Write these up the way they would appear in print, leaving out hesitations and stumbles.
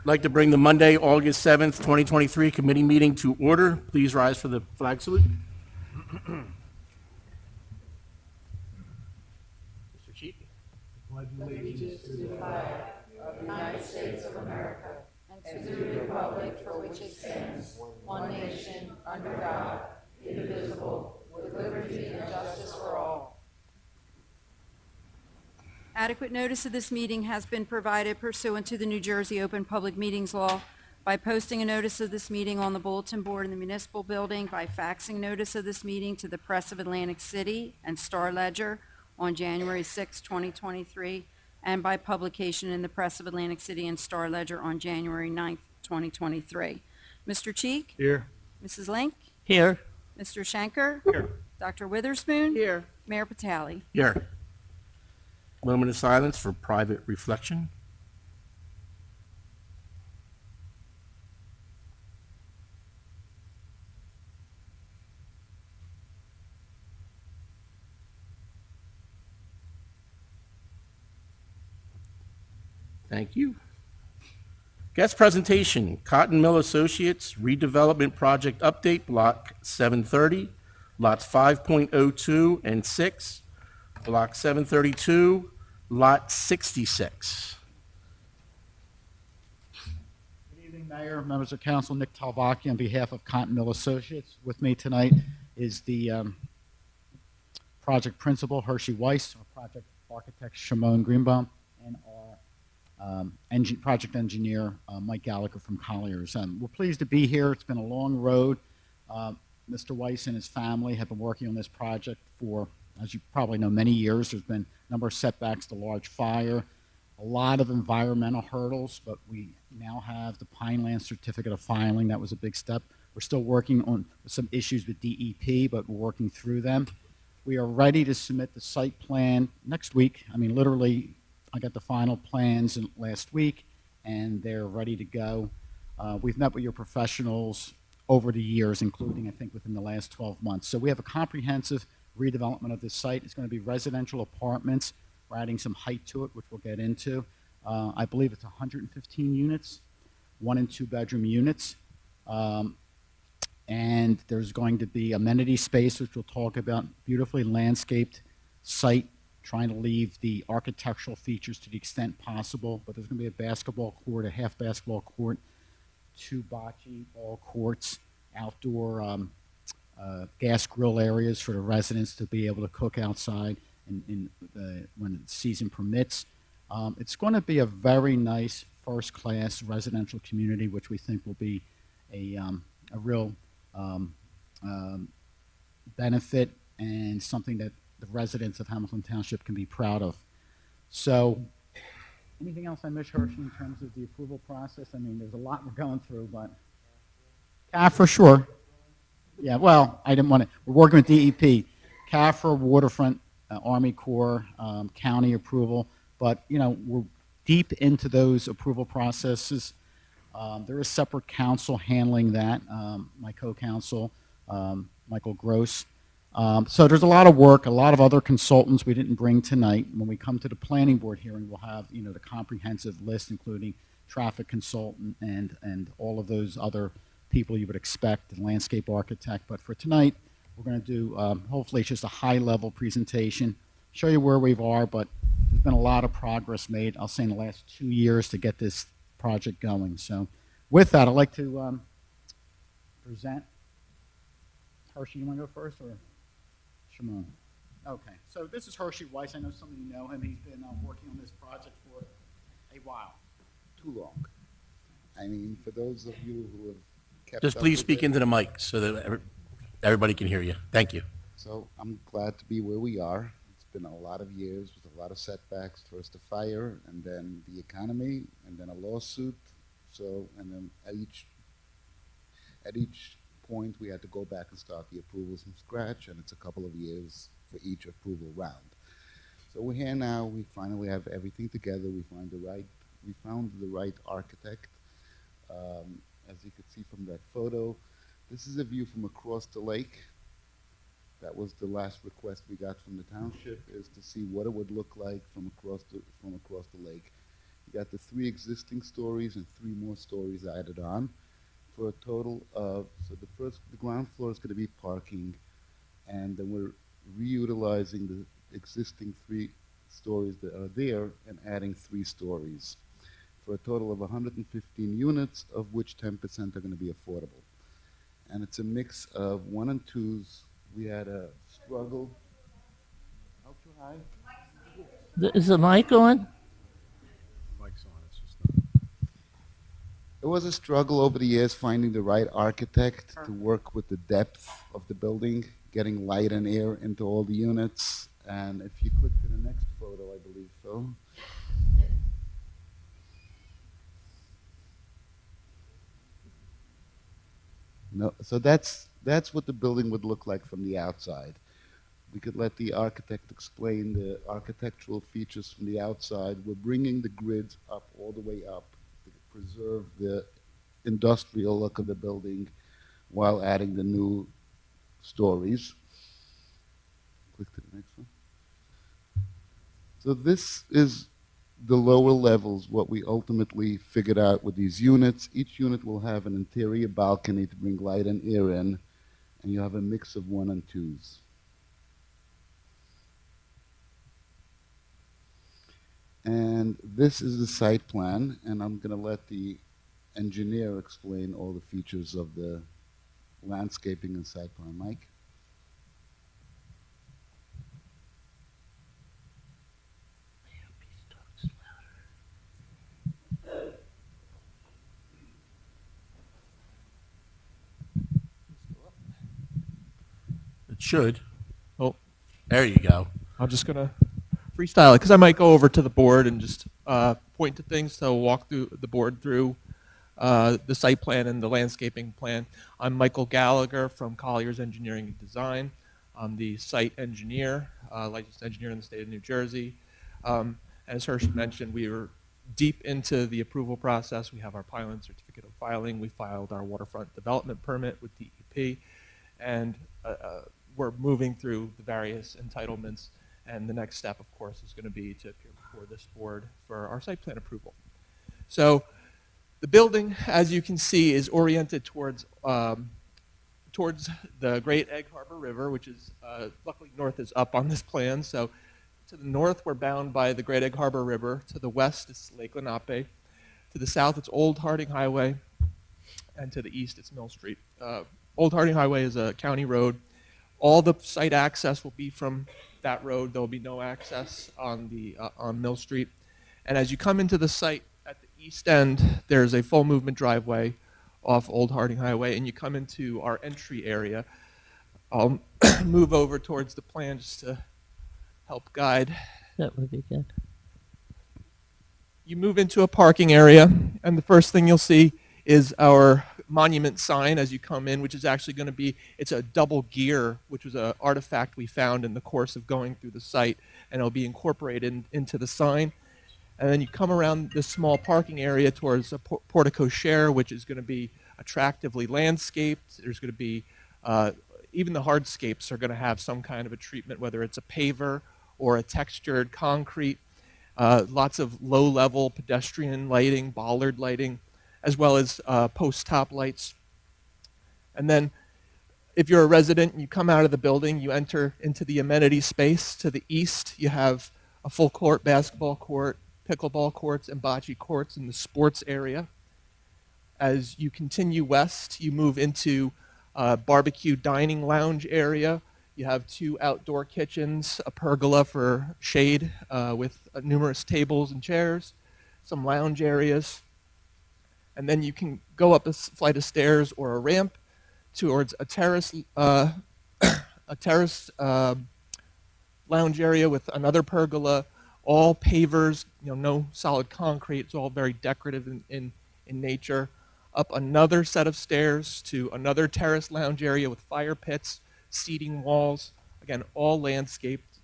I'd like to bring the Monday, August 7th, 2023 committee meeting to order. Please rise for the flag salute. Mr. Chief. Adequate notice of this meeting has been provided pursuant to the New Jersey Open Public Meetings Law by posting a notice of this meeting on the bulletin board in the municipal building, by faxing notice of this meeting to the Press of Atlantic City and Star Ledger on January 6, 2023, and by publication in the Press of Atlantic City and Star Ledger on January 9, 2023. Mr. Cheek? Here. Mrs. Link? Here. Mr. Schenker? Here. Dr. Witherspoon? Here. Mayor Patali? Here. Moment of silence for private reflection. Thank you. Guest presentation, Cotton Mill Associates Redevelopment Project Update, Block 730, Lots 5.02 and 6, Block 732, Lot 66. Good evening, Mayor, members of council. Nick Talvaki on behalf of Cotton Mill Associates. With me tonight is the project principal, Hershey Weiss, our project architect, Shimon Greenbaum, and our project engineer, Mike Gallagher from Colliers. We're pleased to be here. It's been a long road. Mr. Weiss and his family have been working on this project for, as you probably know, many years. There's been a number of setbacks, the large fire, a lot of environmental hurdles, but we now have the Pineland Certificate of Filing. That was a big step. We're still working on some issues with DEP, but we're working through them. We are ready to submit the site plan next week. I mean, literally, I got the final plans last week, and they're ready to go. We've met with your professionals over the years, including, I think, within the last 12 months. So we have a comprehensive redevelopment of this site. It's going to be residential apartments. We're adding some height to it, which we'll get into. I believe it's 115 units, 1 and 2 bedroom units. And there's going to be amenity space, which we'll talk about, beautifully landscaped site, trying to leave the architectural features to the extent possible. But there's going to be a basketball court, a half basketball court, 2 bocce ball courts, outdoor gas grill areas for the residents to be able to cook outside when the season permits. It's going to be a very nice first-class residential community, which we think will be a real benefit and something that the residents of Hamilton Township can be proud of. So, anything else I missed, Hershey, in terms of the approval process? I mean, there's a lot we're going through, but CAF for sure. Yeah, well, I didn't want to. We're working with DEP, CAFR, Waterfront, Army Corps, county approval, but you know we're deep into those approval processes. There is separate counsel handling that. My co-counsel, Michael Gross. So there's a lot of work, a lot of other consultants we didn't bring tonight. When we come to the planning board hearing, we'll have the comprehensive list, including traffic consultant and all of those other people you would expect, the landscape architect. But for tonight, we're going to do, hopefully, it's just a high-level presentation, show you where we are, but there's been a lot of progress made, I'll say, in the last 2 years to get this project going. So with that, I'd like to present. Hershey, you want to go first, or Shimon? Okay, so this is Hershey Weiss. I know some of you know him. He's been working on this project for a while. Too long. I mean, for those of you who have kept Just up please with speak it, into the mic so that everybody can hear you. Thank you. So I'm glad to be where we are. It's been a lot of years with a lot of setbacks. First the fire, and then the economy, and then a lawsuit. So, and then at each point we had to go back and start the approvals from scratch, and it's a couple of years for each approval round. So we're here now. We finally have everything together. We found the right architect. As you could see from that photo, this is a view from across the lake. That was the last request we got from the township, is to see what it would look like from across the lake. You got the 3 existing stories and 3 more stories added on for a total of, so the ground floor is going to be parking, and then we're reutilizing the existing 3 stories that are there and adding 3 stories for a total of 115 units, of which 10% are going to be affordable. And it's a mix of 1 and 2s. We had a struggle. How too high? Is the mic on? Mic's on, it's just It was a struggle over the years finding the right architect to work with the depth of the building, getting light and air into all the units. And if you click to the next photo, I believe, Phil. No, so that's what the building would look like from the outside. We could let the architect explain the architectural features from the outside. We're bringing the grids up all the way up to preserve the industrial look of the building while adding the new stories. Click to the next one. So this is the lower levels, what we ultimately figured out with these units. Each unit will have an interior balcony to bring light and air in, and you have a mix of 1 and 2s. And this is the site plan, and I'm going to let the engineer explain all the features of the landscaping and site plan. Mike? It should. Oh, There you go. I'm just gonna freestyle it because I might go over to the board and just point to things. So walk through the board through the site plan and the landscaping plan. I'm Michael Gallagher from Collier's Engineering and Design. I'm the site engineer, licensed engineer in the state of New Jersey. As Hirsch mentioned, we were deep into the approval process. We have our pilot certificate of filing. We filed our waterfront development permit with DEP, and we're moving through the various entitlements. And the next step, of course, is going to be to appear before this board for our site plan approval. So the building, as you can see, is oriented towards the Great Egg Harbor River, which is, luckily north is up on this plan. So to the north, we're bound by the Great Egg Harbor River. To the west, it's Lake Lenape. To the south, it's Old Harding Highway. And to the east, it's Mill Street. Old Harding Highway is a county road. All the site access will be from that road. There will be no access on Mill Street. And as you come into the site at the east end, there's a full movement driveway off Old Harding Highway, and you come into our entry area. I'll move over towards the plan just to help guide. That would be good. You move into a parking area, and the first thing you'll see is our monument sign as you come in, which is actually going to be, it's a double gear, which was an artifact we found in the course of going through the site, and it'll be incorporated into the sign. And then you come around this small parking area towards a portico share, which is going to be attractively landscaped. There's going to be, even the hardscapes are going to have some kind of a treatment, whether it's a paver or a textured concrete. Lots of low-level pedestrian lighting, bollard lighting, as well as post-top lights. And then if you're a resident and you come out of the building, you enter into the amenity space. To the east, you have a full court basketball court, pickleball courts, and bocce courts in the sports area. As you continue west, you move into a barbecue dining lounge area. You have 2 outdoor kitchens, a pergola for shade with numerous tables and chairs, some lounge areas. And then you can go up a flight of stairs or a ramp towards a terrace lounge area with another pergola, all pavers, no solid concrete. It's all very decorative in nature. Up another set of stairs to another terrace lounge area with fire pits, seating walls, again, all landscaped.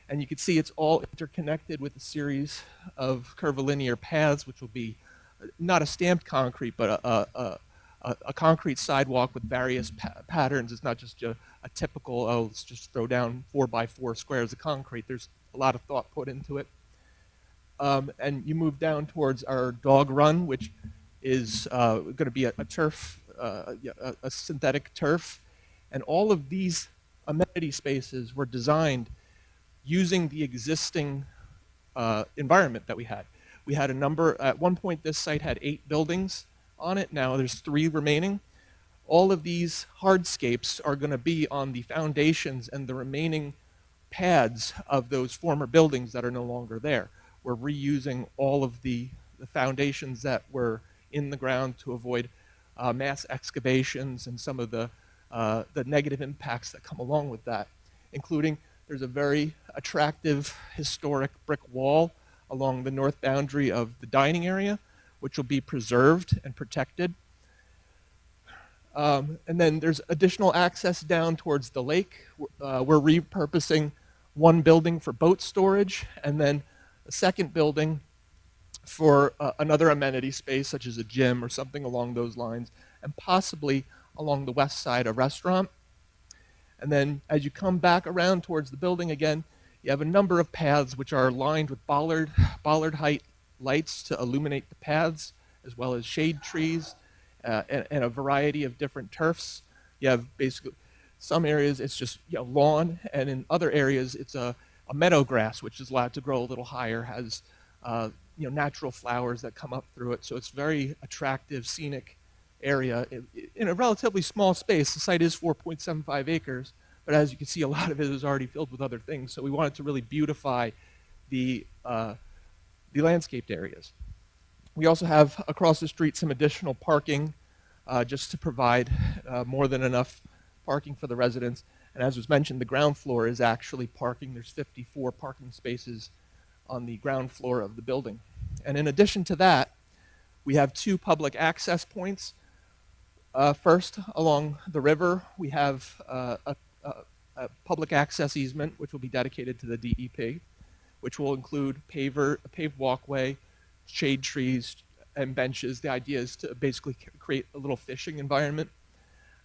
And you can see it's all interconnected with a series of curvilinear paths, which will be not a stamped concrete, but a concrete sidewalk with various patterns. It's not just a typical, let's just throw down 4x4 squares of concrete. There's a lot of thought put into it. and you move down towards our dog run, which is going to be a turf, a synthetic turf. And all of these amenity spaces were designed using the existing environment that we had. We had a number, at one point this site had 8 buildings on it, now there's 3 remaining. All of these hardscapes are going to be on the foundations and the remaining pads of those former buildings that are no longer there. We're reusing all of the foundations that were in the ground to avoid mass excavations and some of the negative impacts that come along with that, including there's a very attractive historic brick wall along the north boundary of the dining area, which will be preserved and protected. And then there's additional access down towards the lake. We're repurposing one building for boat storage, and then a second building for another amenity space, such as a gym or something along those lines, and possibly along the west side, a restaurant. And then as you come back around towards the building again, you have a number of paths which are lined with bollard height lights to illuminate the paths, as well as shade trees and a variety of different turfs. You have basically some areas it's just lawn, and in other areas it's a meadow grass, which is allowed to grow a little higher, has natural flowers that come up through it. So it's very attractive, scenic area in a relatively small space. The site is 4.75 acres, but as you can see, a lot of it is already filled with other things. So we wanted to really beautify the landscaped areas. We also have across the street some additional parking just to provide more than enough parking for the residents. And as was mentioned, the ground floor is actually parking. There's 54 parking spaces on the ground floor of the building. And in addition to that, we have 2 public access points. First, along the river, we have a public access easement, which will be dedicated to the DEP, which will include a paved walkway, shade trees, and benches. The idea is to basically create a little fishing environment.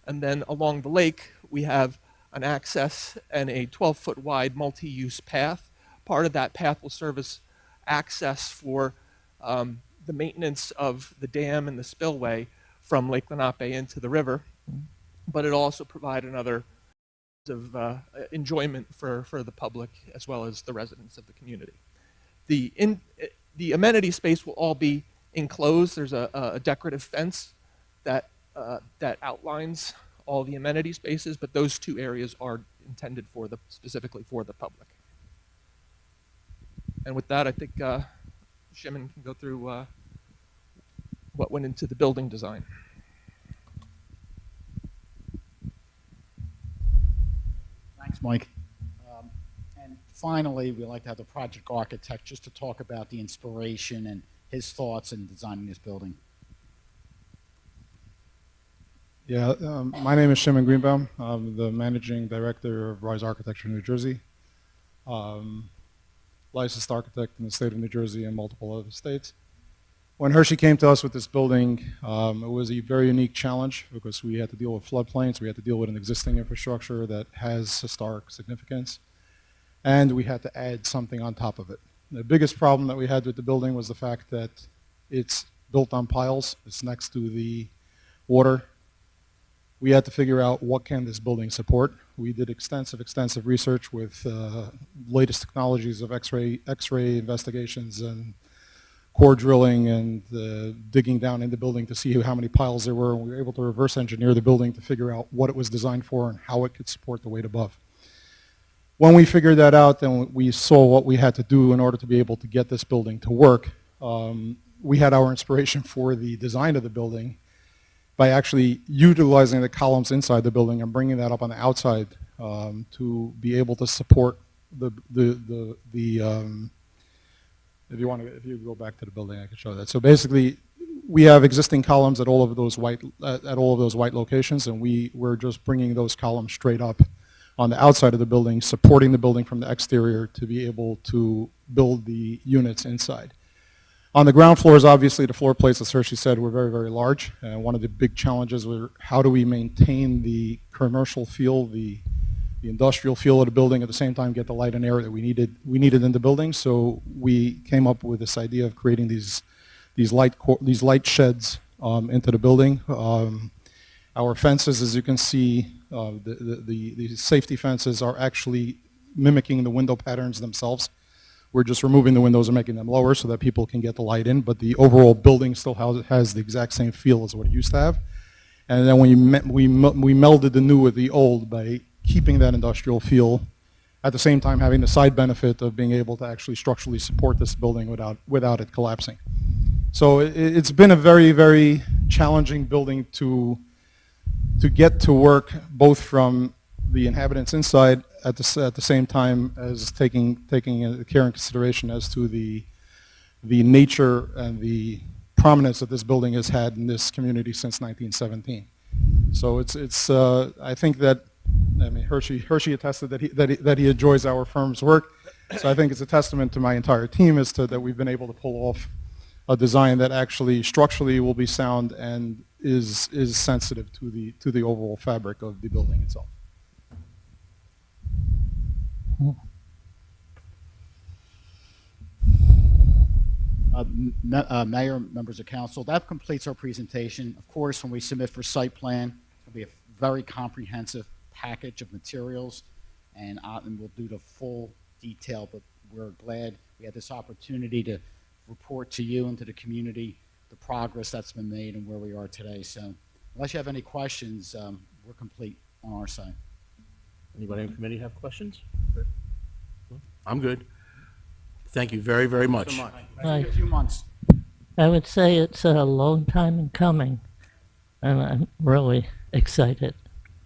And then along the lake, we have an access and a 12-foot wide multi-use path. Part of that path will serve as access for the maintenance of the dam and the spillway from Lake Lenape into the river, but it'll also provide another of enjoyment for the public as well as the residents of the community. The amenity space will all be enclosed. There's a decorative fence that outlines all the amenity spaces, but those 2 areas are intended specifically for the public. And with that, I think Shimon can go through what went into the building design. Thanks, Mike. And finally, we'd like to have the project architect just to talk about the inspiration and his thoughts in designing this building. Yeah, my name is Shimon Greenbaum. I'm the managing director of Rise Architecture New Jersey. Licensed architect in the state of New Jersey and multiple other states. When Hershey came to us with this building, it was a very unique challenge because we had to deal with floodplains, we had to deal with an existing infrastructure that has historic significance, and we had to add something on top of it. The biggest problem that we had with the building was the fact that it's built on piles, it's next to the water. We had to figure out what can this building support. We did extensive research with latest technologies of X-ray investigations and core drilling and digging down in the building to see how many piles there were. And we were able to reverse engineer the building to figure out what it was designed for and how it could support the weight above. When we figured that out, then we saw what we had to do in order to be able to get this building to work. We had our inspiration for the design of the building by actually utilizing the columns inside the building and bringing that up on the outside to be able to support if you go back to the building, I can show that. So basically, we have existing columns at all of those white locations, and we're just bringing those columns straight up on the outside of the building, supporting the building from the exterior to be able to build the units inside. On the ground floors, obviously, the floor plates, as Hershey said, were very, very large. And one of the big challenges were how do we maintain the commercial feel, the the industrial feel of the building, at the same time get the light and air that we needed in the building. So we came up with this idea of creating these light sheds into the building. Our fences, as you can see, the safety fences are actually mimicking the window patterns themselves. We're just removing the windows and making them lower so that people can get the light in, but the overall building still has the exact same feel as what it used to have. And then we melded the new with the old by keeping that industrial feel, at the same time having the side benefit of being able to actually structurally support this building without it collapsing. So it's been a very, very challenging building to get to work, both from the inhabitants inside at the same time as taking care and consideration as to the nature and the prominence that this building has had in this community since 1917. So it's I think that, I mean, Hershey attested that he enjoys our firm's work. So I think it's a testament to my entire team as to that we've been able to pull off a design that actually structurally will be sound and is sensitive to the overall fabric of the building itself. Mayor, members of council, that completes our presentation. Of course, when we submit for site plan, it'll be a very comprehensive package of materials, and we'll do the full detail, but we're glad we had this opportunity to report to you and to the community the progress that's been made and where we are today. So unless you have any questions, we're complete on our side. Anybody in the committee have questions? I'm good. Thank you very, very much. In a few months. I would say it's a long time in coming, and I'm really excited.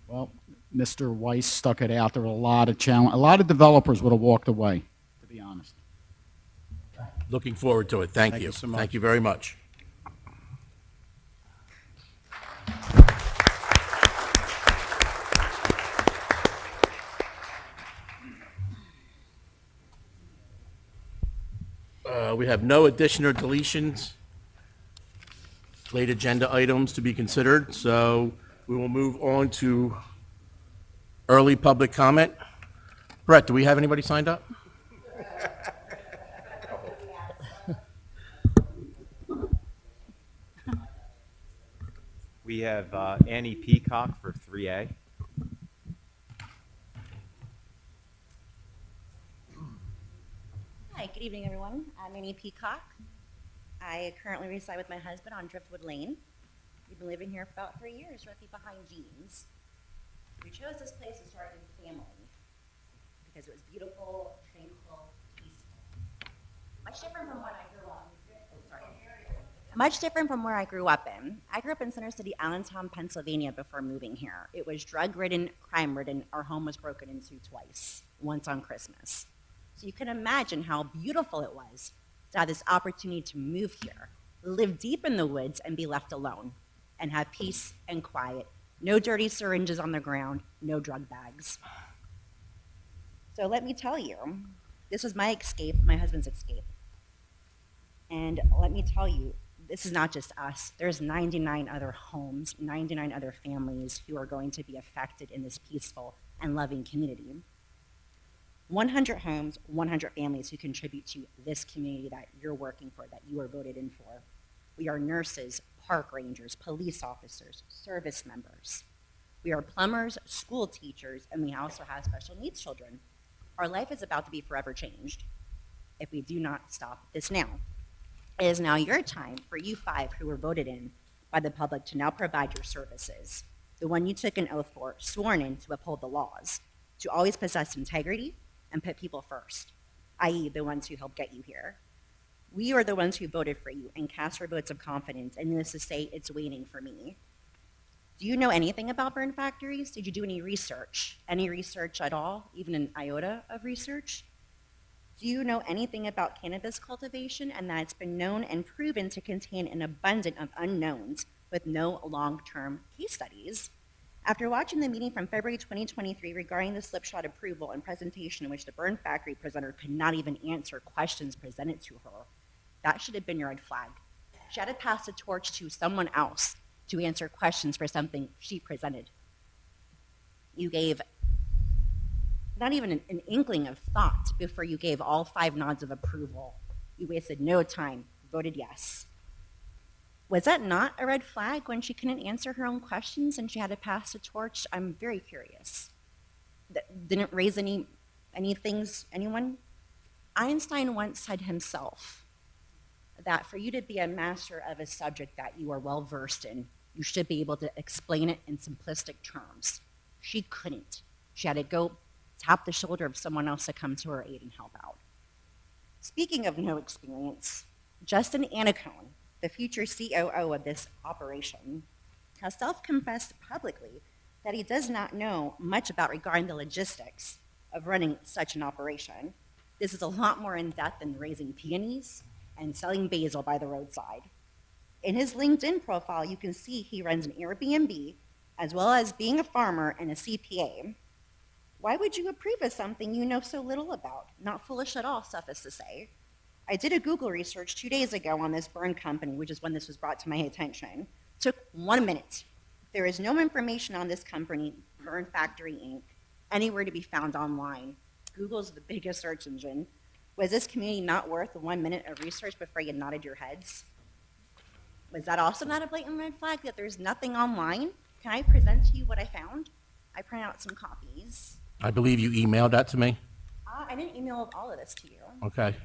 Well, Mr. Weiss stuck it out. There were a lot of challenge. A lot of developers would have walked away, to be honest. Looking forward to it. Thank you. so much. Thank you very much. We have no addition or deletions, late agenda items to be considered, so we will move on to early public comment. Brett, do we have anybody signed up? We have Annie Peacock for 3A. Hi, good evening, everyone. I'm Annie Peacock. I currently reside with my husband on Driftwood Lane. We've been living here for about 3 years, directly behind Jean's. We chose this place to start a family because it was beautiful, tranquil, peaceful. Much different from what I grew up. Much different from where I grew up in. I grew up in Center City, Allentown, Pennsylvania before moving here. It was drug-ridden, crime-ridden. Our home was broken into twice, once on Christmas. So you can imagine how beautiful it was to have this opportunity to move here, live deep in the woods and be left alone, and have peace and quiet. No dirty syringes on the ground, no drug bags. So let me tell you, this was my escape, my husband's escape. And let me tell you, this is not just us. There's 99 other homes, 99 other families who are going to be affected in this peaceful and loving community. 100 homes, 100 families who contribute to this community that you're working for, that you are voted in for. We are nurses, park rangers, police officers, service members. We are plumbers, school teachers, and we also have special needs children. Our life is about to be forever changed if we do not stop this now. It is now your time for you 5 who were voted in by the public to now provide your services, the one you took an oath for, sworn in to uphold the laws, to always possess integrity and put people first, i.e. the ones who helped get you here. We are the ones who voted for you and cast our votes of confidence, and needless to say, it's waiting for me. Do you know anything about burn factories? Did you do any research? Any research at all, even an iota of research? Do you know anything about cannabis cultivation and that it's been known and proven to contain an abundance of unknowns with no long-term case studies? After watching the meeting from February 2023 regarding the slipshod approval and presentation in which the burn factory presenter could not even answer questions presented to her, that should have been your red flag. She had to pass the torch to someone else to answer questions for something she presented. You gave not even an inkling of thought before you gave all 5 nods of approval. You wasted no time, voted yes. Was that not a red flag when she couldn't answer her own questions and she had to pass the torch? I'm very curious. That didn't raise any things, anyone? Einstein once said himself that for you to be a master of a subject that you are well versed in, you should be able to explain it in simplistic terms. She couldn't. She had to go tap the shoulder of someone else to come to her aid and help out. Speaking of no experience, Justin Anacone, the future COO of this operation, has self-confessed publicly that he does not know much about regarding the logistics of running such an operation. This is a lot more in-depth than raising peonies and selling basil by the roadside. In his LinkedIn profile, you can see he runs an Airbnb, as well as being a farmer and a CPA. Why would you approve of something you know so little about? Not foolish at all, suffice to say. I did a Google research 2 days ago on this burn company, which is when this was brought to my attention. Took 1 minute. There is no information on this company, Burn Factory Inc., anywhere to be found online. Google's the biggest search engine. Was this community not worth 1 minute of research before you nodded your heads? Was that also not a blatant red flag that there's nothing online? Can I present to you what I found? I printed out some copies. I believe you emailed that to me. I didn't email all of this to you. Okay.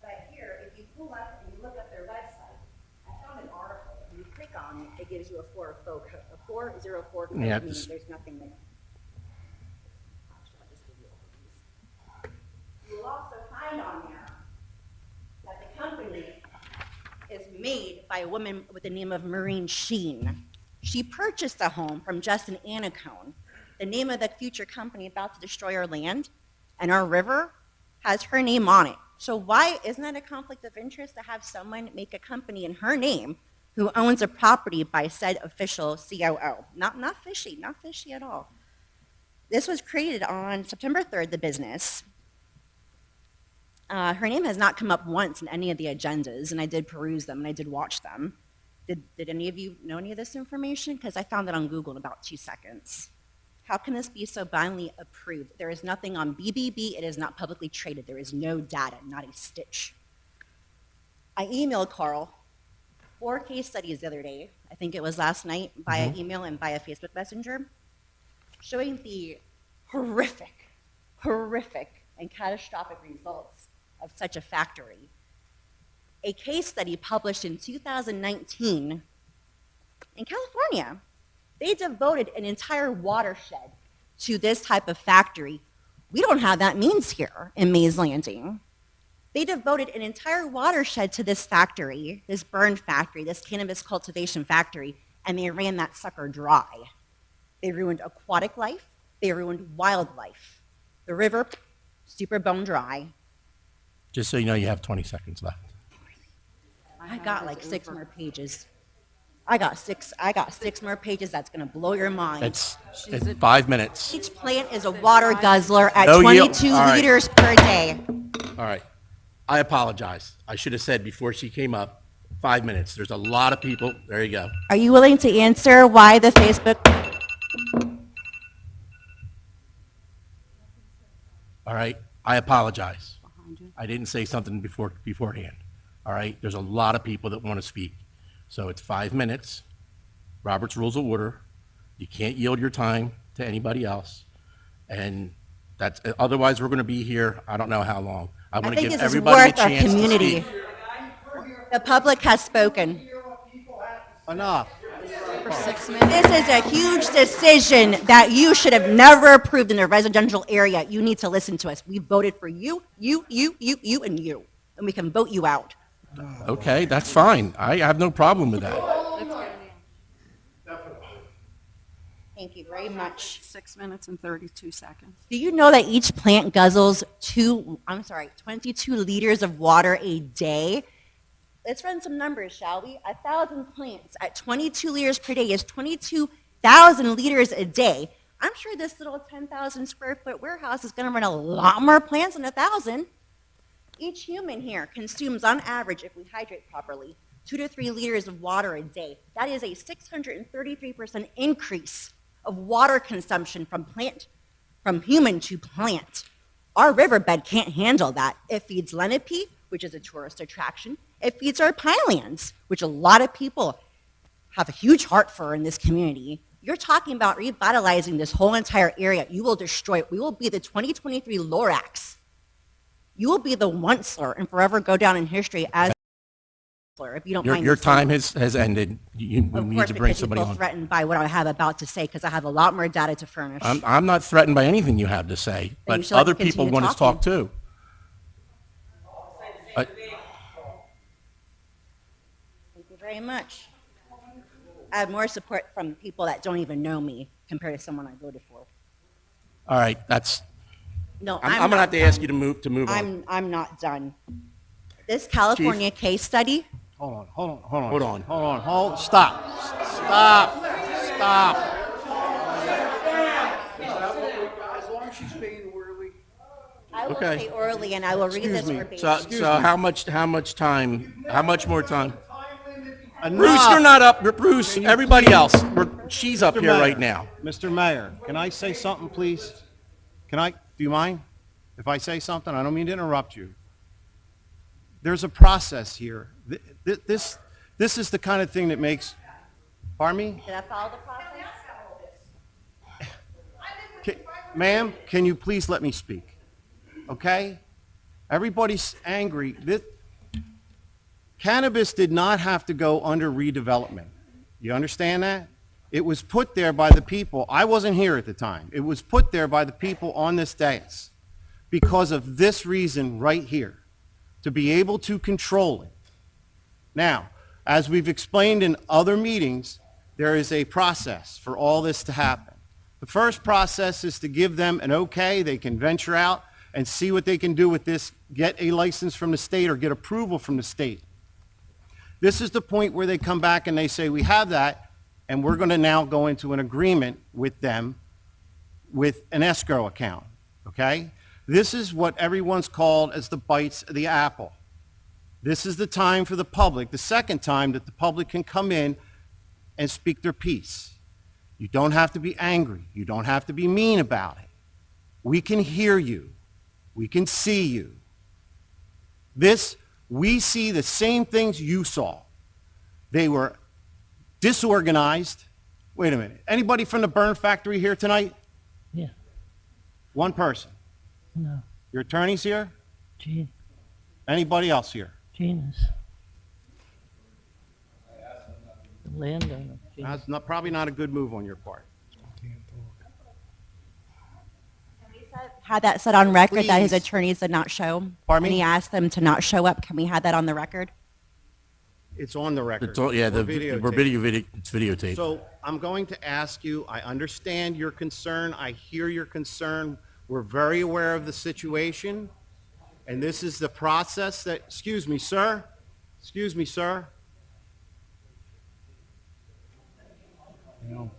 But here, if you pull up and you look up their website, I found an article. When you click on it, it gives you a 404 code, Yeah, meaning just- there's nothing there. Actually, I'll just give you all of these. You will also find on there that the company is made by a woman with the name of Maureen Sheen. She purchased a home from Justin Anacone, the name of the future company about to destroy our land, and our river has her name on it. So why isn't that a conflict of interest to have someone make a company in her name who owns a property by said official COO? Not fishy at all. This was created on September 3rd, the business. Her name has not come up once in any of the agendas, and I did peruse them, and I did watch them. Did any of you know any of this information? Because I found it on Google in about 2 seconds. How can this be so blindly approved? There is nothing on BBB. It is not publicly traded. There is no data, not a stitch. I emailed Carl 4 case studies the other day. I think it was last night, via email and via Facebook Messenger, showing the horrific, and catastrophic results of such a factory. A case study published in 2019 in California. They devoted an entire watershed to this type of factory. We don't have that means here in Mays Landing. They devoted an entire watershed to this factory, this burn factory, this cannabis cultivation factory, and they ran that sucker dry. They ruined aquatic life. They ruined wildlife. The river, super bone dry. Just so you know, you have 20 seconds left. I got like 6 more pages. I got six more pages that's gonna blow your mind. It's 5 minutes. Each plant is a water guzzler at No yield. 22 All right. liters per day. All right. I apologize. I should have said before she came up, 5 minutes. There's a lot of people. There you go. Are you willing to answer why the Facebook? All right. I apologize. I didn't say something beforehand. All right. There's a lot of people that want to speak. So it's 5 minutes. Robert's Rules of Order. You can't yield your time to anybody else. And that's, otherwise we're going to be here, I don't know how long. I I want to think give this is everybody a worth our chance to community. speak. The public has spoken. Enough. For 6 minutes. This is a huge decision that you should have never approved in a residential area. You need to listen to us. We voted for you, and you, and we can vote you out. Okay, that's fine. I have no problem with that. Thank you very much. 6 minutes and 32 seconds. Do you know that each plant guzzles 22 liters of water a day? Let's run some numbers, shall we? 1,000 plants at 22 liters per day is 22,000 liters a day. I'm sure this little 10,000 square foot warehouse is going to run a lot more plants than 1,000. Each human here consumes, on average, if we hydrate properly, 2 to 3 liters of water a day. That is a 633% increase of water consumption from plant from human to plant. Our riverbed can't handle that. It feeds Lenape, which is a tourist attraction. It feeds our pinelands, which a lot of people have a huge heart for in this community. You're talking about revitalizing this whole entire area. You will destroy it. We will be the 2023 Lorax. You will be the onceler and forever go down in history as if you don't mind. Your me saying time that. has ended. You Of need course, to bring because you somebody feel on. threatened by what I have about to say, because I have a lot more data to furnish. I'm not threatened by anything you have to say, you but should let other me people continue want to talk talking. too. Uh, Thank you very much. I have more support from people that don't even know me compared to someone I voted for. All right, that's, No, I'm I'm going to not have to ask done. you to move on. I'm not done. This California case study, Hold on. Stop. I will Okay. say orally, and I will read this verbatim. So how much time, how much more time? Bruce, you're not up. Bruce, everybody else, she's up Mr. here Mayor, right now. Mr. Mayor, can I say something, please? Do you mind if I say something? I don't mean to interrupt you. There's a process here. This is the kind of thing that makes, pardon me? Did I follow the process? Ma'am, can you please let me speak? Okay? Everybody's angry. Cannabis did not have to go under redevelopment. You understand that? It was put there by the people. I wasn't here at the time. It was put there by the people on this dais because of this reason right here, to be able to control it. Now, as we've explained in other meetings, there is a process for all this to happen. The first process is to give them an okay. They can venture out and see what they can do with this, get a license from the state or get approval from the state. This is the point where they come back and they say, we have that, and we're going to now go into an agreement with them with an escrow account, okay? This is what everyone's called as the bites of the apple. This is the time for the public, the second time that the public can come in and speak their piece. You don't have to be angry. You don't have to be mean about it. We can hear you. We can see you. We see the same things you saw. They were disorganized. Wait a minute. Anybody from the burn factory here tonight? Yeah. One person. No. Your attorney's here? Gene. Anybody else here? Genus. The landowner. Gene. That's probably not a good move on your part. Had that said on record that his Please. attorneys did not show? Pardon me? And he asked them to not show up. Can we have that on the record? It's on the record. It's all, yeah, We're it's videotaped. So I'm going to ask you, I understand your concern, I hear your concern, we're very aware of the situation, and this is the process that, excuse me, sir,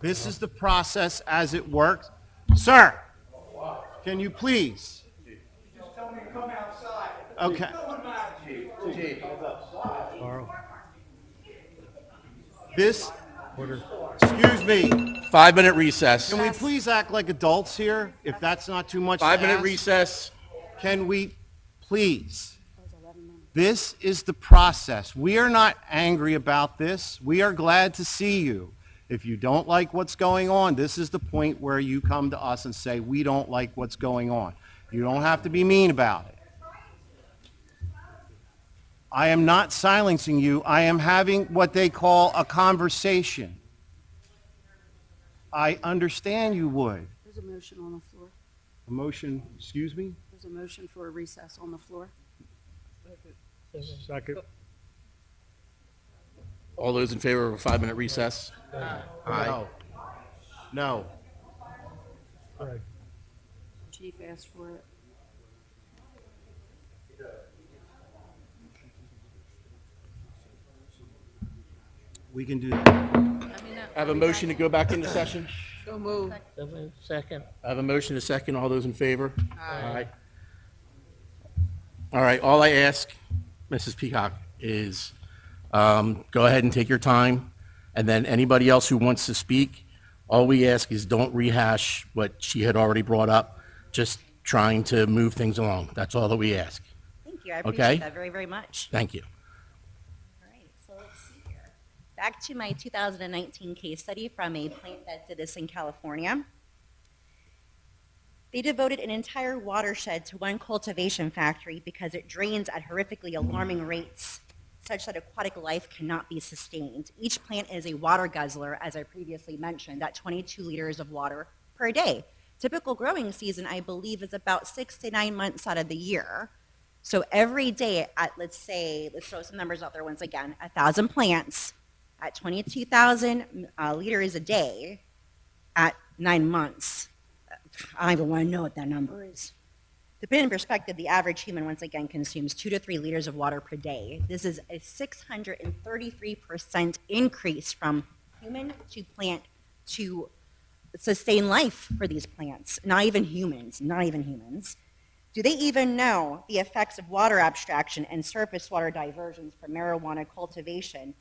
this is the process as it works. Sir, can you please? Just tell me to come outside. Okay. This, excuse me, 5-minute recess. can we please act like adults here, if that's not too much to 5-minute ask? recess. Can we, please? This is the process. We are not angry about this. We are glad to see you. If you don't like what's going on, this is the point where you come to us and say, we don't like what's going on. You don't have to be mean about it. I am not silencing you. I am having what they call a conversation. I understand you would. There's a motion on the floor. A motion, excuse me? There's a motion for a recess on the floor. All those in favor of a 5-minute recess? Aye. No. Chief asked for it. We can do that. I have a motion to go back into session. So moved. So moved. Second. I have a motion to second. All those in favor? Aye. All right, all I ask, Mrs. Peacock, is go ahead and take your time, and then anybody else who wants to speak All we ask is don't rehash what she had already brought up, just trying to move things along. That's all that we ask. Thank you. I Okay. appreciate that very, very much. Thank you. All right, so let's see here. Back to my 2019 case study from a plant that did this in California. They devoted an entire watershed to one cultivation factory because it drains at horrifically alarming rates, such that aquatic life cannot be sustained. Each plant is a water guzzler, as I previously mentioned, at 22 liters of water per day. Typical growing season, I believe, is about 6 to 9 months out of the year. So every day at, let's throw some numbers out there once again, 1,000 plants at 22,000 liters a day at 9 months. I don't even want to know what that number is. To put it in perspective, the average human, once again, consumes 2 to 3 liters of water per day. This is a 633% increase from human to plant to sustain life for these plants. Not even humans, not even humans. Do they even know the effects of water abstraction and surface water diversions from marijuana cultivation,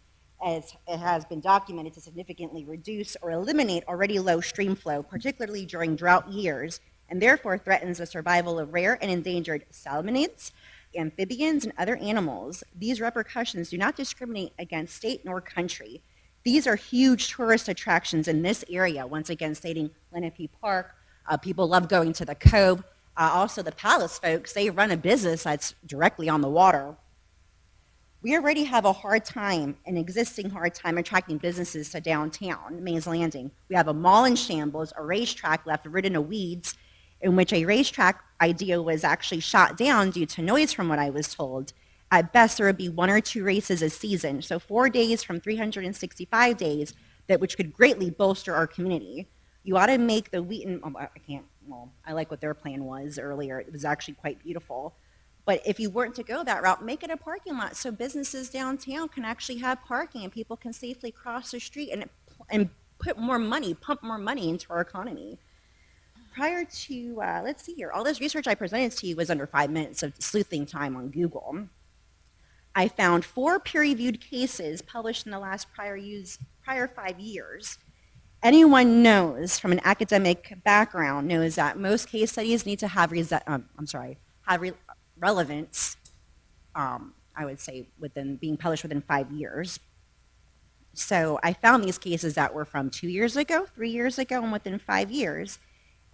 as it has been documented to significantly reduce or eliminate already low stream flow, particularly during drought years, and therefore threatens the survival of rare and endangered salmonids, amphibians, and other animals? These repercussions do not discriminate against state nor country. These are huge tourist attractions in this area, once again stating Lenape Park. People love going to the Cove. Also the Palace folks, they run a business that's directly on the water. We already have a hard time, an existing hard time, attracting businesses to downtown Mays Landing. We have a mall in shambles, a racetrack left ridden of weeds, in which a racetrack idea was actually shot down due to noise, from what I was told. At best, there would be 1 or 2 races a season, so 4 days from 365 days, which could greatly bolster our community. You ought to make the Wheaton, I like what their plan was earlier. It was actually quite beautiful. But if you weren't to go that route, make it a parking lot so businesses downtown can actually have parking and people can safely cross the street and put more money, pump more money into our economy. Prior to, let's see here, all this research I presented to you was under 5 minutes of sleuthing time on Google. I found 4 peer-reviewed cases published in the last prior 5 years. Anyone knows from an academic background knows that most case studies need to have relevance, I would say, within being published within 5 years. So I found these cases that were from 2 years ago, 3 years ago, and within 5 years.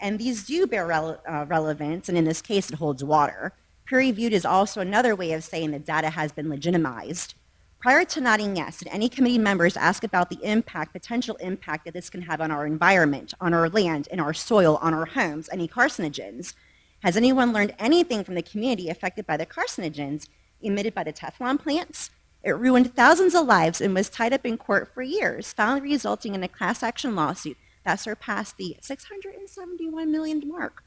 And these do bear relevance, and in this case, it holds water. Peer-reviewed is also another way of saying the data has been legitimized. Prior to nodding yes, did any committee members ask about the potential impact that this can have on our environment, on our land, in our soil, on our homes, any carcinogens? Has anyone learned anything from the community affected by the carcinogens emitted by the Teflon plants? It ruined thousands of lives and was tied up in court for years, finally resulting in a class action lawsuit that surpassed the $671 million mark.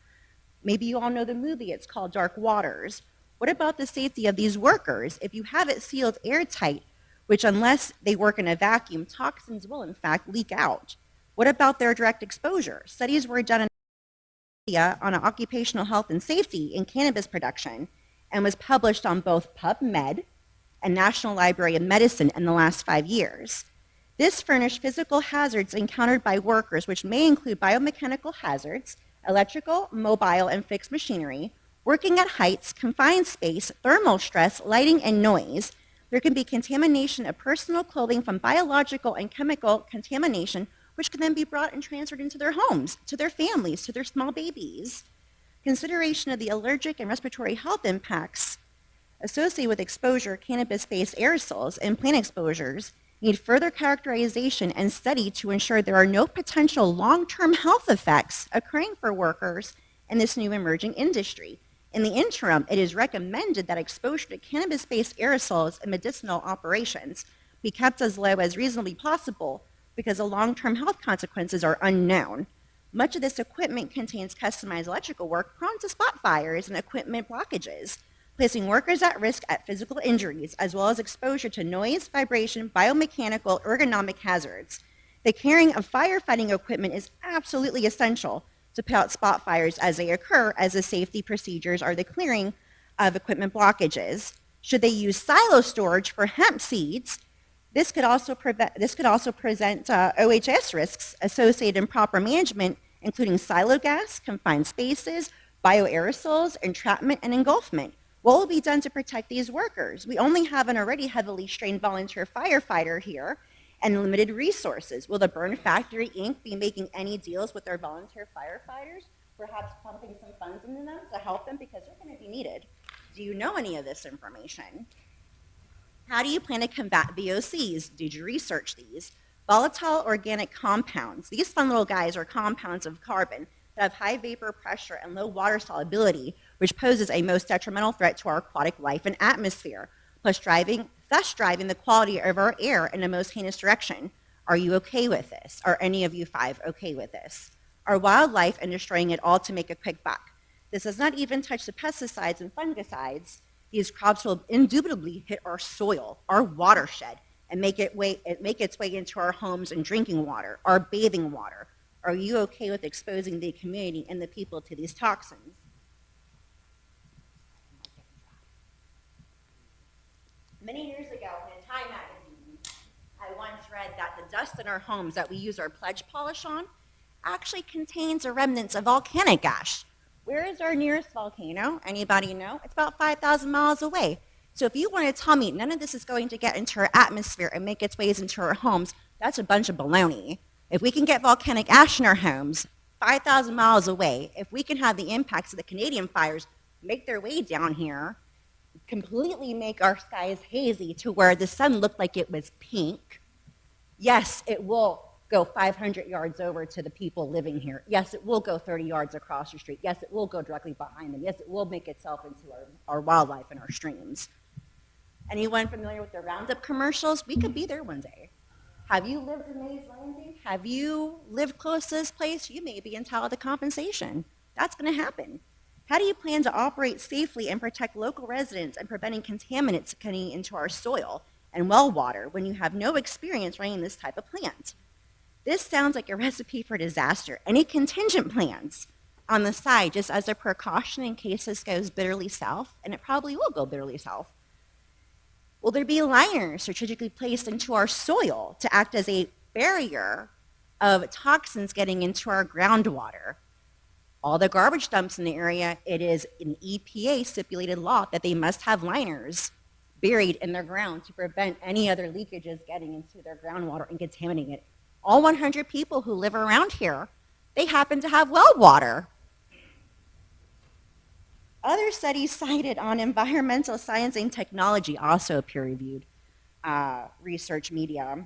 Maybe you all know the movie, it's called Dark Waters. What about the safety of these workers? If you have it sealed airtight, which unless they work in a vacuum, toxins will in fact leak out. What about their direct exposure? Studies were done in on occupational health and safety in cannabis production and was published on both PubMed and National Library of Medicine in the last 5 years. This furnished physical hazards encountered by workers, which may include biomechanical hazards, electrical, mobile, and fixed machinery, working at heights, confined space, thermal stress, lighting, and noise. There can be contamination of personal clothing from biological and chemical contamination, which can then be brought and transferred into their homes, to their families, to their small babies. Consideration of the allergic and respiratory health impacts associated with exposure of cannabis-based aerosols and plant exposures need further characterization and study to ensure there are no potential long-term health effects occurring for workers in this new emerging industry. In the interim, it is recommended that exposure to cannabis-based aerosols and medicinal operations be kept as low as reasonably possible because the long-term health consequences are unknown. Much of this equipment contains customized electrical work prone to spot fires and equipment blockages, placing workers at risk at physical injuries, as well as exposure to noise, vibration, biomechanical, ergonomic hazards. The carrying of firefighting equipment is absolutely essential to put out spot fires as they occur, as the safety procedures are the clearing of equipment blockages. Should they use silo storage for hemp seeds This could also present OHS risks associated in proper management, including silo gas, confined spaces, bioaerosols, entrapment, and engulfment. What will be done to protect these workers? We only have an already heavily strained volunteer firefighter here and limited resources. Will the Burn Factory Inc. be making any deals with their volunteer firefighters, perhaps pumping some funds into them to help them because they're going to be needed? Do you know any of this information? How do you plan to combat VOCs? Did you research these? Volatile organic compounds. These fun little guys are compounds of carbon that have high vapor pressure and low water solubility, which poses a most detrimental threat to our aquatic life and atmosphere, thus driving the quality of our air in the most heinous direction. Are you okay with this? Are any of you five okay with this? Our wildlife and destroying it all to make a quick buck. This does not even touch the pesticides and fungicides. These crops will indubitably hit our soil, our watershed, and make its way into our homes and drinking water, our bathing water. Are you okay with exposing the community and the people to these toxins? Many years ago, in Time magazine, I once read that the dust in our homes that we use our pledge polish on actually contains a remnants of volcanic ash. Where is our nearest volcano? Anybody know? It's about 5,000 miles away. So if you want to tell me none of this is going to get into our atmosphere and make its ways into our homes, that's a bunch of baloney. If we can get volcanic ash in our homes 5,000 miles away, if we can have the impacts of the Canadian fires make their way down here, completely make our skies hazy to where the sun looked like it was pink, yes, it will go 500 yards over to the people living here. Yes, it will go 30 yards across the street. Yes, it will go directly behind them. Yes, it will make itself into our wildlife and our streams. Anyone familiar with the Roundup commercials? We could be there one day. Have you lived in Mays Landing? Have you lived close to this place? You may be entitled to compensation. That's going to happen. How do you plan to operate safely and protect local residents and preventing contaminants getting into our soil and well water when you have no experience running this type of plant? This sounds like a recipe for disaster. Any contingent plans on the side, just as a precaution in case this goes bitterly south, and it probably will go bitterly south? Will there be liners strategically placed into our soil to act as a barrier of toxins getting into our groundwater? All the garbage dumps in the area, it is an EPA stipulated law that they must have liners buried in their ground to prevent any other leakages getting into their groundwater and contaminating it. All 100 people who live around here, they happen to have well water. Other studies cited on environmental science and technology, also peer-reviewed research media.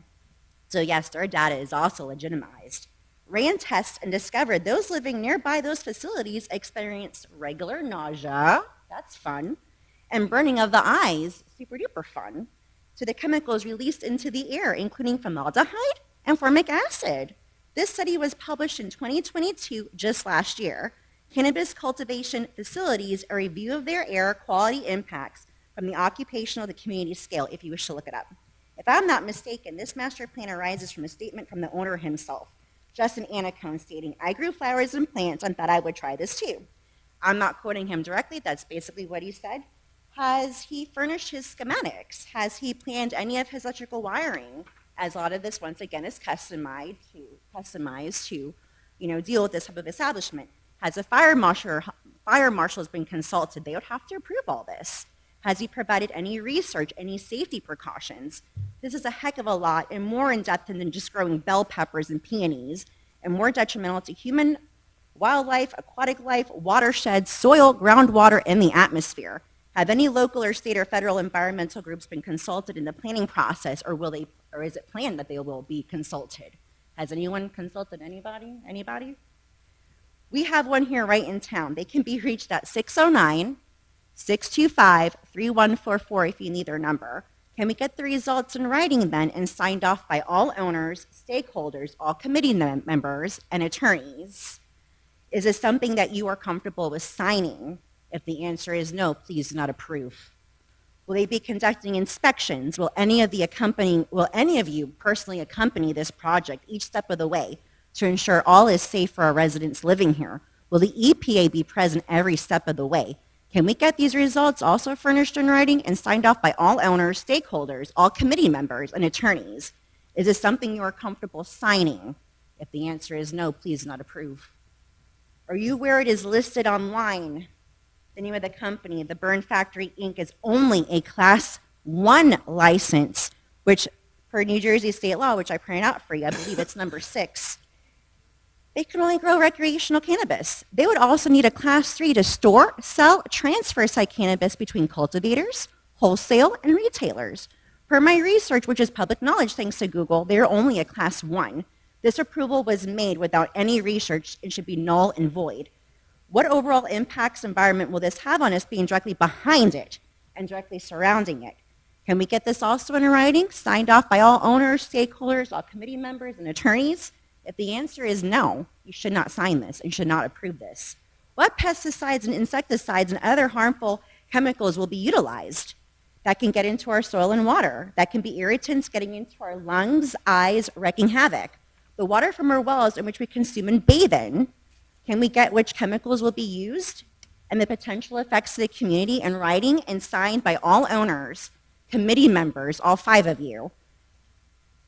So yes, their data is also legitimized. Ran tests and discovered those living nearby those facilities experienced regular nausea, that's fun, and burning of the eyes, super duper fun, to the chemicals released into the air, including formaldehyde and formic acid. This study was published in 2022, just last year. Cannabis cultivation facilities, a review of their air quality impacts from the occupational to the community scale, if you wish to look it up. If I'm not mistaken, this master plan arises from a statement from the owner himself, Justin Anacone, stating, "I grew flowers and plants and thought I would try this too." I'm not quoting him directly, that's basically what he said. Has he furnished his schematics? Has he planned any of his electrical wiring? As a lot of this, once again, is customized to deal with this type of establishment. Has a fire marshal been consulted? They would have to approve all this. Has he provided any research, any safety precautions? This is a heck of a lot and more in depth than just growing bell peppers and peonies, and more detrimental to human, wildlife, aquatic life, watersheds, soil, groundwater, and the atmosphere. Have any local or state or federal environmental groups been consulted in the planning process, or is it planned that they will be consulted? Has anyone consulted anybody? Anybody? We have one here right in town. They can be reached at 609-625-3144 if you need their number. Can we get the results in writing then and signed off by all owners, stakeholders, all committee members, and attorneys? Is this something that you are comfortable with signing? If the answer is no, please do not approve. Will they be conducting inspections? Will any of you personally accompany this project each step of the way to ensure all is safe for our residents living here? Will the EPA be present every step of the way? Can we get these results also furnished in writing and signed off by all owners, stakeholders, all committee members, and attorneys? Is this something you are comfortable signing? If the answer is no, please not approve. Are you aware it is listed online? The name of the company, the Burn Factory Inc., is only a Class 1 license, which per New Jersey state law, which I printed out for you, I believe it's number 6, they can only grow recreational cannabis. They would also need a Class 3 to store, sell, transfer site cannabis between cultivators, wholesale, and retailers. Per my research, which is public knowledge thanks to Google, they are only a Class 1. This approval was made without any research and should be null and void. What overall impacts environment will this have on us being directly behind it and directly surrounding it? Can we get this also in writing, signed off by all owners, stakeholders, all committee members, and attorneys? If the answer is no, you should not sign this and should not approve this. What pesticides and insecticides and other harmful chemicals will be utilized that can get into our soil and water, that can be irritants getting into our lungs, eyes, wreaking havoc? The water from our wells in which we consume and bathe in, can we get which chemicals will be used and the potential effects to the community in writing and signed by all owners, committee members, all 5 of you,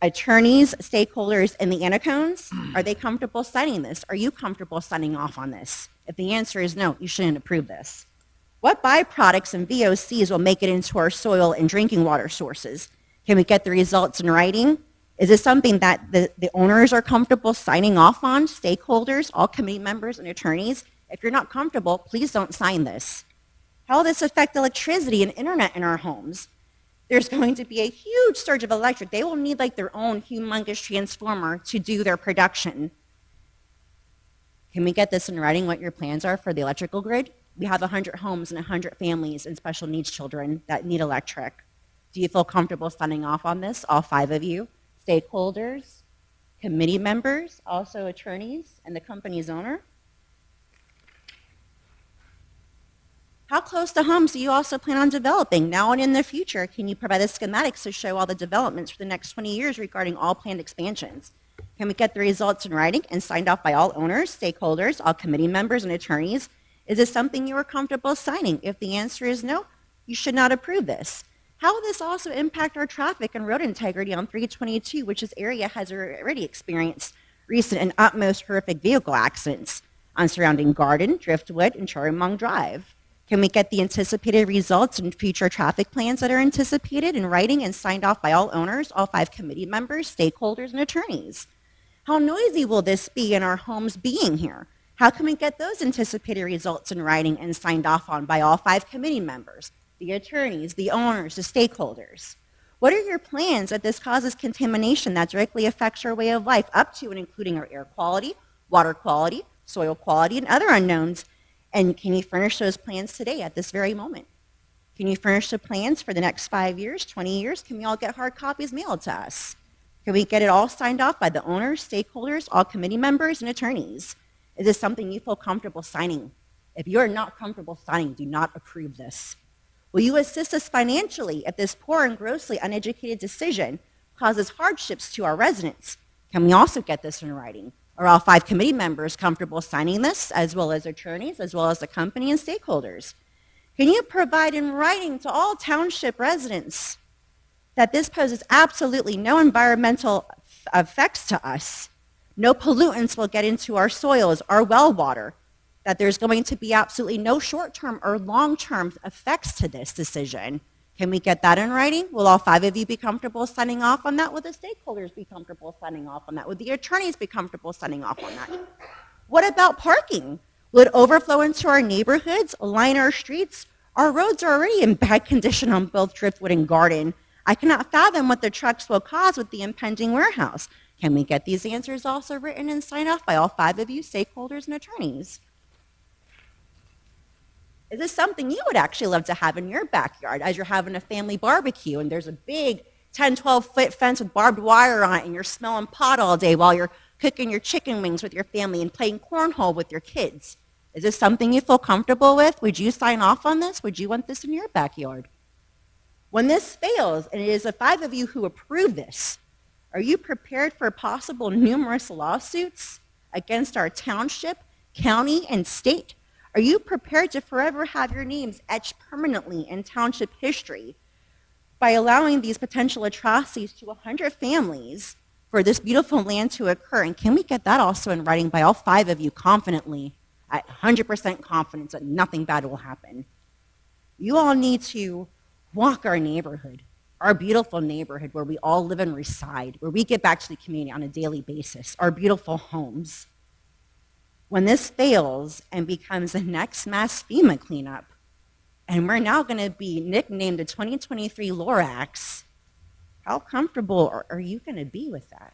attorneys, stakeholders, and the Anacones? Are they comfortable signing this? Are you comfortable signing off on this? If the answer is no, you shouldn't approve this. What byproducts and VOCs will make it into our soil and drinking water sources? Can we get the results in writing? Is this something that the owners are comfortable signing off on, stakeholders, all committee members, and attorneys? If you're not comfortable, please don't sign this. How will this affect electricity and internet in our homes? There's going to be a huge surge of electric. They will need like their own humongous transformer to do their production. Can we get this in writing, what your plans are for the electrical grid? We have 100 homes and 100 families and special needs children that need electric. Do you feel comfortable signing off on this, all 5 of you? Stakeholders, committee members, also attorneys, and the company's owner? How close to homes do you also plan on developing now and in the future? Can you provide the schematics to show all the developments for the next 20 years regarding all planned expansions? Can we get the results in writing and signed off by all owners, stakeholders, all committee members, and attorneys? Is this something you are comfortable signing? If the answer is no, you should not approve this. How will this also impact our traffic and road integrity on 322, which this area has already experienced recent and utmost horrific vehicle accidents on surrounding Garden, Driftwood, and Cherrymong Drive? Can we get the anticipated results and future traffic plans that are anticipated in writing and signed off by all owners, all 5 committee members, stakeholders, and attorneys? How noisy will this be in our homes being here? How can we get those anticipated results in writing and signed off on by all 5 committee members, the attorneys, the owners, the stakeholders? What are your plans if this causes contamination that directly affects our way of life up to and including our air quality, water quality, soil quality, and other unknowns? And can you furnish those plans today at this very moment? Can you furnish the plans for the next 5 years, 20 years? Can we all get hard copies mailed to us? Can we get it all signed off by the owners, stakeholders, all committee members, and attorneys? Is this something you feel comfortable signing? If you're not comfortable signing, do not approve this. Will you assist us financially if this poor and grossly uneducated decision causes hardships to our residents? Can we also get this in writing? Are all 5 committee members comfortable signing this, as well as attorneys, as well as the company and stakeholders? Can you provide in writing to all township residents that this poses absolutely no environmental effects to us? No pollutants will get into our soils, our well water, that there's going to be absolutely no short-term or long-term effects to this decision. Can we get that in writing? Will all 5 of you be comfortable signing off on that? Will the stakeholders be comfortable signing off on that? Will the attorneys be comfortable signing off on that? What about parking? Will it overflow into our neighborhoods, line our streets? Our roads are already in bad condition on both Driftwood and Garden. I cannot fathom what the trucks will cause with the impending warehouse. Can we get these answers also written and signed off by all 5 of you, stakeholders and attorneys? Is this something you would actually love to have in your backyard as you're having a family barbecue and there's a big 10, 12-foot fence with barbed wire on it and you're smelling pot all day while you're cooking your chicken wings with your family and playing cornhole with your kids? Is this something you feel comfortable with? Would you sign off on this? Would you want this in your backyard? When this fails, and it is the 5 of you who approve this, are you prepared for possible numerous lawsuits against our township, county, and state? Are you prepared to forever have your names etched permanently in township history by allowing these potential atrocities to 100 families for this beautiful land to occur? And can we get that also in writing by all 5 of you confidently, at 100% confidence that nothing bad will happen? You all need to walk our neighborhood, our beautiful neighborhood where we all live and reside, where we get back to the community on a daily basis, our beautiful homes. When this fails and becomes the next mass FEMA cleanup, and we're now going to be nicknamed the 2023 Lorax, how comfortable are you going to be with that?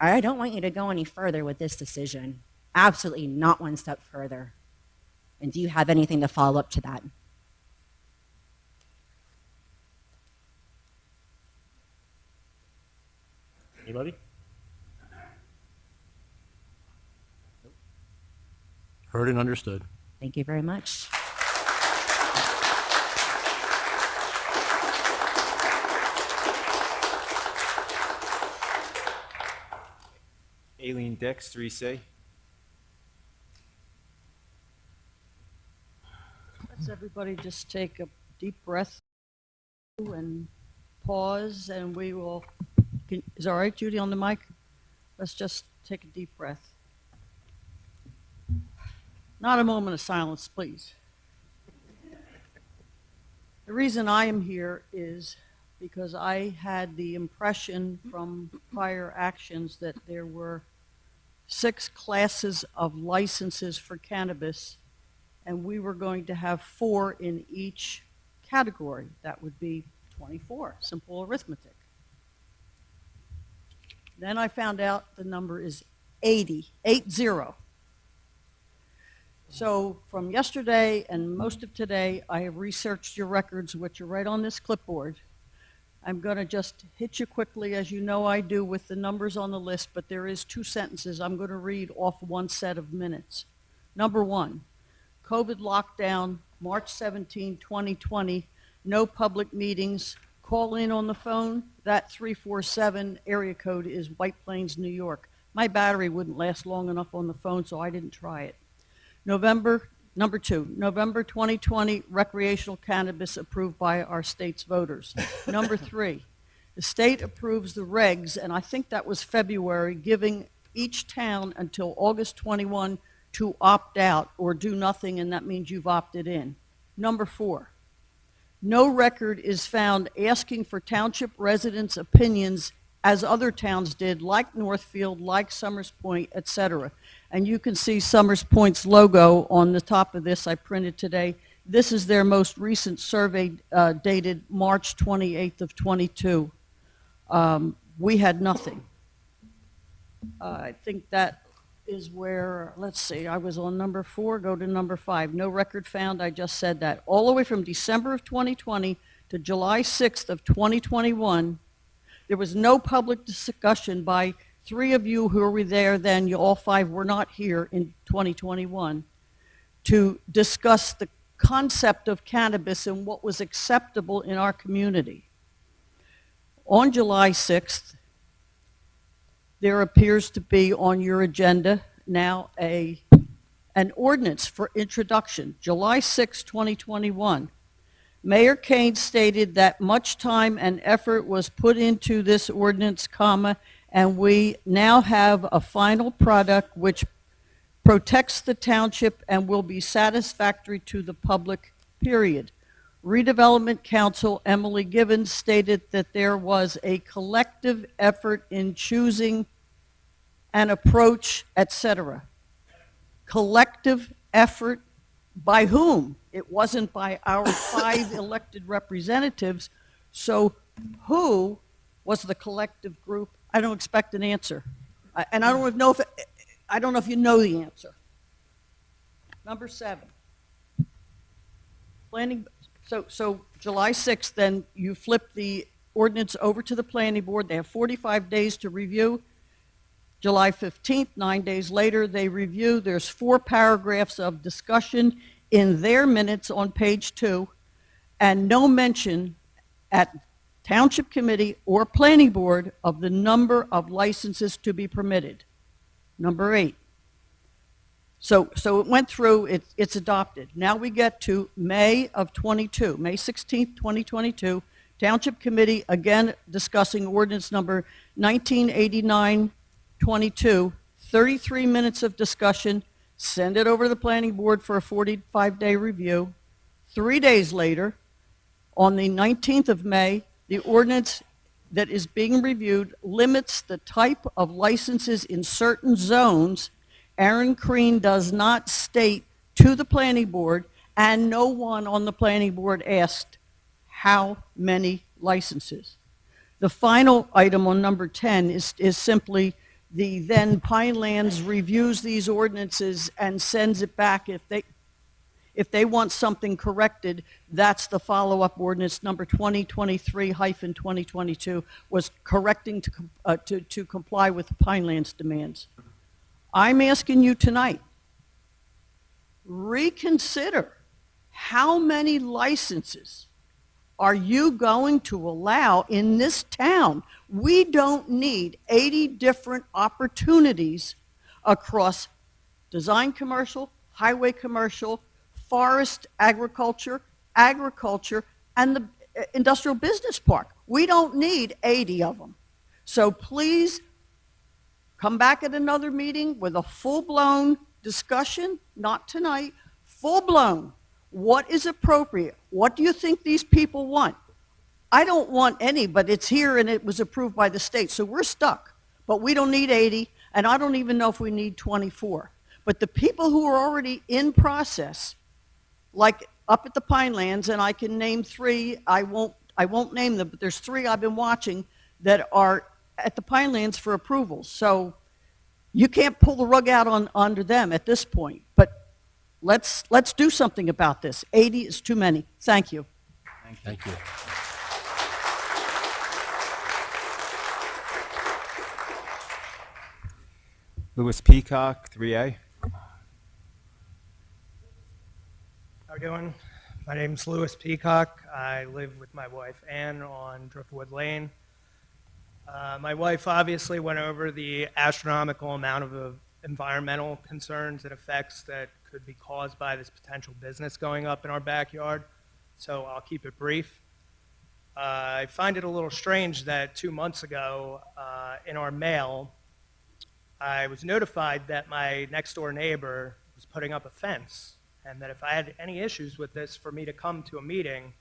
I don't want you to go any further with this decision. Absolutely not one step further. And do you have anything to follow up to that? Anybody? Heard and understood. Thank you very much. Aileen Dix, 3C. Let's everybody just take a deep breath and pause, and we will, is it all right, Judy, on the mic? Let's just take a deep breath. Not a moment of silence, please. The reason I am here is because I had the impression from prior actions that there were 6 classes of licenses for cannabis, and we were going to have 4 in each category. That would be 24, simple arithmetic. Then I found out the number is 80. So from yesterday and most of today, I have researched your records, which are right on this clipboard. I'm going to just hit you quickly, as you know I do, with the numbers on the list, but there is 2 sentences I'm going to read off one set of minutes. Number 1, COVID lockdown, March 17, 2020, no public meetings, call in on the phone. That 347 area code is White Plains, New York. My battery wouldn't last long enough on the phone, so I didn't try it. Number 2, November 2020, recreational cannabis approved by our state's voters. Number 3, the state approves the regs, and I think that was February, giving each town until August 21 to opt out or do nothing, and that means you've opted in. Number 4, no record is found asking for township residents' opinions as other towns did, like Northfield, like Summers Point, etc. And you can see Summers Point's logo on the top of this I printed today. This is their most recent survey dated March 28th of 22. We had nothing. I think that is where, let's see, I was on number 4, go to number 5. No record found, I just said that. All the way from December of 2020 to July 6th of 2021, there was no public discussion by 3 of you who were there then, you all 5 were not here in 2021, to discuss the concept of cannabis and what was acceptable in our community. On July 6th, there appears to be on your agenda now an ordinance for introduction. July 6, 2021. Mayor Kane stated that much time and effort was put into this ordinance, and we now have a final product which protects the township and will be satisfactory to the public, period. Redevelopment Council Emily Givens stated that there was a collective effort in choosing an approach, etc. Collective effort by whom? It wasn't by our 5 elected representatives. So who was the collective group? I don't expect an answer. And I don't know if you know the answer. Number 7. Planning. So July 6th, then you flip the ordinance over to the planning board. They have 45 days to review. July 15th, 9 days later, they review. There's 4 paragraphs of discussion in their minutes on page 2, and no mention at Township Committee or Planning Board of the number of licenses to be permitted. Number 8, So it went through, it's adopted. Now we get to May of '22, May 16th, 2022. Township Committee, again discussing ordinance number 1989-22, 33 minutes of discussion, send it over to the planning board for a 45-day review. 3 days later, on the 19th of May, the ordinance that is being reviewed limits the type of licenses in certain zones. Aaron Crean does not state to the planning board, and no one on the planning board asked how many licenses. The final item on number 10 is simply the then Pinelands reviews these ordinances and sends it back. If they want something corrected, that's the follow-up ordinance number 2023-2022 was correcting to comply with the Pinelands demands. I'm asking you tonight, reconsider how many licenses are you going to allow in this town? We don't need 80 different opportunities across design commercial, highway commercial, forest, agriculture, and the industrial business park. We don't need 80 of them. So please come back at another meeting with a full-blown discussion, not tonight, full-blown. What is appropriate? What do you think these people want? I don't want any, but it's here and it was approved by the state, so we're stuck. But we don't need 80, and I don't even know if we need 24. But the people who are already in process, like up at the Pinelands, and I can name 3, I won't name them, but there's 3 I've been watching that are at the Pinelands for approvals. So you can't pull the rug out under them at this point. But let's do something about this. 80 is too many. Thank you. Thank you. Louis Peacock, 3A. How are you doing? My name's Louis Peacock. I live with my wife Ann on Driftwood Lane. My wife obviously went over the astronomical amount of environmental concerns and effects that could be caused by this potential business going up in our backyard, so I'll keep it brief. I find it a little strange that 2 months ago in our mail, I was notified that my next door neighbor was putting up a fence, and that if I had any issues with this, for me to come to a meeting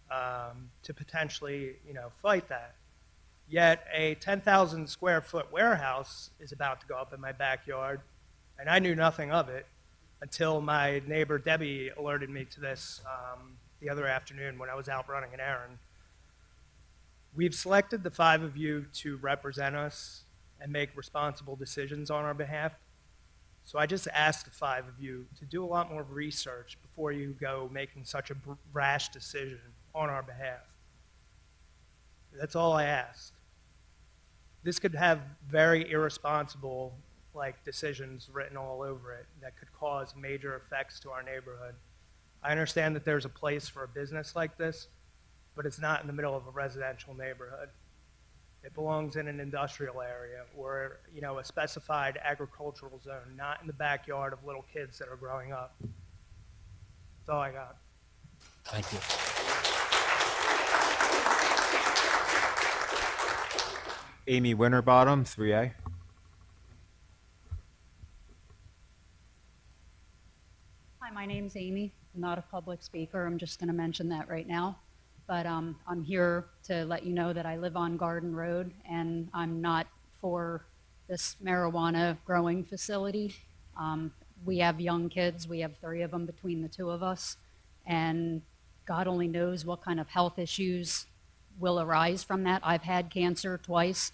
to potentially, fight that. Yet a 10,000 square foot warehouse is about to go up in my backyard, and I knew nothing of it until my neighbor Debbie alerted me to this the other afternoon when I was out running an errand. We've selected the 5 of you to represent us and make responsible decisions on our behalf. So I just ask the 5 of you to do a lot more research before you go making such a rash decision on our behalf. That's all I ask. This could have very irresponsible decisions written all over it that could cause major effects to our neighborhood. I understand that there's a place for a business like this, but it's not in the middle of a residential neighborhood. It belongs in an industrial area or a specified agricultural zone, not in the backyard of little kids that are growing up. That's all I got. Thank you. Amy Winterbottom, 3A. Hi, my name's Amy. I'm not a public speaker. I'm just going to mention that right now. But I'm here to let you know that I live on Garden Road, and I'm not for this marijuana growing facility. We have young kids. We have 3 of them between the 2 of us, and God only knows what kind of health issues will arise from that. I've had cancer twice.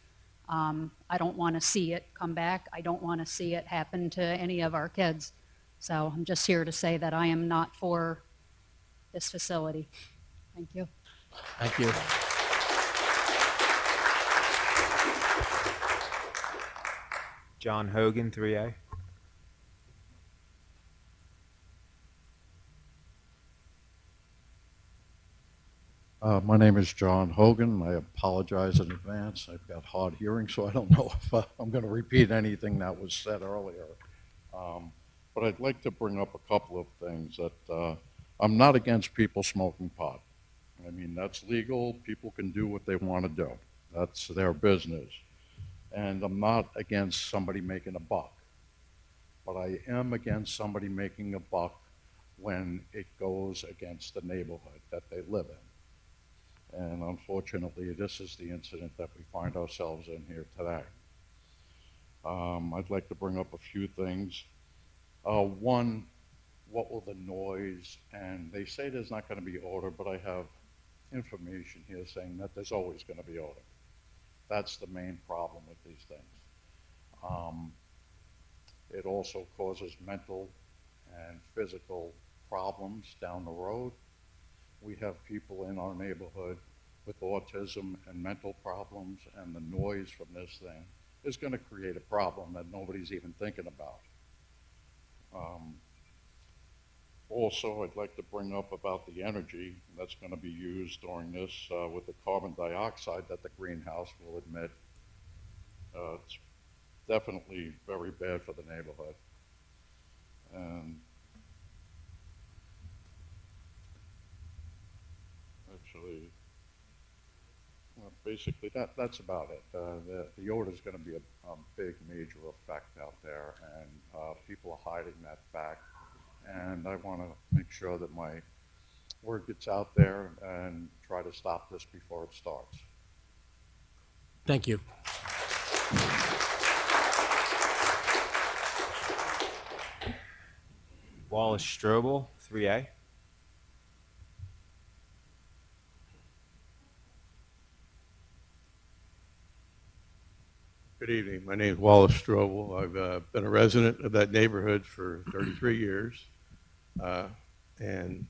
I don't want to see it come back. I don't want to see it happen to any of our kids. So I'm just here to say that I am not for this facility. Thank you. Thank you. John Hogan, 3A. My name is John Hogan. I apologize in advance. I've got hard hearing, so I don't know if I'm going to repeat anything that was said earlier. but I'd like to bring up a couple of things that I'm not against people smoking pot. I mean, that's legal. People can do what they want to do. That's their business. And I'm not against somebody making a buck. But I am against somebody making a buck when it goes against the neighborhood that they live in. And unfortunately, this is the incident that we find ourselves in here today. I'd like to bring up a few things. One, what will the noise, and they say there's not going to be odor, but I have information here saying that there's always going to be odor. That's the main problem with these things. It also causes mental and physical problems down the road. We have people in our neighborhood with autism and mental problems, and the noise from this thing is going to create a problem that nobody's even thinking about. Also, I'd like to bring up about the energy that's going to be used during this with the carbon dioxide that the greenhouse will emit. It's definitely very bad for the neighborhood. And actually, well, basically that's about it. The odor is going to be a big major effect out there, and people are hiding that fact. And I want to make sure that my word gets out there and try to stop this before it starts. Thank you. Wallace Strobel, 3A. Good evening. My name is Wallace Strobel. I've been a resident of that neighborhood for 33 years. And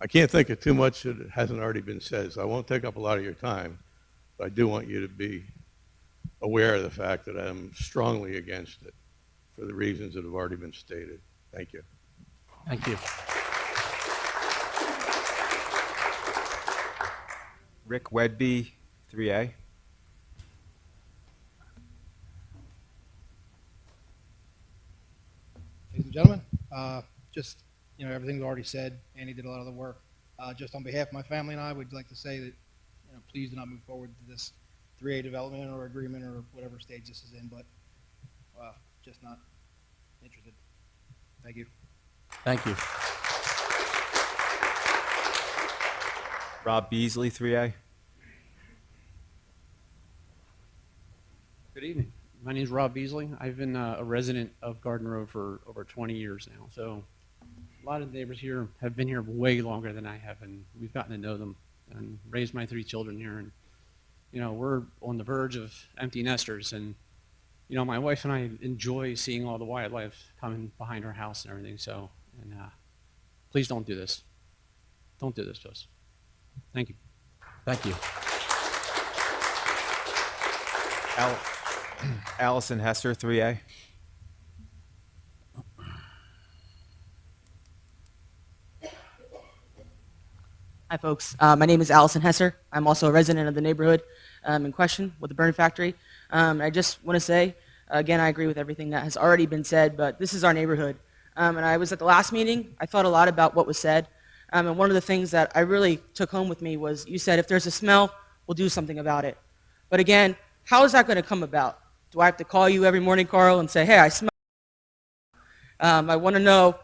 I can't think of too much that hasn't already been said, so I won't take up a lot of your time. But I do want you to be aware of the fact that I'm strongly against it for the reasons that have already been stated. Thank you. Thank you. Rick Wedby, 3A. Ladies and gentlemen, just, everything's already said. Andy did a lot of the work. Just on behalf of my family and I, would like to say that, please do not move forward to this 3A development or agreement or whatever stage this is in, but just not interested. Thank you. Thank you. Rob Beasley, 3A. Good evening. My name is Rob Beasley. I've been a resident of Garden Road for over 20 years now. So a lot of the neighbors here have been here way longer than I have, and we've gotten to know them and raised my 3 children here. And, we're on the verge of empty nesters. And, my wife and I enjoy seeing all the wildlife coming behind our house and everything. So, please don't do this. Don't do this to us. Thank you. Thank you. Allison Hester, 3A. Hi, folks. My name is Allison Hesser. I'm also a resident of the neighborhood in question with the Burn Factory. I just want to say, again, I agree with everything that has already been said, but this is our neighborhood. And I was at the last meeting. I thought a lot about what was said. And one of the things that I really took home with me was you said, if there's a smell, we'll do something about it. But again, how is that going to come about? Do I have to call you every morning, Carl, and say, hey, I smell? I want to know.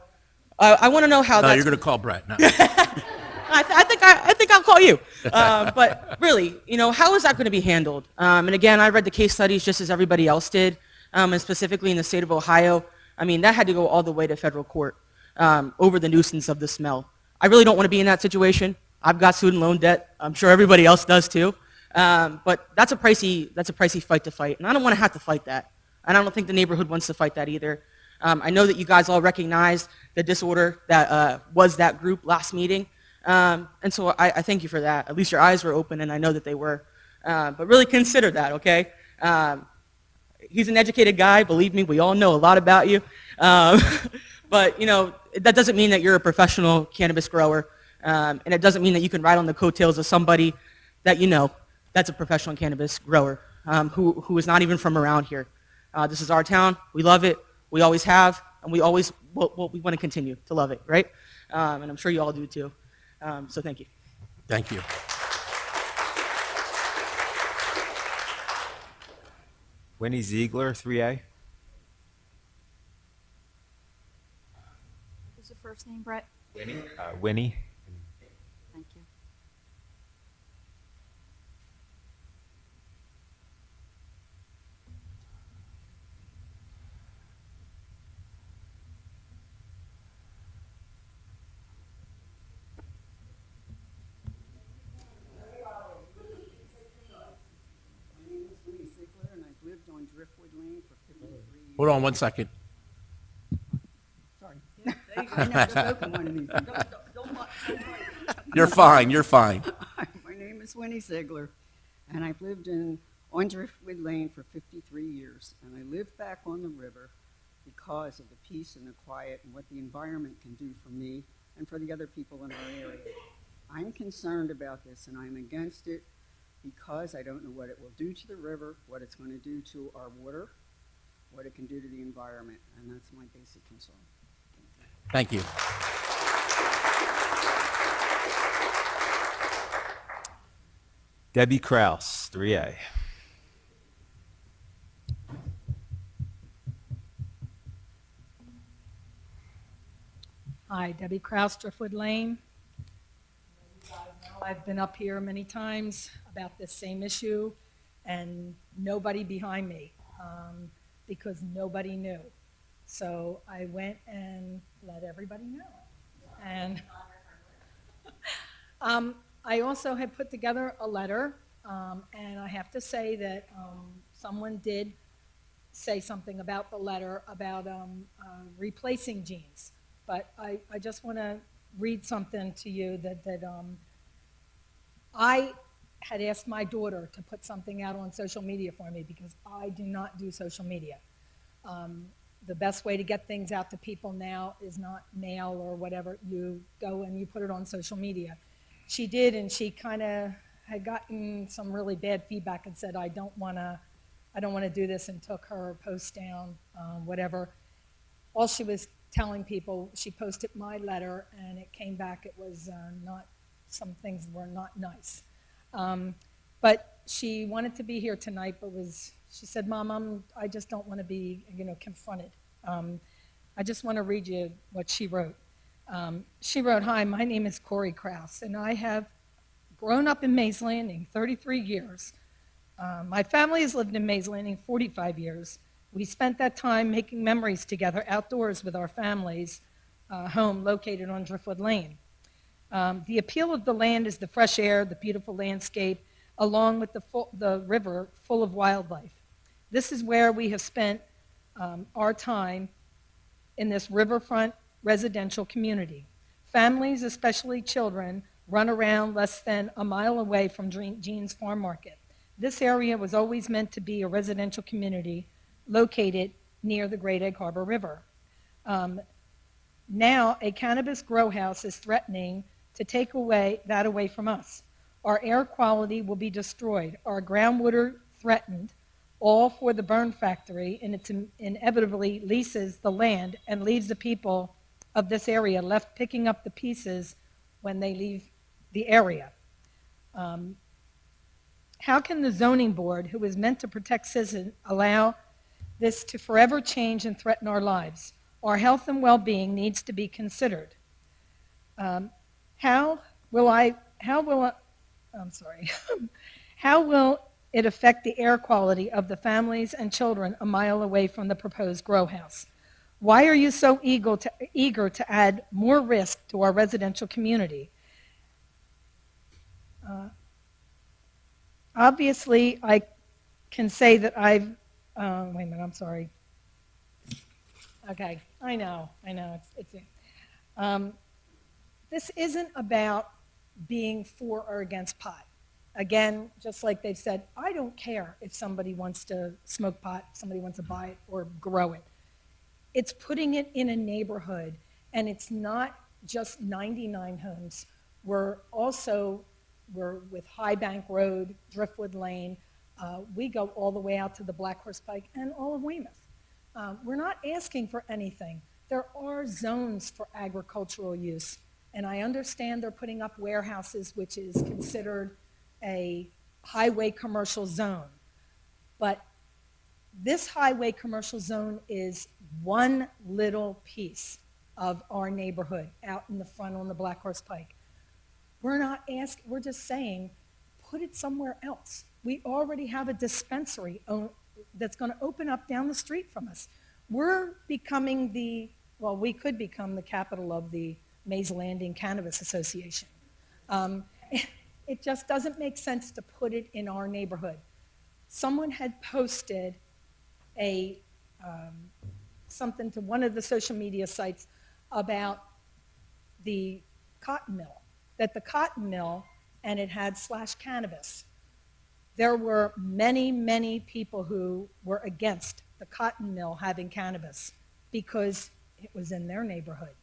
I want to know how. No, you're going to call Brett. No. I think I'll call you. But really, how is that going to be handled? And again, I read the case studies just as everybody else did, and specifically in the state of Ohio. I mean, that had to go all the way to federal court over the nuisance of the smell. I really don't want to be in that situation. I've got student loan debt. I'm sure everybody else does too. But that's a pricey fight to fight, and I don't want to have to fight that. And I don't think the neighborhood wants to fight that either. I know that you guys all recognize the disorder that was that group last meeting, and so I thank you for that. At least your eyes were open, and I know that they were. But really consider that, okay? He's an educated guy. Believe me, we all know a lot about you. But that doesn't mean that you're a professional cannabis grower, and it doesn't mean that you can ride on the coattails of somebody that that's a professional cannabis grower who is not even from around here. This is our town. We love it. We always have, and we always we want to continue to love it, right? And I'm sure you all do too. So thank you. Thank you. Winnie Ziegler, 3A. What's the first name, Brett? Winnie. Thank you. My name is Winnie Ziegler, and I've lived on Driftwood Lane for 53 years. Hold on one second. Sorry. There you go. I never spoken one of these. You're fine, you're fine. My name is Winnie Ziegler, and I've lived on Driftwood Lane for 53 years. And I live back on the river because of the peace and the quiet and what the environment can do for me and for the other people in our area. I'm concerned about this, and I'm against it because I don't know what it will do to the river, what it's going to do to our water, what it can do to the environment, and that's my basic concern. Thank you. Debbie Kraus, 3A. Hi, Debbie Kraus, Driftwood Lane. You guys know I've been up here many times about this same issue, and nobody behind me, because nobody knew. So I went and let everybody know. And I also had put together a letter, and I have to say that someone did say something about the letter about replacing jeans. But I just want to read something to you that I had asked my daughter to put something out on social media for me because I do not do social media. The best way to get things out to people now is not mail or whatever. You go and you put it on social media. She did, and she kind of had gotten some really bad feedback and said, I don't want to do this, and took her post down, whatever. All she was telling people, she posted my letter, and it came back, it was not, some things were not nice. But she wanted to be here tonight, but she said, Mom, I just don't want to be, confronted. I just want to read you what she wrote. She wrote, Hi, my name is Corey Kraus, and I have grown up in Mays Landing 33 years. My family has lived in Mays Landing 45 years. We spent that time making memories together outdoors with our families' home located on Driftwood Lane. The appeal of the land is the fresh air, the beautiful landscape, along with the river full of wildlife. This is where we have spent our time in this riverfront residential community. Families, especially children, run around less than a mile away from Jean's Farm Market. This area was always meant to be a residential community located near the Great Egg Harbor River. Now, a cannabis grow house is threatening to take that away from us. Our air quality will be destroyed, our groundwater threatened, all for the burn factory, and it inevitably leases the land and leaves the people of this area left picking up the pieces when they leave the area. How can the zoning board, who is meant to protect citizens, allow this to forever change and threaten our lives? Our health and well-being needs to be considered. How will it affect the air quality of the families and children a mile away from the proposed grow house? Why are you so eager to add more risk to our residential community? Obviously, I can say that wait a minute, I'm sorry. Okay, I know, this isn't about being for or against pot. Again, just like they've said, I don't care if somebody wants to smoke pot, if somebody wants to buy it or grow it. It's putting it in a neighborhood, and it's not just 99 homes. We're with High Bank Road, Driftwood Lane. We go all the way out to the Black Horse Pike and all of Weymouth. We're not asking for anything. There are zones for agricultural use, and I understand they're putting up warehouses, which is considered a highway commercial zone. But this highway commercial zone is one little piece of our neighborhood out in the front on the Black Horse Pike. We're not asking, we're just saying, put it somewhere else. We already have a dispensary that's going to open up down the street from us. We're becoming we could become the capital of the Mays Landing Cannabis Association. It just doesn't make sense to put it in our neighborhood. Someone had posted something to one of the social media sites about the cotton mill, that the cotton mill, and it had /cannabis. There were many, many people who were against the cotton mill having cannabis because it was in their neighborhood.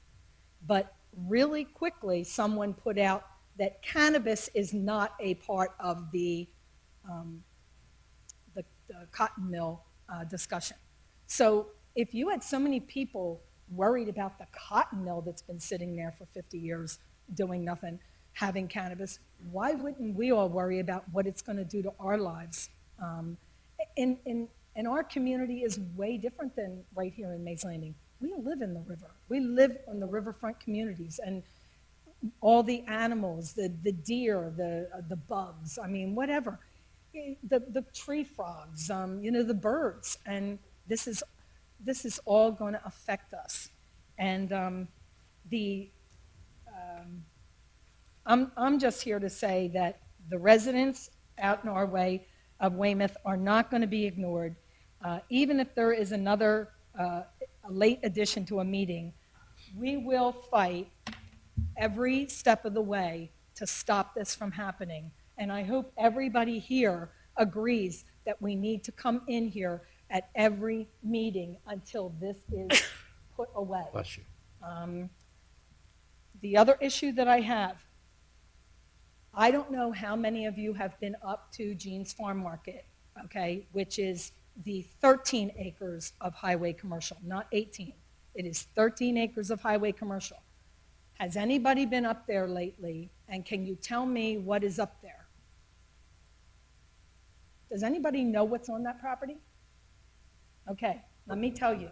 But really quickly, someone put out that cannabis is not a part of the cotton mill discussion. So if you had so many people worried about the cotton mill that's been sitting there for 50 years doing nothing, having cannabis, why wouldn't we all worry about what it's going to do to our lives? And our community is way different than right here in Mays Landing. We live in the river. We live on the riverfront communities, and all the animals, the deer, the bugs, I mean, whatever. The tree frogs, the birds, and this is all going to affect us. And I'm just here to say that the residents out in our way of Weymouth are not going to be ignored. Even if there is another a late addition to a meeting, we will fight every step of the way to stop this from happening. And I hope everybody here agrees that we need to come in here at every meeting until this is put away. Bless you. The other issue that I have, I don't know how many of you have been up to Jean's Farm Market, okay, which is the 13 acres of highway commercial, not 18. It is 13 acres of highway commercial. Has anybody been up there lately, and can you tell me what is up there? Does anybody know what's on that property? Okay, let me tell you.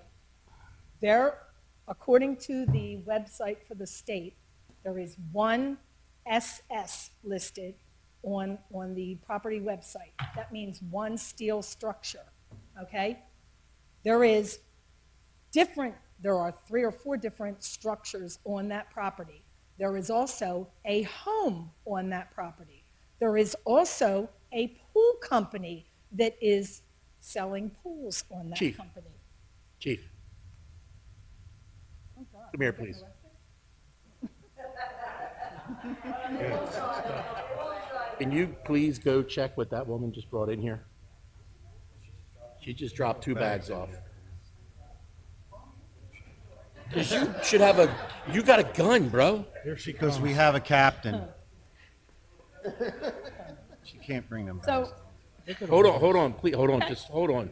There, according to the website for the state, there is one SS listed on the property website. That means one steel structure, okay? There are 3 or 4 different structures on that property. There is also a home on that property. There is also a pool company that is selling pools on that company. Chief. Oh, God. Come here, please. Can you please go check what that woman just brought in here? She just dropped 2 bags off. Because you should have you got a gun, bro. Here she goes. Because we have a captain. She can't bring them back. So, Hold on, please, hold on, just hold on.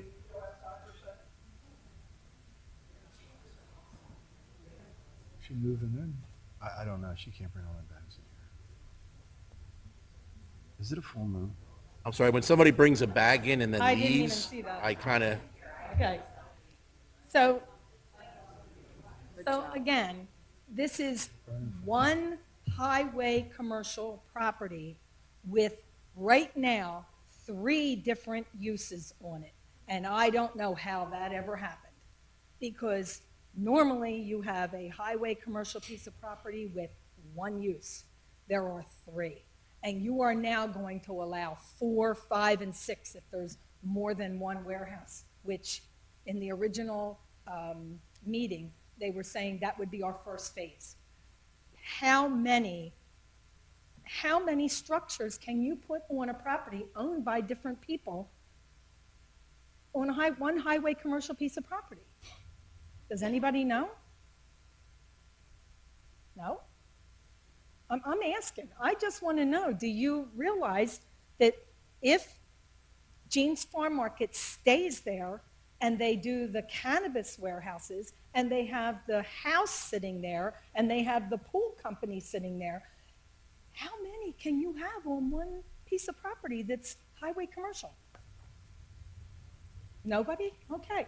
She moving in? I don't know. She can't bring all the bags in here. Is it a full moon? I'm sorry, when somebody brings a bag in and then I didn't even leaves, see that. I kind of, okay. So again, this is one highway commercial property with right now 3 different uses on it. And I don't know how that ever happened, because normally you have a highway commercial piece of property with 1 use. There are 3. And you are now going to allow 4, 5, and 6 if there's more than 1 warehouse, which in the original meeting, they were saying that would be our first phase. How many structures can you put on a property owned by different people on one highway commercial piece of property? Does anybody know? No? I'm asking. I just want to know, do you realize that if Jean's Farm Market stays there, and they do the cannabis warehouses, and they have the house sitting there, and they have the pool company sitting there. How many can you have on one piece of property that's highway commercial? Nobody? Okay.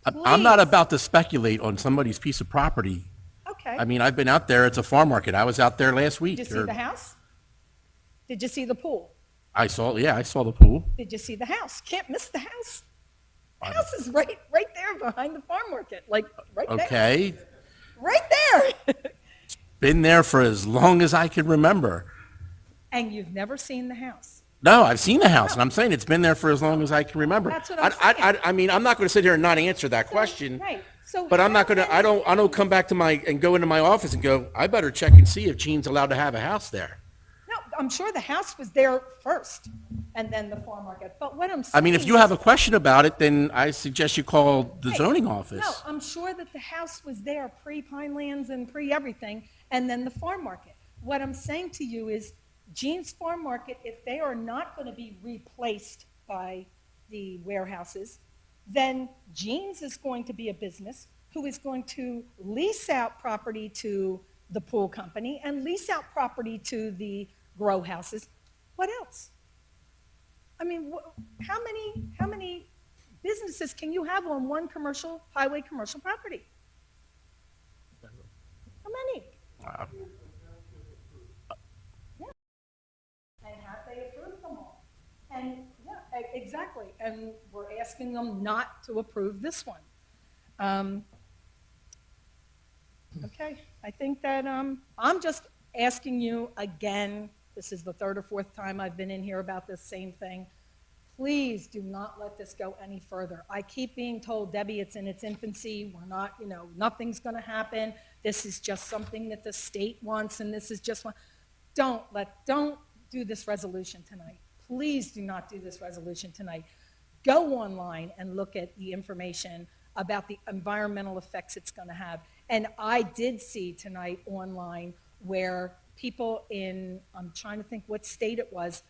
I'm not Please. about to speculate on somebody's piece of property. Okay. I mean, I've been out there. It's a farm market. I was out there last week. Did you see the house? Did you see the pool? I saw the pool. Did you see the house? Can't miss the house. The house is right there behind the farm market, like right there. Okay. Right there. Been there for as long as I can remember. And you've never seen the house. No, I've seen the house, and I'm saying it's been there for as long as I can remember. That's what I'm saying. I mean, I'm not going to sit here and not answer that question. Right. So But I'm not going to, I don't come back to and go into my office and go, I better check and see if Gene's allowed to have a house there. No, I'm sure the house was there first, and then the farm market. But what I'm saying I mean, if you have a question about it, then I suggest you call the zoning office. No, I'm sure that the house was there pre-Pinelands and pre-everything, and then the farm market. What I'm saying to you is Gene's Farm Market, if they are not going to be replaced by the warehouses, then Gene's is going to be a business who is going to lease out property to the pool company and lease out property to the grow houses. What else? I mean, how many businesses can you have on one highway commercial property? How many? Yeah. And have they approved them all? And yeah, exactly. And we're asking them not to approve this one. Okay, I think that I'm just asking you again, this is the third or fourth time I've been in here about this same thing. Please do not let this go any further. I keep being told, Debbie, it's in its infancy. We're not, nothing's going to happen. This is just something that the state wants, and this is just one. Don't do this resolution tonight. Please do not do this resolution tonight. Go online and look at the information about the environmental effects it's going to have. And I did see tonight online where people I'm trying to think what state it was,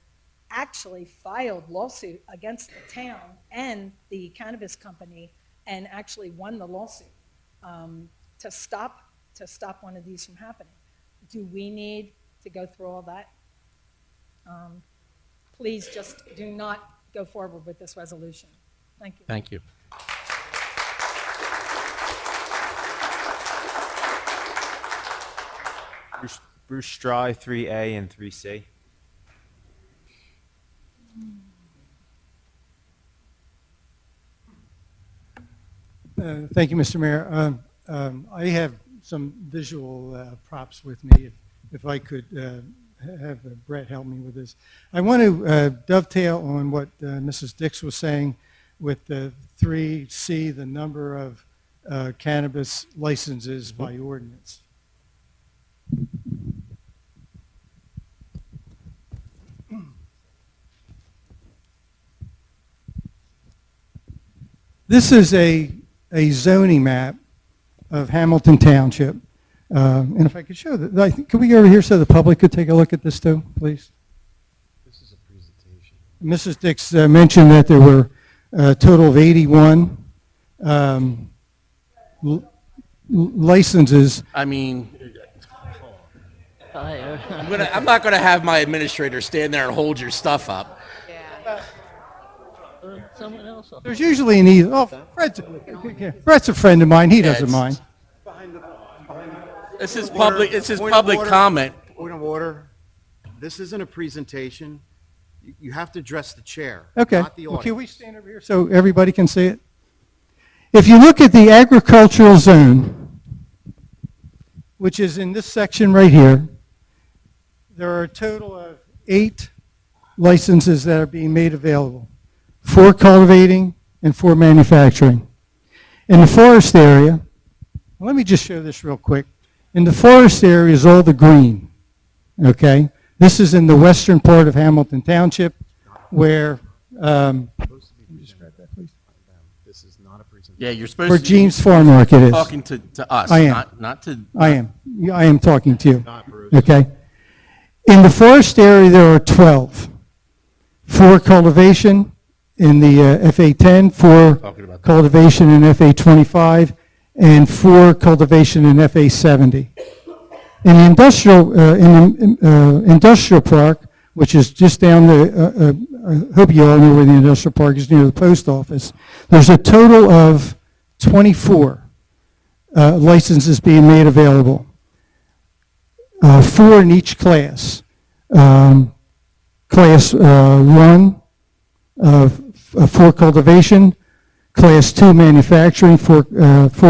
actually filed lawsuit against the town and the cannabis company and actually won the lawsuit to stop one of these from happening. Do we need to go through all that? Please just do not go forward with this resolution. Thank you. Thank you. Bruce Stry, 3A and 3C. Thank you, Mr. Mayor. I have some visual props with me. If I could have Brett help me with this. I want to dovetail on what Mrs. Dix was saying with the 3C, the number of cannabis licenses by ordinance. This is a zoning map of Hamilton Township. And if I could show that, could we go over here so the public could take a look at this too, please? This is a presentation. Mrs. Dix mentioned that there were a total of 81 licenses. I mean, I'm not going to have my administrator stand there and hold your stuff up. Someone else. There's usually an either. Oh, Brett's a friend of mine. He doesn't mind. This is public. This is public comment. Point of order. This isn't a presentation. You have to address the chair, Okay. not the Well, audience. can we stand over here so everybody can see it? If you look at the agricultural zone, which is in this section right here, there are a total of 8 licenses that are being made available. 4 cultivating and 4 manufacturing. In the forest area, let me just show this real quick. In the forest area is all the green, okay? This is in the western part of Hamilton Township where, This is not a presentation. Yeah, you're supposed where to. Gene's Farm Market is. Talking to us, I am. not to. I am talking to you, Not Bruce. okay? In the forest area, there are 12. 4 cultivation in the FA10, 4 Talking about that. cultivation in FA25, and 4 cultivation in FA70. In the industrial park, which is just down the, I hope you all know where the industrial park is, near the post office, there's a total of 24 licenses being made available, 4 in each class. Class 1, 4 cultivation, Class 2 manufacturing, 4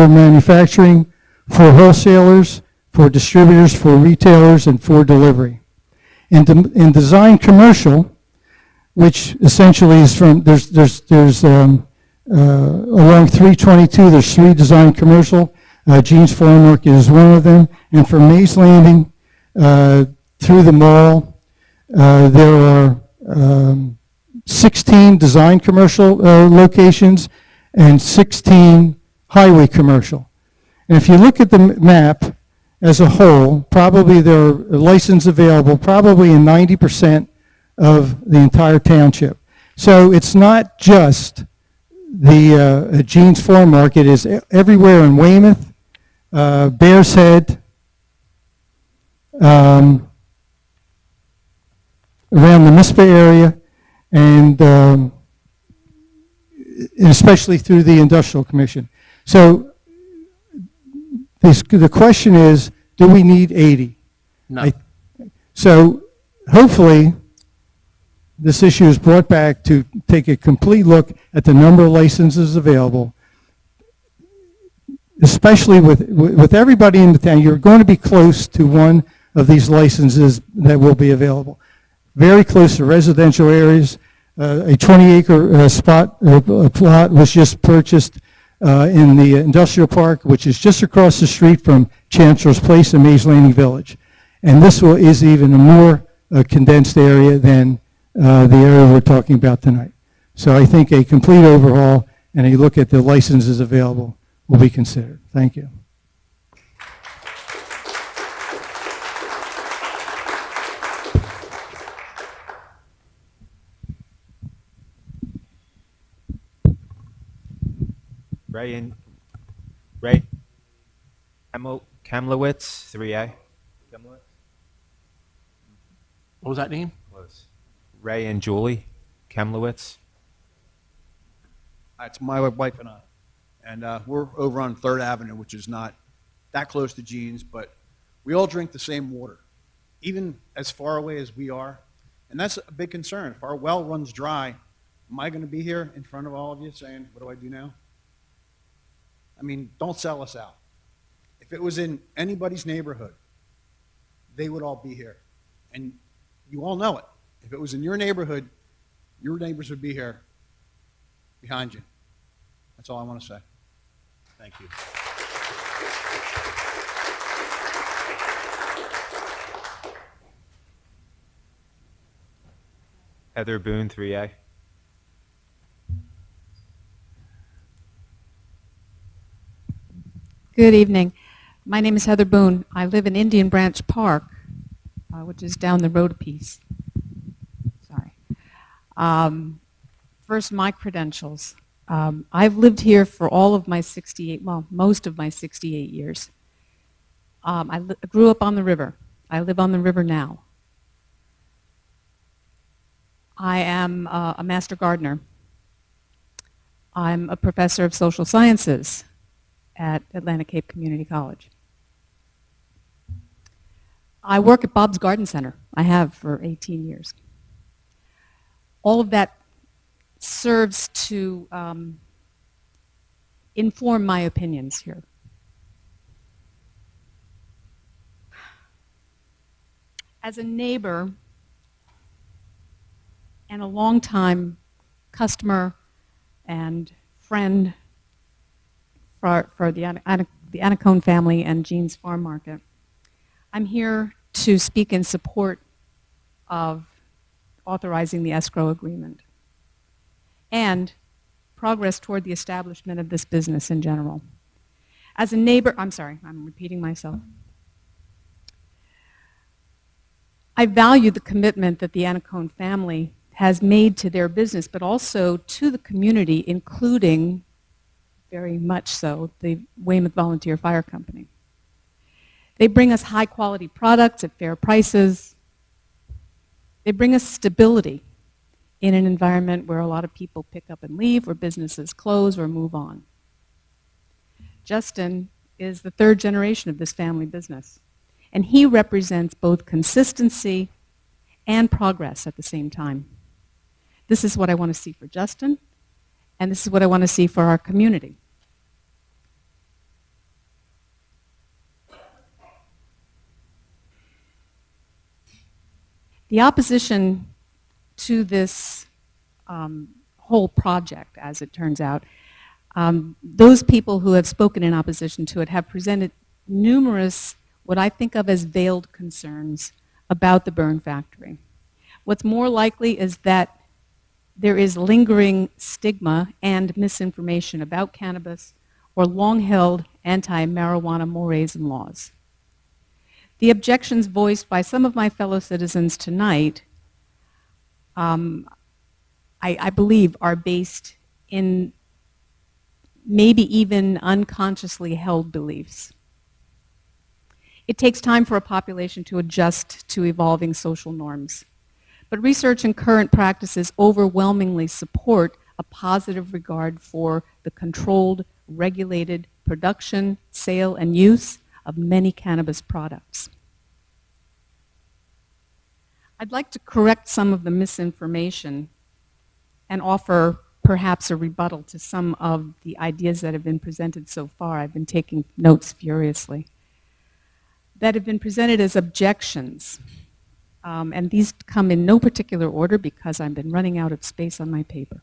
manufacturing, 4 wholesalers, 4 distributors, 4 retailers, and 4 delivery. In design commercial, which essentially is from, there's along 322, there's 3 design commercial. Jean's Farm Market is one of them. And from Mays Landing through the mall, there are 16 design commercial locations and 16 highway commercial. And if you look at the map as a whole, probably there are licenses available probably in 90% of the entire township. So it's not just the Jean's Farm Market, is everywhere in Weymouth, Bears Head, around the Mispa area, and especially through the Industrial Commission. So the question is, do we need 80? No. So hopefully this issue is brought back to take a complete look at the number of licenses available, especially with everybody in the town. You're going to be close to one of these licenses that will be available. Very close to residential areas. A 20-acre plot was just purchased in the industrial park, which is just across the street from Chancellor's Place in Mays Landing Village. And this is even a more condensed area than the area we're talking about tonight. So I think a complete overhaul and a look at the licenses available will be considered. Thank you. Ray Kamlowitz, 3A. What was that name? Close. Ray and Julie Kamlowitz. It's my wife and I. And we're over on 3rd Avenue, which is not that close to Jean's, but we all drink the same water, even as far away as we are. And that's a big concern. If our well runs dry, am I going to be here in front of all of you saying, what do I do now? I mean, don't sell us out. If it was in anybody's neighborhood, they would all be here. And you all know it. If it was in your neighborhood, your neighbors would be here behind you. That's all I want to say. Thank you. Heather Boone, 3A. Good evening. My name is Heather Boone. I live in Indian Branch Park, which is down the road a piece. Sorry. First, my credentials. I've lived here for all of my 68, well, most of my 68 years. I grew up on the river. I live on the river now. I am a master gardener. I'm a professor of social sciences at Atlantic Cape Community College. I work at Bob's Garden Center. I have for 18 years. All of that serves to inform my opinions here. As a neighbor and a longtime customer and friend for the Anacone family and Jean's Farm Market, I'm here to speak in support of authorizing the escrow agreement and progress toward the establishment of this business in general. As a neighbor, I'm sorry, I'm repeating myself. I value the commitment that the Anacone family has made to their business, but also to the community, including, very much so, the Weymouth Volunteer Fire Company. They bring us high-quality products at fair prices. They bring us stability in an environment where a lot of people pick up and leave, where businesses close or move on. Justin is the third generation of this family business, and he represents both consistency and progress at the same time. This is what I want to see for Justin, and this is what I want to see for our community. The opposition to this whole project, as it turns out, those people who have spoken in opposition to it have presented numerous, what I think of as veiled concerns about the burn factory. What's more likely is that there is lingering stigma and misinformation about cannabis or long-held anti-marijuana mores and laws. The objections voiced by some of my fellow citizens tonight, I believe, are based in maybe even unconsciously held beliefs. It takes time for a population to adjust to evolving social norms. But research and current practices overwhelmingly support a positive regard for the controlled, regulated production, sale, and use of many cannabis products. I'd like to correct some of the misinformation and offer perhaps a rebuttal to some of the ideas that have been presented so far. I've been taking notes furiously. That have been presented as objections. And these come in no particular order because I've been running out of space on my paper.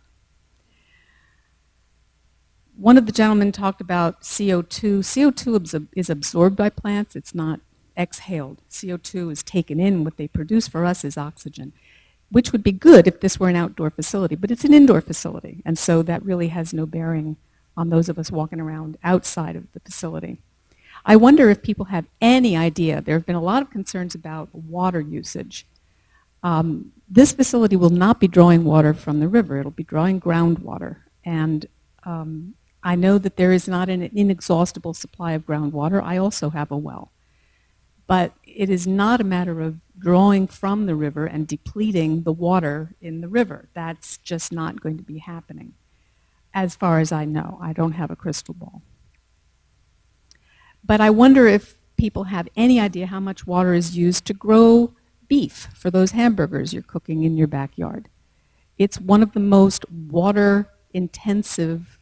One of the gentlemen talked about CO2. CO2 is absorbed by plants. It's not exhaled. CO2 is taken in. What they produce for us is oxygen, which would be good if this were an outdoor facility, but it's an indoor facility, and so that really has no bearing on those of us walking around outside of the facility. I wonder if people have any idea. There have been a lot of concerns about water usage. This facility will not be drawing water from the river. It'll be drawing groundwater, and I know that there is not an inexhaustible supply of groundwater. I also have a well. But it is not a matter of drawing from the river and depleting the water in the river. That's just not going to be happening, as far as I know. I don't have a crystal ball. But I wonder if people have any idea how much water is used to grow beef for those hamburgers you're cooking in your backyard. It's one of the most water-intensive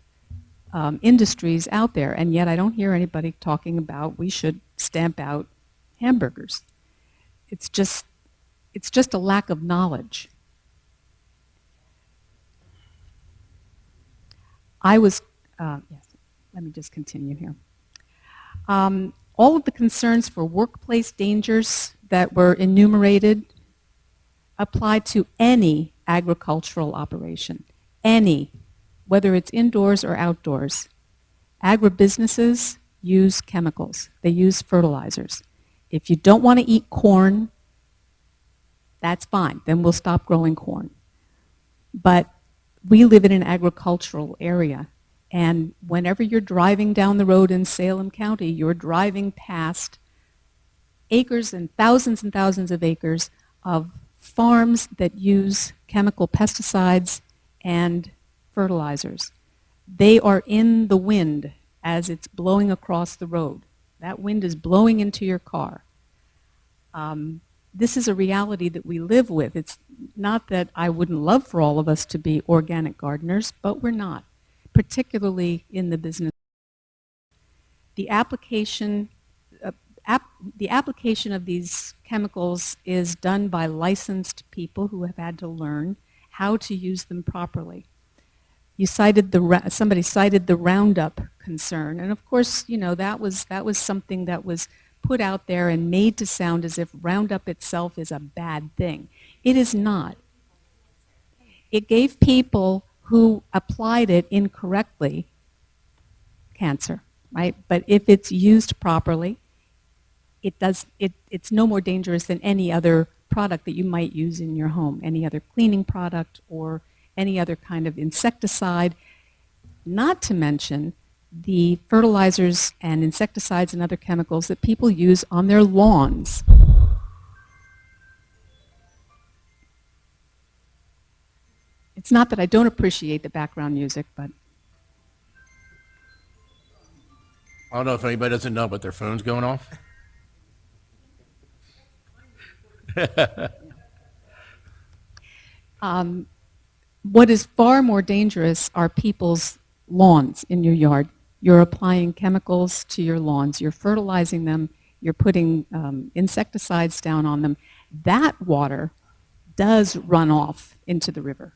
industries out there, and yet I don't hear anybody talking about we should stamp out hamburgers. It's just a lack of knowledge. Yes, let me just continue here. All of the concerns for workplace dangers that were enumerated apply to any agricultural operation, any, whether it's indoors or outdoors. Agribusinesses use chemicals. They use fertilizers. If you don't want to eat corn, that's fine. Then we'll stop growing corn. But we live in an agricultural area, and whenever you're driving down the road in Salem County, you're driving past acres and thousands of acres of farms that use chemical pesticides and fertilizers. They are in the wind as it's blowing across the road. That wind is blowing into your car. This is a reality that we live with. It's not that I wouldn't love for all of us to be organic gardeners, but we're not, particularly in the business. The application of these chemicals is done by licensed people who have had to learn how to use them properly. You cited somebody cited the Roundup concern, and of course, you know, that was something that was put out there and made to sound as if Roundup itself is a bad thing. It is not. It gave people who applied it incorrectly cancer, right? But if it's used properly, it's no more dangerous than any other product that you might use in your home, any other cleaning product or any other kind of insecticide, not to mention the fertilizers and insecticides and other chemicals that people use on their lawns. It's not that I don't appreciate the background music, but I don't know if anybody doesn't know, but their phone's going off. What is far more dangerous are people's lawns in your yard. You're applying chemicals to your lawns. You're fertilizing them. You're putting insecticides down on them. That water does run off into the river.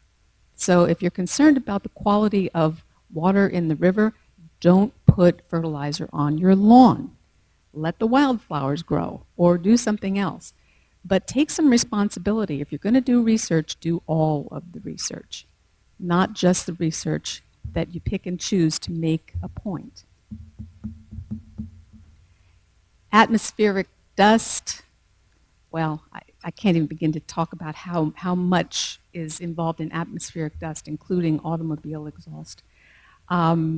So if you're concerned about the quality of water in the river, don't put fertilizer on your lawn. Let the wildflowers grow or do something else. But take some responsibility. If you're going to do research, do all of the research, not just the research that you pick and choose to make a point. Atmospheric dust, well, I can't even begin to talk about how much is involved in atmospheric dust, including automobile exhaust. The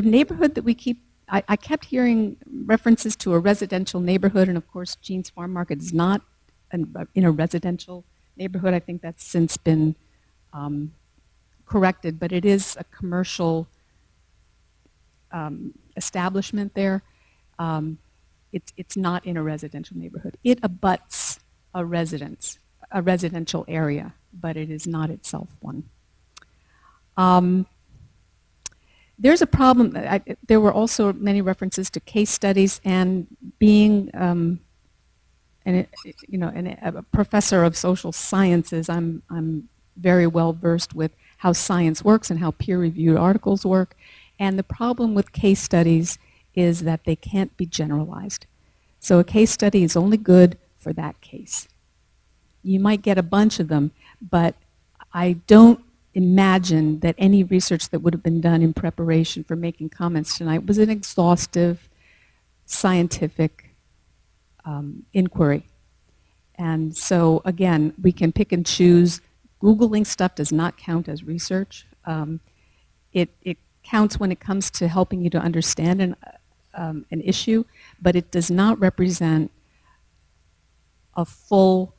neighborhood that we keep, I kept hearing references to a residential neighborhood, and of course, Jean's Farm Market is not in a residential neighborhood. I think that's since been corrected, but it is a commercial establishment there. It's not in a residential neighborhood. It abuts a residential area, but it is not itself one. There's a problem. There were also many references to case studies, and being a professor of social sciences, I'm very well versed with how science works and how peer-reviewed articles work. And the problem with case studies is that they can't be generalized. So a case study is only good for that case. You might get a bunch of them, but I don't imagine that any research that would have been done in preparation for making comments tonight was an exhaustive scientific inquiry. And so again, we can pick and choose. Googling stuff does not count as research. It counts when it comes to helping you to understand an issue, but it does not represent a full,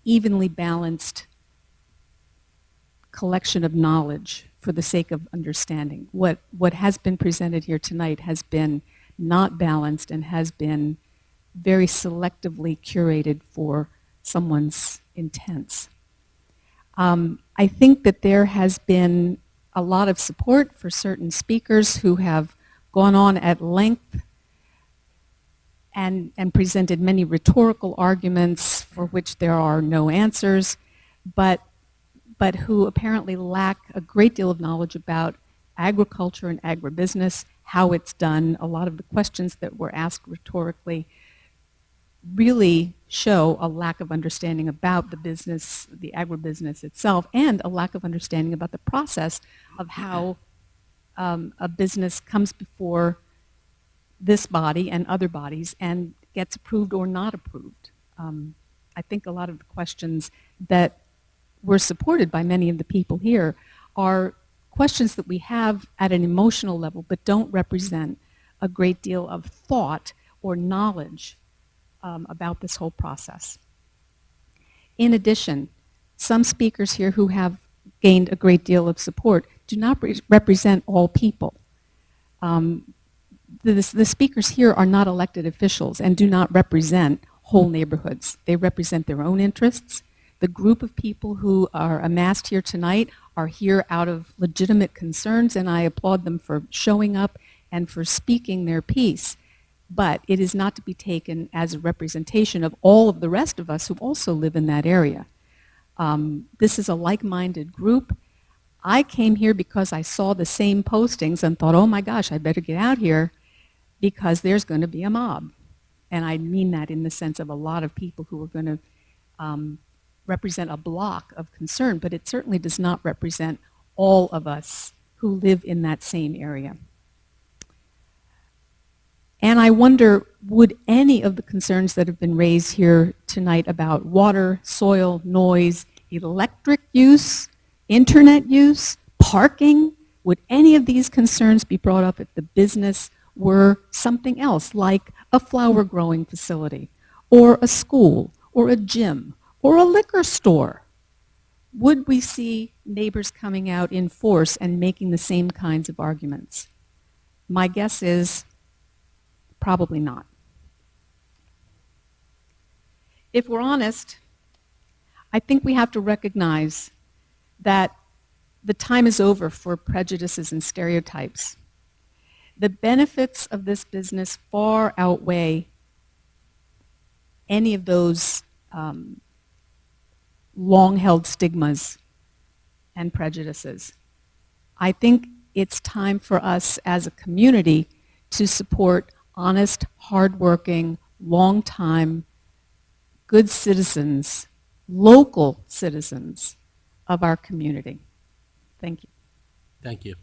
evenly balanced collection of knowledge for the sake of understanding. What has been presented here tonight has been not balanced and has been very selectively curated for someone's intents. I think that there has been a lot of support for certain speakers who have gone on at length and presented many rhetorical arguments for which there are no answers, but who apparently lack a great deal of knowledge about agriculture and agribusiness, how it's done. A lot of the questions that were asked rhetorically really show a lack of understanding about the business, the agribusiness itself, and a lack of understanding about the process of how a business comes before this body and other bodies and gets approved or not approved. I think a lot of the questions that were supported by many of the people here are questions that we have at an emotional level but don't represent a great deal of thought or knowledge about this whole process. In addition, some speakers here who have gained a great deal of support do not represent all people. The speakers here are not elected officials and do not represent whole neighborhoods. They represent their own interests. The group of people who are amassed here tonight are here out of legitimate concerns, and I applaud them for showing up and for speaking their piece. But it is not to be taken as a representation of all of the rest of us who also live in that area. This is a like-minded group. I came here because I saw the same postings and thought, oh my gosh, I better get out here because there's going to be a mob. And I mean that in the sense of a lot of people who are going to represent a block of concern, but it certainly does not represent all of us who live in that same area. And I wonder, would any of the concerns that have been raised here tonight about water, soil, noise, electric use, internet use, parking, would any of these concerns be brought up if the business were something else, like a flower growing facility, or a school, or a gym, or a liquor store? Would we see neighbors coming out in force and making the same kinds of arguments? My guess is probably not. If we're honest, I think we have to recognize that the time is over for prejudices and stereotypes. The benefits of this business far outweigh any of those long-held stigmas and prejudices. I think it's time for us as a community to support honest, hardworking, long-time, good citizens, local citizens of our community. Thank you. Thank you.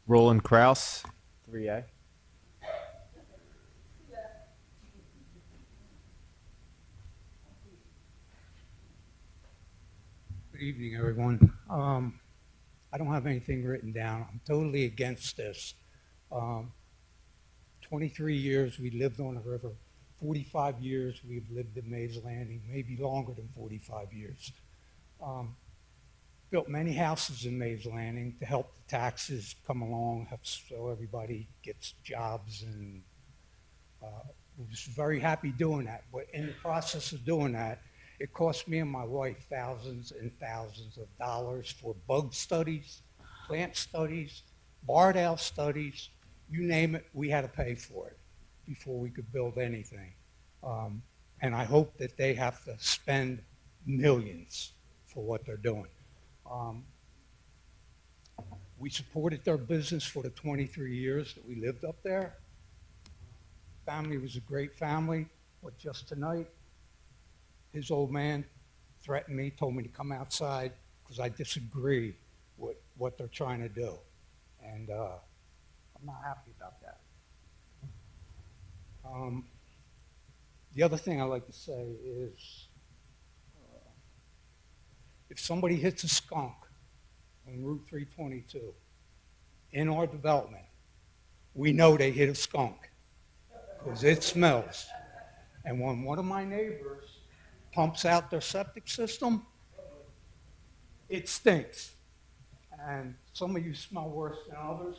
Roland Kraus, 3A. Good evening, everyone. I don't have anything written down. I'm totally against this. 23 years we lived on the river. 45 years we've lived in Mays Landing, maybe longer than 45 years. Built many houses in Mays Landing to help the taxes come along, so everybody gets jobs, and was very happy doing that. But in the process of doing that, it cost me and my wife thousands and thousands of dollars for bug studies, plant studies, barred owl studies, you name it, we had to pay for it before we could build anything. And I hope that they have to spend millions for what they're doing. We supported their business for the 23 years that we lived up there. Family was a great family, but just tonight, his old man threatened me, told me to come outside because I disagree with what they're trying to do. And I'm not happy about that. The other thing I like to say is if somebody hits a skunk on Route 322 in our development, we know they hit a skunk because it smells. And when one of my neighbors pumps out their septic system, it stinks. And some of you smell worse than others.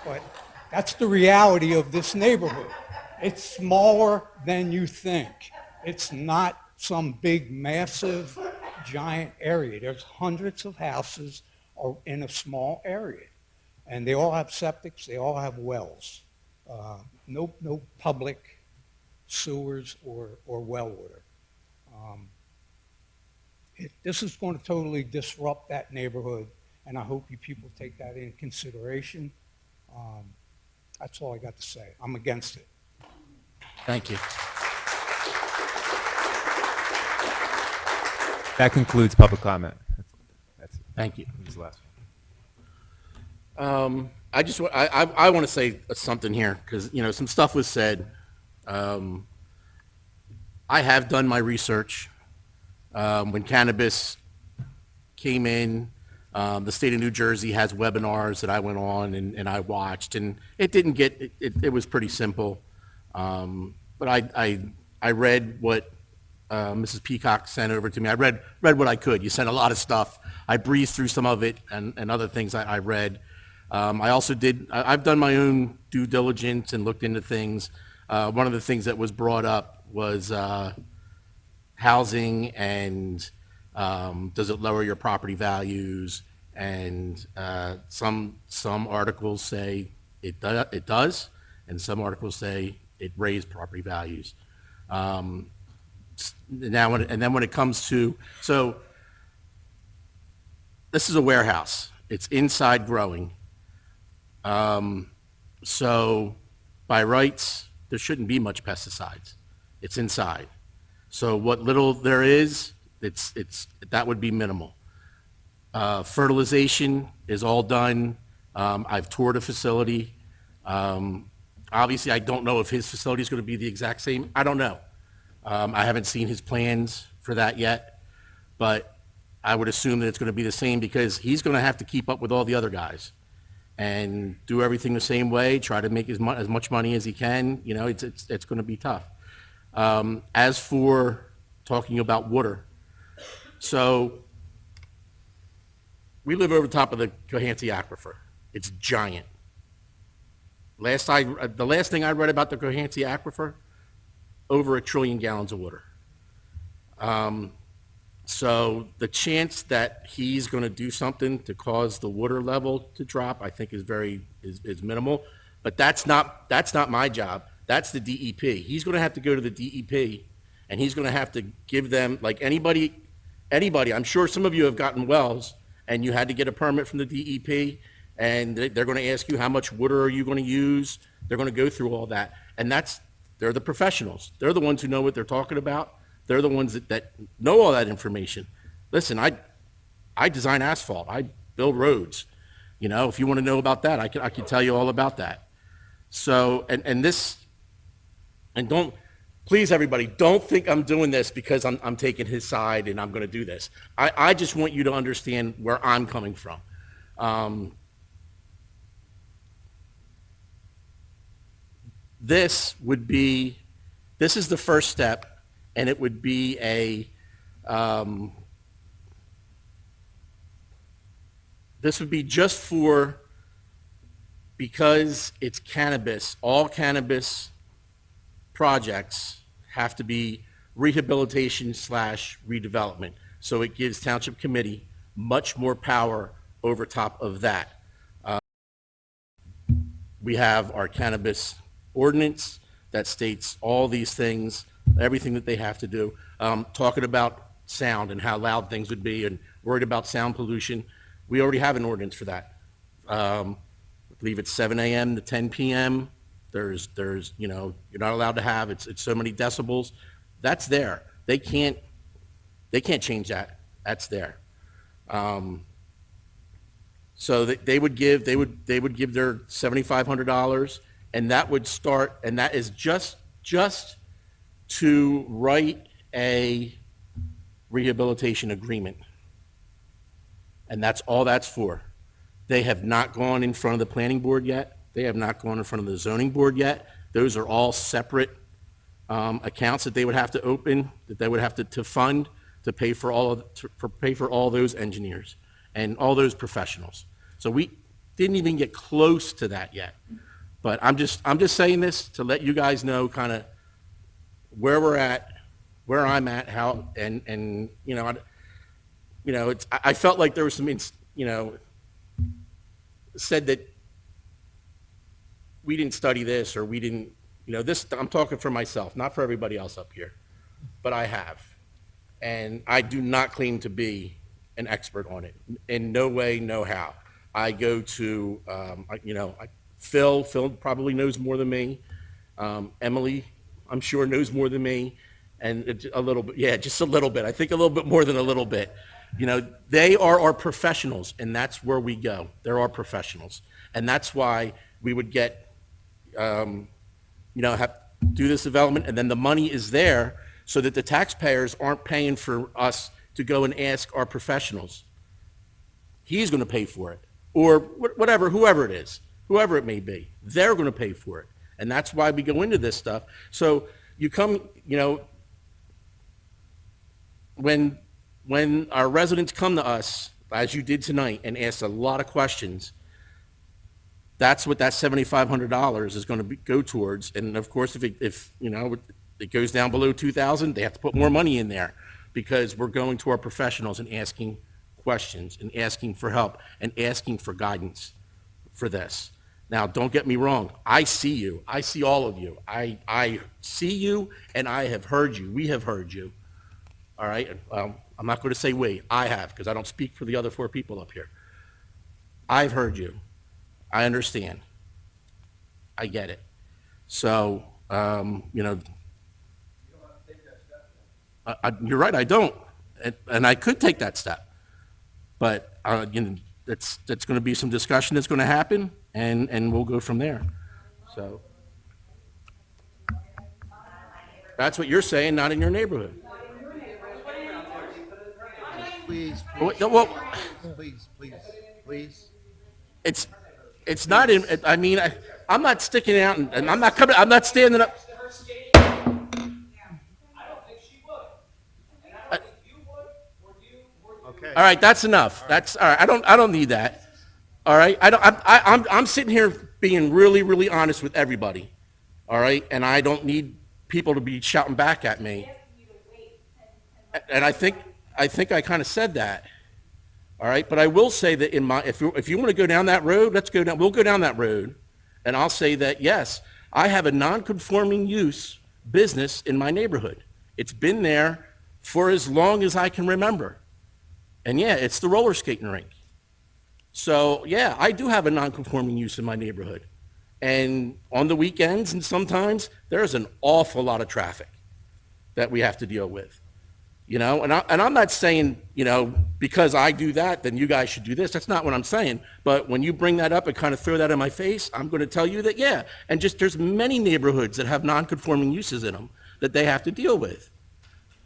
But that's the reality of this neighborhood. It's smaller than you think. It's not some big, massive, giant area. There's hundreds of houses in a small area. And they all have septics, they all have wells. No public sewers or well water. This is going to totally disrupt that neighborhood, and I hope you people take that in consideration. That's all I got to say. I'm against it. Thank you. That concludes public comment. Thank you. This is the last I want to say something here because some stuff was said. I have done my research. When cannabis came in, the state of New Jersey has webinars that I went on and I watched, and it didn't get it was pretty simple. But I read what Mrs. Peacock sent over to me. I read what I could. You sent a lot of stuff. I breezed through some of it and other things I read. I also I've done my own due diligence and looked into things. One of the things that was brought up was housing and does it lower your property values? And some articles say it does, and some articles say it raised property values. Now, when it comes to, so this is a warehouse. It's inside growing. So by rights, there shouldn't be much pesticides. It's inside. So what little there is, that would be minimal. Fertilization is all done. I've toured a facility. Obviously, I don't know if his facility is going to be the exact same. I don't know. I haven't seen his plans for that yet, but I would assume that it's going to be the same because he's going to have to keep up with all the other guys and do everything the same way, try to make as much money as he can. You know, it's going to be tough. As for talking about water, so we live over the top of the Cohansey Aquifer. It's giant. The last thing I read about the Cohansey Aquifer, over 1 trillion gallons of water. So the chance that he's going to do something to cause the water level to drop, I think, is minimal. But that's not my job. That's the DEP. He's going to have to go to the DEP, and he's going to have to give them, like anybody. I'm sure some of you have gotten wells, and you had to get a permit from the DEP, and they're going to ask you how much water are you going to use. They're going to go through all that, and they're the professionals. They're the ones who know what they're talking about. They're the ones that know all that information. Listen, I design asphalt. I build roads. You know, if you want to know about that, I can tell you all about that. So, please, everybody, don't think I'm doing this because I'm taking his side and I'm going to do this. I just want you to understand where I'm coming from. This is the first step. And it would be this would be just for, because it's cannabis, all cannabis projects have to be rehabilitation / redevelopment. So it gives Township Committee much more power over top of that. We have our cannabis ordinance that states all these things, everything that they have to do, talking about sound and how loud things would be and worried about sound pollution. We already have an ordinance for that. I believe it's 7 a.m. to 10 p.m. There's, you know, you're not allowed to have, it's so many decibels. That's there. They can't change that. That's there. So they would give their $7,500, and that would start, and that is just to write a rehabilitation agreement. And that's all that's for. They have not gone in front of the planning board yet. They have not gone in front of the zoning board yet. Those are all separate accounts that they would have to open, that they would have to fund to pay for all those engineers and all those professionals. So we didn't even get close to that yet. But I'm just saying this to let you guys know kind of where we're at, where I'm at, how, and you know, I felt like there was some, you know, said that we didn't study this or we didn't, you know, this, I'm talking for myself, not for everybody else up here, but I have. And I do not claim to be an expert on it in no way, no how. I go to, you know, Phil probably knows more than me. Emily, I'm sure, knows more than me. And a little bit, yeah, just a little bit. I think a little bit more than a little bit. You know, they are our professionals, and that's where we go. They're our professionals. And that's why we would get, you know, do this development, and then the money is there so that the taxpayers aren't paying for us to go and ask our professionals. He's going to pay for it. Or whatever, whoever it is, whoever it may be, they're going to pay for it. And that's why we go into this stuff. So you come, you know, when our residents come to us, as you did tonight, and ask a lot of questions, that's what that $7,500 is going to go towards. And of course, if you know, it goes down below 2,000, they have to put more money in there because we're going to our professionals and asking questions and asking for help and asking for guidance for this. Now, don't get me wrong. I see you. I see all of you. I see you, and I have heard you. We have heard you. All right? I'm not going to say we. I have, because I don't speak for the other 4 people up here. I've heard you. I understand. I get it. So, you know, you're right, I don't. And I could take that step. But, you know, that's going to be some discussion that's going to happen, and we'll go from there. So, that's what you're saying, not in your neighborhood. Please, Well, please. It's not in, I mean, I'm not sticking out and I'm not standing up. Okay. All right, that's enough. That's, all right, I don't need that. All right, I'm sitting here being really, really honest with everybody. All right, and I don't need people to be shouting back at me. And I think I kind of said that. All right, but I will say that if you want to go down that road, we'll go down that road. And I'll say that, yes, I have a non-conforming use business in my neighborhood. It's been there for as long as I can remember. And yeah, it's the roller skating rink. So yeah, I do have a non-conforming use in my neighborhood. And on the weekends and sometimes there's an awful lot of traffic that we have to deal with. You know, and I'm not saying, you know, because I do that, then you guys should do this. That's not what I'm saying. But when you bring that up and kind of throw that in my face, I'm going to tell you that, yeah, and just there's many neighborhoods that have non-conforming uses in them that they have to deal with.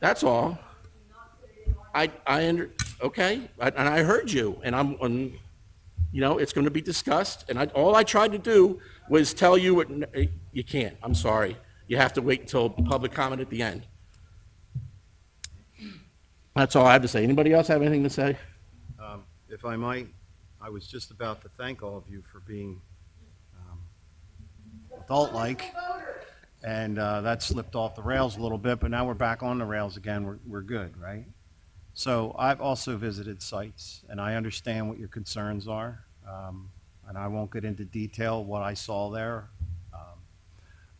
That's all. Okay, and I heard you, and you know, it's going to be discussed. And all I tried to do was tell you what you can't. I'm sorry. You have to wait until public comment at the end. That's all I have to say. Anybody else have anything to say? If I might, I was just about to thank all of you for being adult-like, and that slipped off the rails a little bit, but now we're back on the rails again. We're good, right? So I've also visited sites, and I understand what your concerns are, and I won't get into detail what I saw there.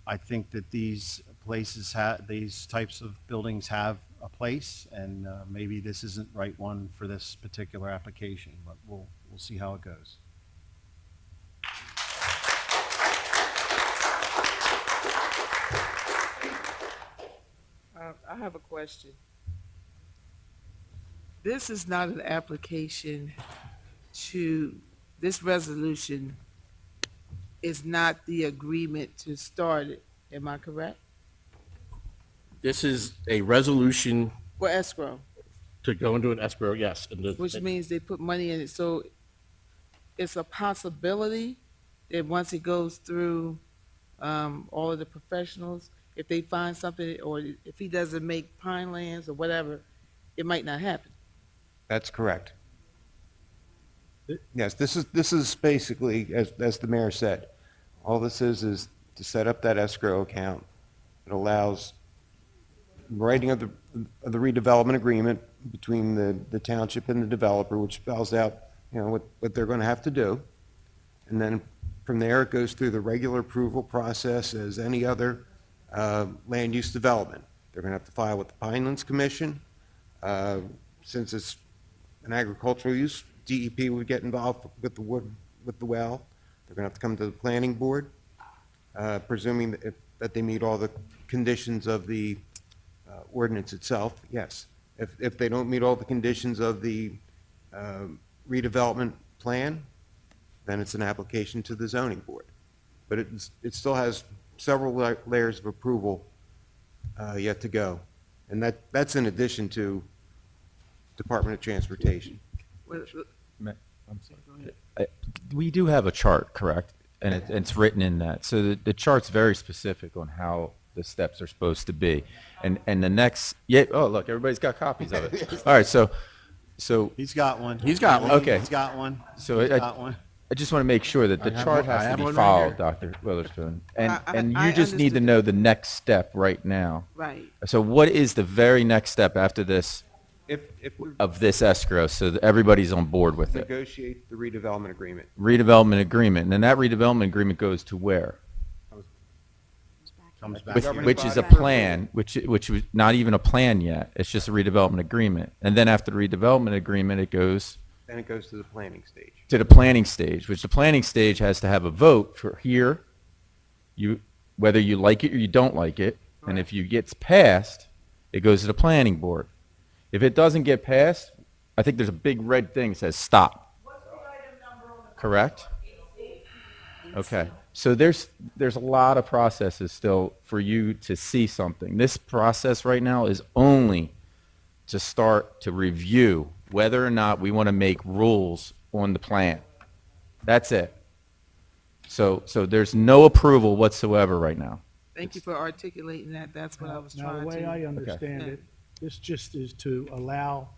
I think that these places these types of buildings have a place, and maybe this isn't the right one for this particular application, but we'll see how it goes. I have a question. This is not an application this resolution is not the agreement to start it. Am I correct? This is a resolution For escrow, to go into an escrow, yes. which means they put money in it, so it's a possibility that once it goes through all of the professionals, if they find something, or if he doesn't make Pine Lands or whatever, it might not happen. That's correct. Yes, this is basically, as the mayor said, all this is to set up that escrow account. It allows writing of the redevelopment agreement between the township and the developer, which spells out, you know, what they're going to have to do. And then from there, it goes through the regular approval process as any other land use development. They're going to have to file with the Pinelands Commission. Since it's an agricultural use, DEP would get involved with the well. They're going to have to come to the planning board, presuming that they meet all the conditions of the ordinance itself, yes. If they don't meet all the conditions of the redevelopment plan, then it's an application to the zoning board. But it still has several layers of approval yet to go. And that's in addition to Department of Transportation. I'm sorry. We do have a chart, correct? And it's written in that. So the chart's very specific on how the steps are supposed to be. And the next, oh, look, everybody's got copies of it. All right, so He's got one. He's got one. Okay. He's got one. So He's got one. I just want to make sure that the chart I has have to one be right followed, here. Dr. Witherspoon. And I you just need to understood know the next step right now. Right. So what is the very next step after this If we of this escrow so that everybody's on board with it? negotiate the redevelopment agreement, Redevelopment agreement. And then that redevelopment agreement goes to where? Comes back. Which is a plan, which was not even a plan yet. It's just a redevelopment agreement. And then after the redevelopment agreement, it goes then it goes to the planning stage. to the planning stage, which the planning stage has to have a vote for here, whether you like it or you don't like it. And if you gets passed, it goes to the planning board. If it doesn't get passed, I think there's a big red thing that says stop. Correct? Okay. So there's a lot of processes still for you to see something. This process right now is only to start to review whether or not we want to make rules on the plan. That's it. So there's no approval whatsoever right now. Thank you for articulating that. That's what I was Now, trying the to. way I understand Yeah. it, this just is to allow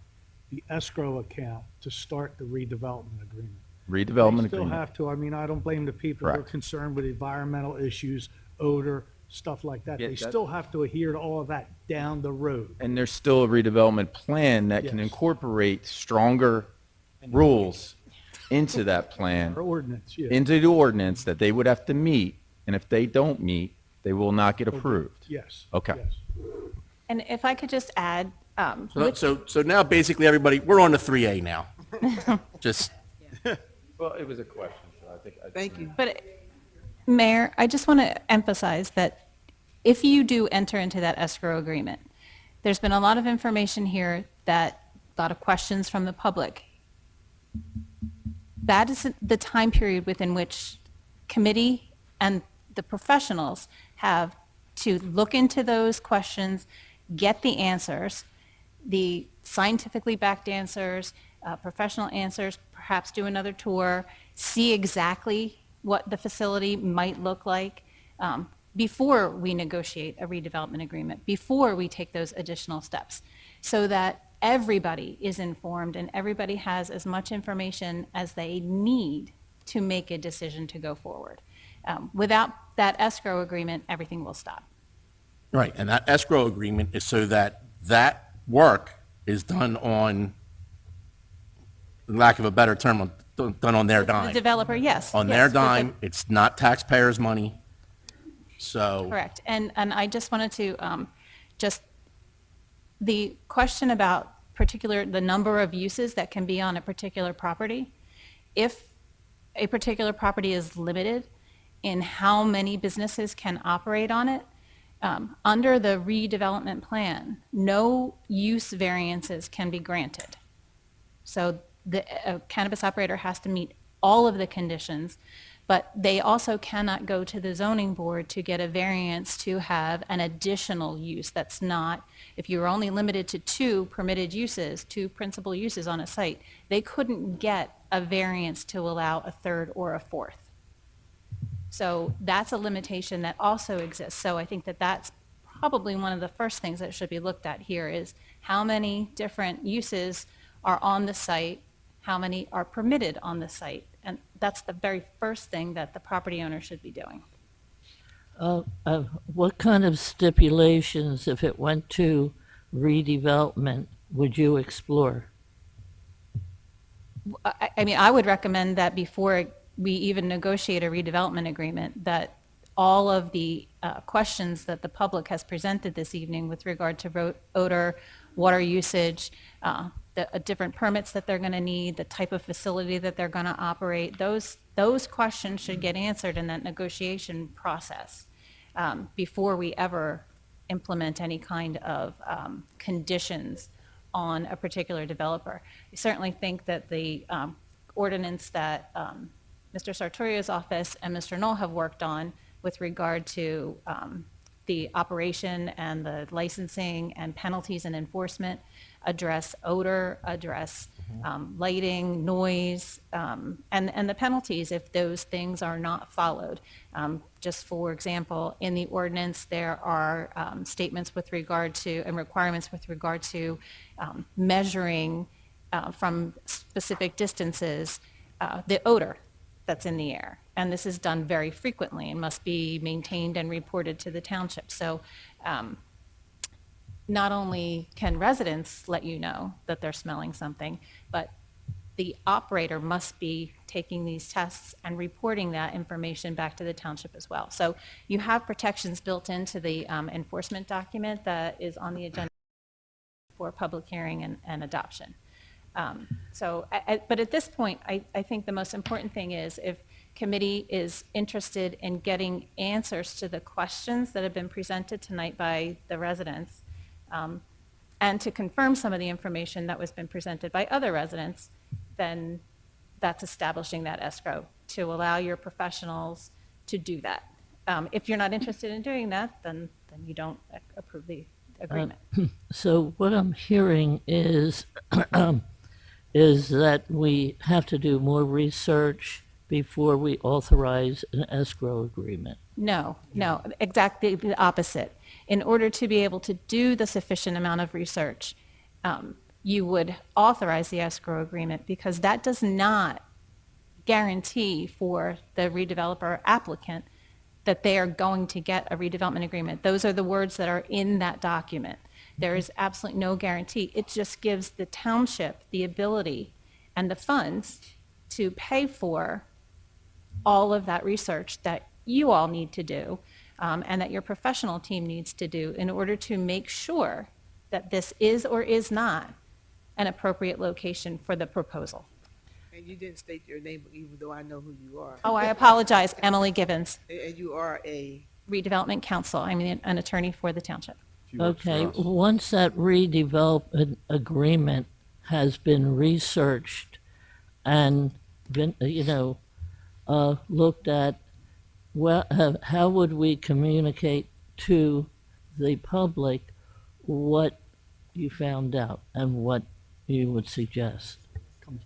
the escrow account to start the redevelopment agreement. Redevelopment They still agreement. have to, I mean, I don't blame the people who are Correct. concerned with environmental issues, odor, stuff like that. Yeah, They that- still have to adhere to all of that down the road. And there's still a redevelopment plan that can Yes. incorporate stronger rules into that plan, Or ordinance, yeah. into the ordinance that they would have to meet, and if they don't meet, they will not get approved. Yes. Okay. yes. And if I could just add, So now basically everybody, we're on to 3A now. Just, Well, it was a question, so I think. Thank you. but Mayor, I just want to emphasize that if you do enter into that escrow agreement, there's been a lot of information here a lot of questions from the public. That is the time period within which committee and the professionals have to look into those questions, get the answers, the scientifically backed answers, professional answers, perhaps do another tour, see exactly what the facility might look like before we negotiate a redevelopment agreement, before we take those additional steps, so that everybody is informed and everybody has as much information as they need to make a decision to go forward. Without that escrow agreement, everything will stop. right, and that escrow agreement is so that that work is done on, lack of a better term, done on their The dime. developer, yes. On yes, their but the- dime, it's not taxpayers' money, so. Correct. And I just wanted to, the question about the number of uses that can be on a particular property, if a particular property is limited in how many businesses can operate on it, under the redevelopment plan, no use variances can be granted. So a cannabis operator has to meet all of the conditions, but they also cannot go to the zoning board to get a variance to have an additional use that's not, if you're only limited to 2 permitted uses, 2 principal uses on a site, they couldn't get a variance to allow a 3rd or a 4th. So that's a limitation that also exists. So I think that that's probably one of the first things that should be looked at here is how many different uses are on the site, how many are permitted on the site. And that's the very first thing that the property owner should be doing. What kind of stipulations, if it went to redevelopment, would you explore? I mean, I would recommend that before we even negotiate a redevelopment agreement, that all of the questions that the public has presented this evening with regard to odor, water usage, the different permits that they're going to need, the type of facility that they're going to operate, those questions should get answered in that negotiation process before we ever implement any kind of conditions on a particular developer. I certainly think that the ordinance that Mr. Sartorio's office and Mr. Knoll have worked on with regard to the operation and the licensing and penalties and enforcement address odor, address lighting, noise, and the penalties if those things are not followed. Just for example, in the ordinance, there are statements with regard to and requirements with regard to measuring from specific distances the odor that's in the air. And this is done very frequently and must be maintained and reported to the township. So not only can residents let you know that they're smelling something, but the operator must be taking these tests and reporting that information back to the township as well. So you have protections built into the enforcement document that is on the agenda for public hearing and adoption. But at this point, I think the most important thing is if committee is interested in getting answers to the questions that have been presented tonight by the residents, and to confirm some of the information that was been presented by other residents, then that's establishing that escrow to allow your professionals to do that. If you're not interested in doing that, then you don't approve the agreement. So what I'm hearing is, is that we have to do more research before we authorize an escrow agreement. No, exactly the opposite. In order to be able to do the sufficient amount of research, you would authorize the escrow agreement because that does not guarantee for the redeveloper applicant that they are going to get a redevelopment agreement. Those are the words that are in that document. There is absolutely no guarantee. It just gives the township the ability and the funds to pay for all of that research that you all need to do and that your professional team needs to do in order to make sure that this is or is not an appropriate location for the proposal. And you didn't state your name, even though I know who you are. Oh, I apologize, Emily Givens, And you are a, Redevelopment Counsel. I'm an attorney for the township. Okay, once that redevelopment agreement has been researched and been, looked at, well, how would we communicate to the public what you found out and what you would suggest?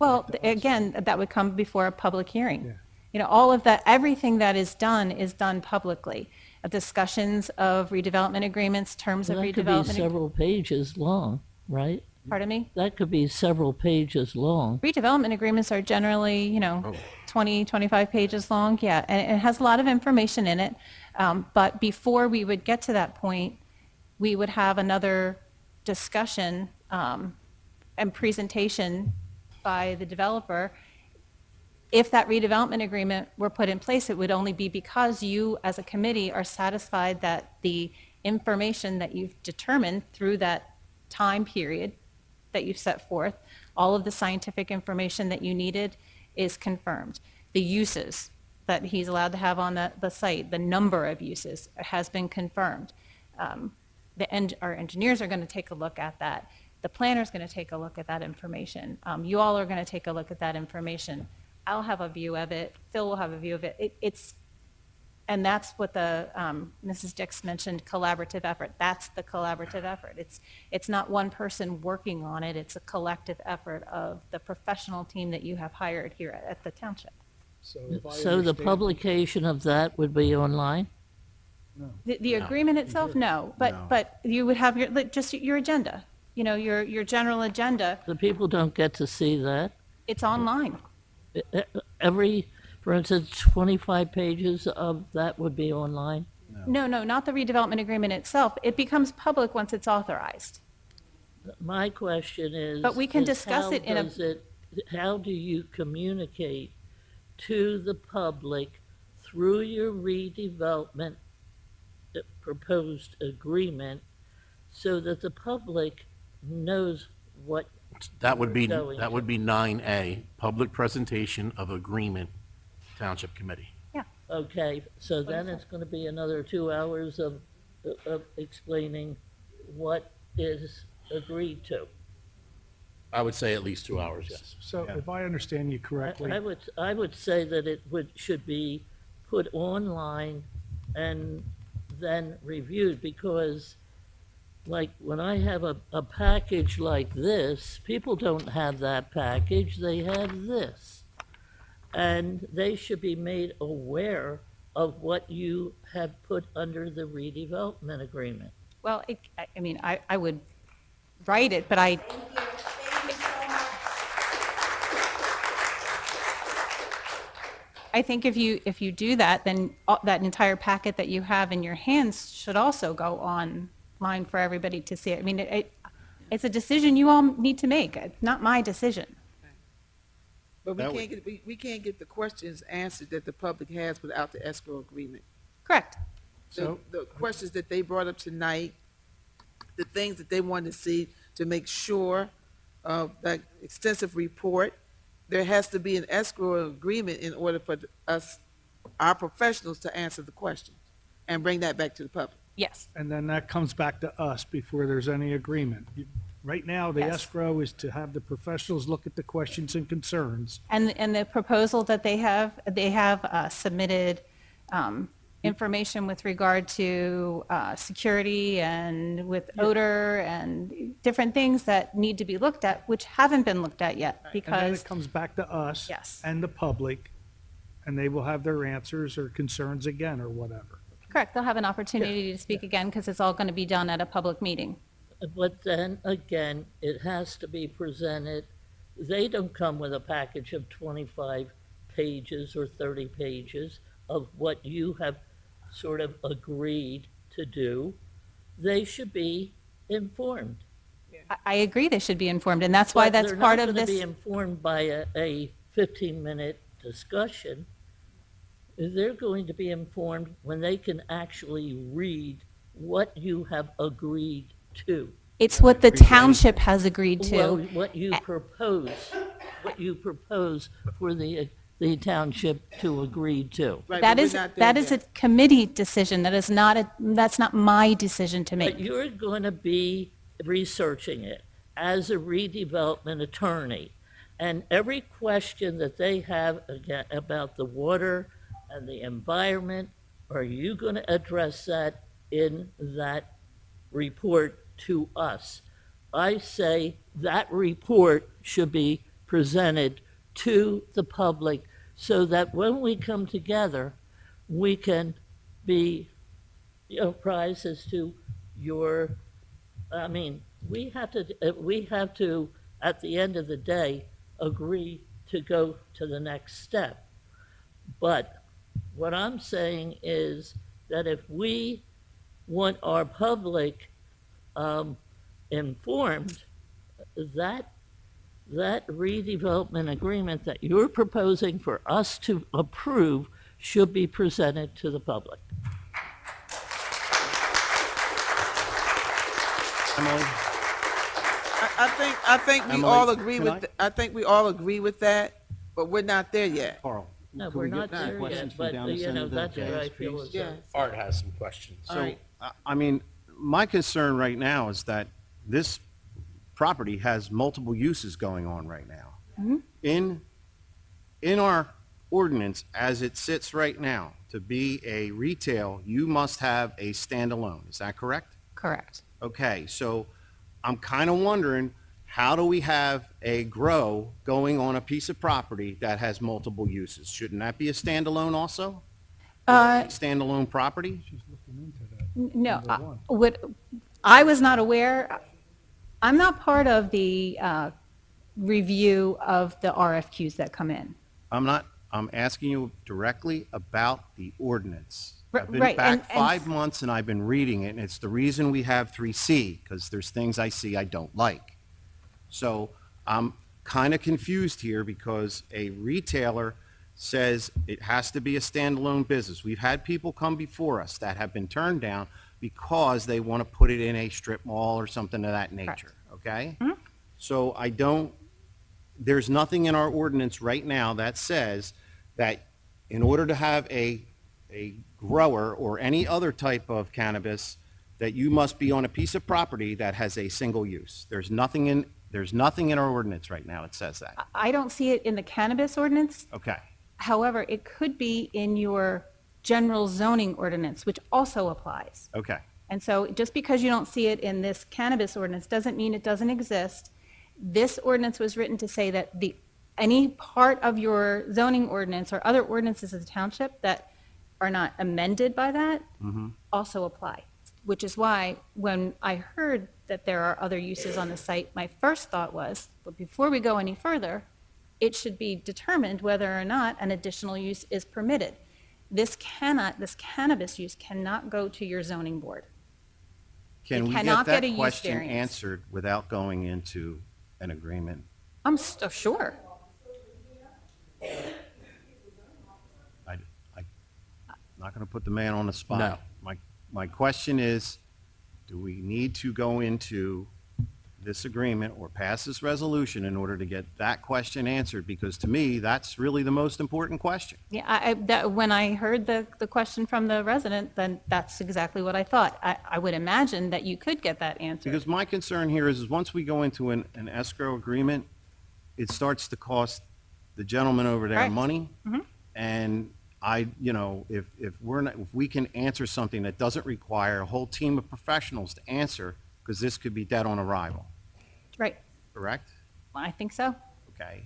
Well, again, that would come before a public hearing. All of that, everything that is done publicly. Discussions of redevelopment agreements, terms of That could be redevelopment. several pages long, right? Pardon me? That could be several pages long. Redevelopment agreements are generally, 20, 25 pages long, yeah, and it has a lot of information in it. But before we would get to that point, we would have another discussion and presentation by the developer. If that redevelopment agreement were put in place, it would only be because you, as a committee, are satisfied that the information that you've determined through that time period that you've set forth, all of the scientific information that you needed is confirmed. The uses that he's allowed to have on the site, the number of uses has been confirmed. Our engineers are going to take a look at that. The planner's going to take a look at that information. You all are going to take a look at that information. I'll have a view of it. Phil will have a view of it. And that's what the Mrs. Dix mentioned, collaborative effort. That's the collaborative effort. It's not one person working on it. It's a collective effort of the professional team that you have hired here at the township. So if I So the understand- publication of that would be online? The agreement itself, no, but you would have just your agenda, your general agenda. The people don't get to see that. It's online. For instance, 25 pages of that would be online? No, not the redevelopment agreement itself. It becomes public once it's authorized. My question is. But we can is discuss it in a- How do you communicate to the public through your redevelopment proposed agreement so that the public knows what That would be, going that would be 9A, public presentation of agreement, Township Committee. Okay, so then it's going to be another 2 hours of explaining what is agreed to. I would say at least 2 hours, yes. So if I understand you correctly. I would say that it should be put online and then reviewed, because like when I have a package like this, people don't have that package, they have this. And they should be made aware of what you have put under the redevelopment agreement. Well, I would write it, but I think if you do that, then that entire packet that you have in your hands should also go online for everybody to see it. It's a decision you all need to make. It's not my decision. but we can't get the questions answered that the public has without the escrow agreement. Correct. The questions that they brought up tonight, the things that they wanted to see to make sure of that extensive report, there has to be an escrow agreement in order for our professionals to answer the questions and bring that back to the public. Yes. And then that comes back to us before there's any agreement. Right now, the Yes. escrow is to have the professionals look at the questions and concerns. And the proposal that they have submitted information with regard to security and with odor and different things that need to be looked at, which haven't been looked at yet, And then because, it comes back to us. Yes. And the public, and they will have their answers or concerns again or whatever. correct, they'll have an opportunity to speak again, because it's all going to be done at a public meeting. But then again, it has to be presented. They don't come with a package of 25 pages or 30 pages of what you have sort of agreed to do. They should be informed. I agree they should be informed, and that's why But that's part of They're not going to this. be informed by a 15-minute discussion. They're going to be informed when they can actually read what you have agreed to. It's what the township has agreed Well, to. what you propose for the township to agree to. Right, That but we're is, not there that is a yet. committee decision, that's not my decision to But make. you're going to be researching it as a redevelopment attorney. And every question that they have again about the water and the environment, are you going to address that in that report to us? I say that report should be presented to the public so that when we come together, we can be apprised as to your, I mean, we have to, at the end of the day, agree to go to the next step. But what I'm saying is that if we want our public informed, that redevelopment agreement that you're proposing for us to approve should be presented to the public. Emily? I think we Emily, all agree can with, I? I think we all agree with that, but we're not there yet. Carl? No, could we're we get not some there questions yet, from but, down this end of the that's where I dais, feel please? is Yeah. Art has some questions. All So, right. I mean, my concern right now is that this property has multiple uses going on right now. In our ordinance, as it sits right now, to be a retail, you must have a standalone. Is that correct? Correct. Okay, so I'm kind of wondering, how do we have a grow going on a piece of property that has multiple uses? Shouldn't that be a standalone also? Standalone property? No, I was not aware, I'm not part of the review of the RFQs that come in. I'm asking you directly about the ordinance. I've been Right, back and- 5 months and I've been reading it, and it's the reason we have 3C, because there's things I see I don't like. So I'm kind of confused here because a retailer says it has to be a standalone business. We've had people come before us that have been turned down because they want to put it in a strip mall or something of that nature, okay? So there's nothing in our ordinance right now that says that in order to have a grower or any other type of cannabis, that you must be on a piece of property that has a single use. There's nothing in our ordinance right now that says that. I don't see it in the cannabis ordinance. Okay, However, it could be in your general zoning ordinance, which also applies. okay. And so just because you don't see it in this cannabis ordinance doesn't mean it doesn't exist. This ordinance was written to say that any part of your zoning ordinance or other ordinances of the township that are not amended by that also apply, which is why when I heard that there are other uses on the site, my first thought was, but before we go any further, it should be determined whether or not an additional use is permitted. This cannabis use cannot go to your zoning board. Can we get cannot get a that use question variance. answered without going into an agreement? I'm sure. I'm not going to put the man on the spot. No. My question is, do we need to go into this agreement or pass this resolution in order to get that question answered, because to me, that's really the most important question. Yeah, when I heard the question from the resident, then that's exactly what I thought. I would imagine that you could get that answer. Because my concern here is once we go into an escrow agreement, it starts to cost the gentleman over there Correct. money. Mhm. And if we can answer something that doesn't require a whole team of professionals to answer, because this could be dead on arrival, Right, correct? I think so. Okay.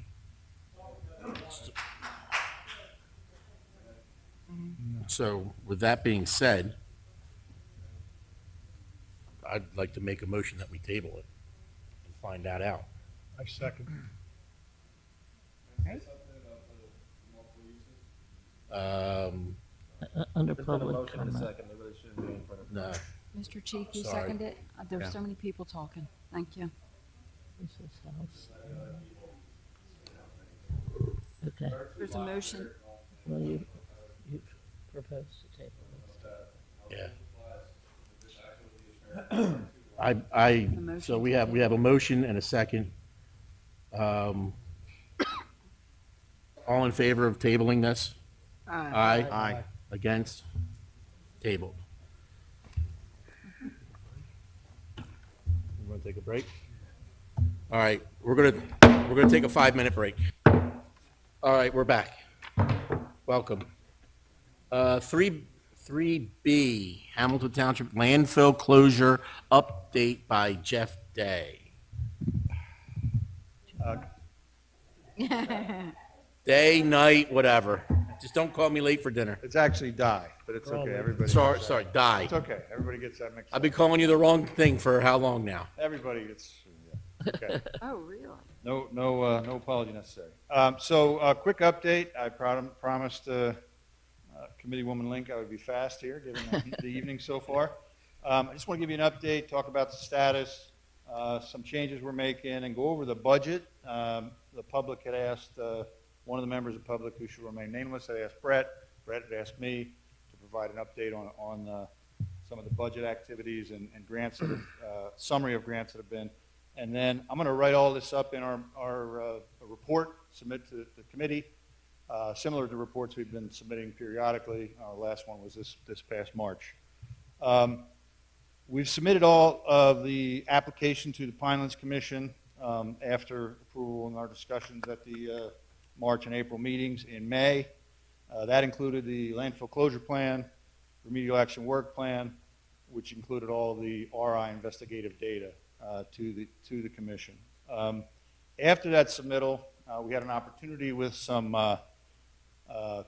So with that being said, I'd like to make a motion that we table it and find that out. I second. Under public comment. No. Mr. Chief, you Sorry. second it? There's Yeah. so many people talking. Thank you. This is house. Okay, There's a motion. well, you proposed to table this. Yeah. So we have a motion and a second. All in favor of tabling this? Aye. Aye. Against? Tabled. You want to take a break? All right, we're gonna take a 5-minute break. All right, we're back. Welcome. 3B, Hamilton Township landfill closure update by Jeff Day. Day, night, whatever. Just don't call me late for dinner. It's actually die, but it's okay. Everybody. Sorry, gets that. sorry, die. It's okay. Everybody gets that mixed I've up. been calling you the wrong thing for how long now? Everybody gets, yeah. Okay. Oh, really? No apology necessary. Quick update. I promised Committeewoman Link I would be fast here, given the evening so far. I just want to give you an update, talk about the status, some changes we're making, and go over the budget. The public had asked, one of the members of the public who should remain nameless had asked Brett. Brett had asked me to provide an update on some of the budget activities and grants that have, summary of grants that have been. And then I'm going to write all this up in our report, submit to the committee, similar to reports we've been submitting periodically. Our last one was this past March. We've submitted all of the application to the Pinelands Commission after approval in our discussions at the March and April meetings in May. That included the landfill closure plan, remedial action work plan, which included all the RI investigative data to the commission. After that submittal, we had an opportunity with some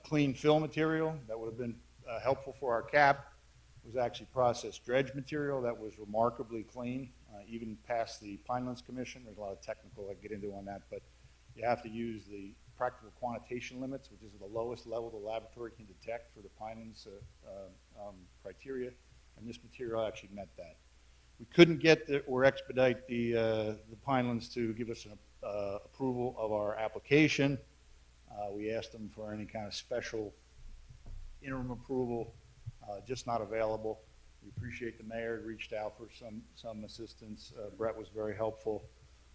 clean fill material that would have been helpful for our cap. It was actually processed dredge material that was remarkably clean, even past the Pinelands Commission. There's a lot of technical I get into on that, but you have to use the practical quantitation limits, which is the lowest level the laboratory can detect for the Pinelands criteria, and this material actually met that. We couldn't get or expedite the Pinelands to give us an approval of our application. We asked them for any kind of special interim approval, just not available. We appreciate the mayor reached out for some assistance. Brett was very helpful.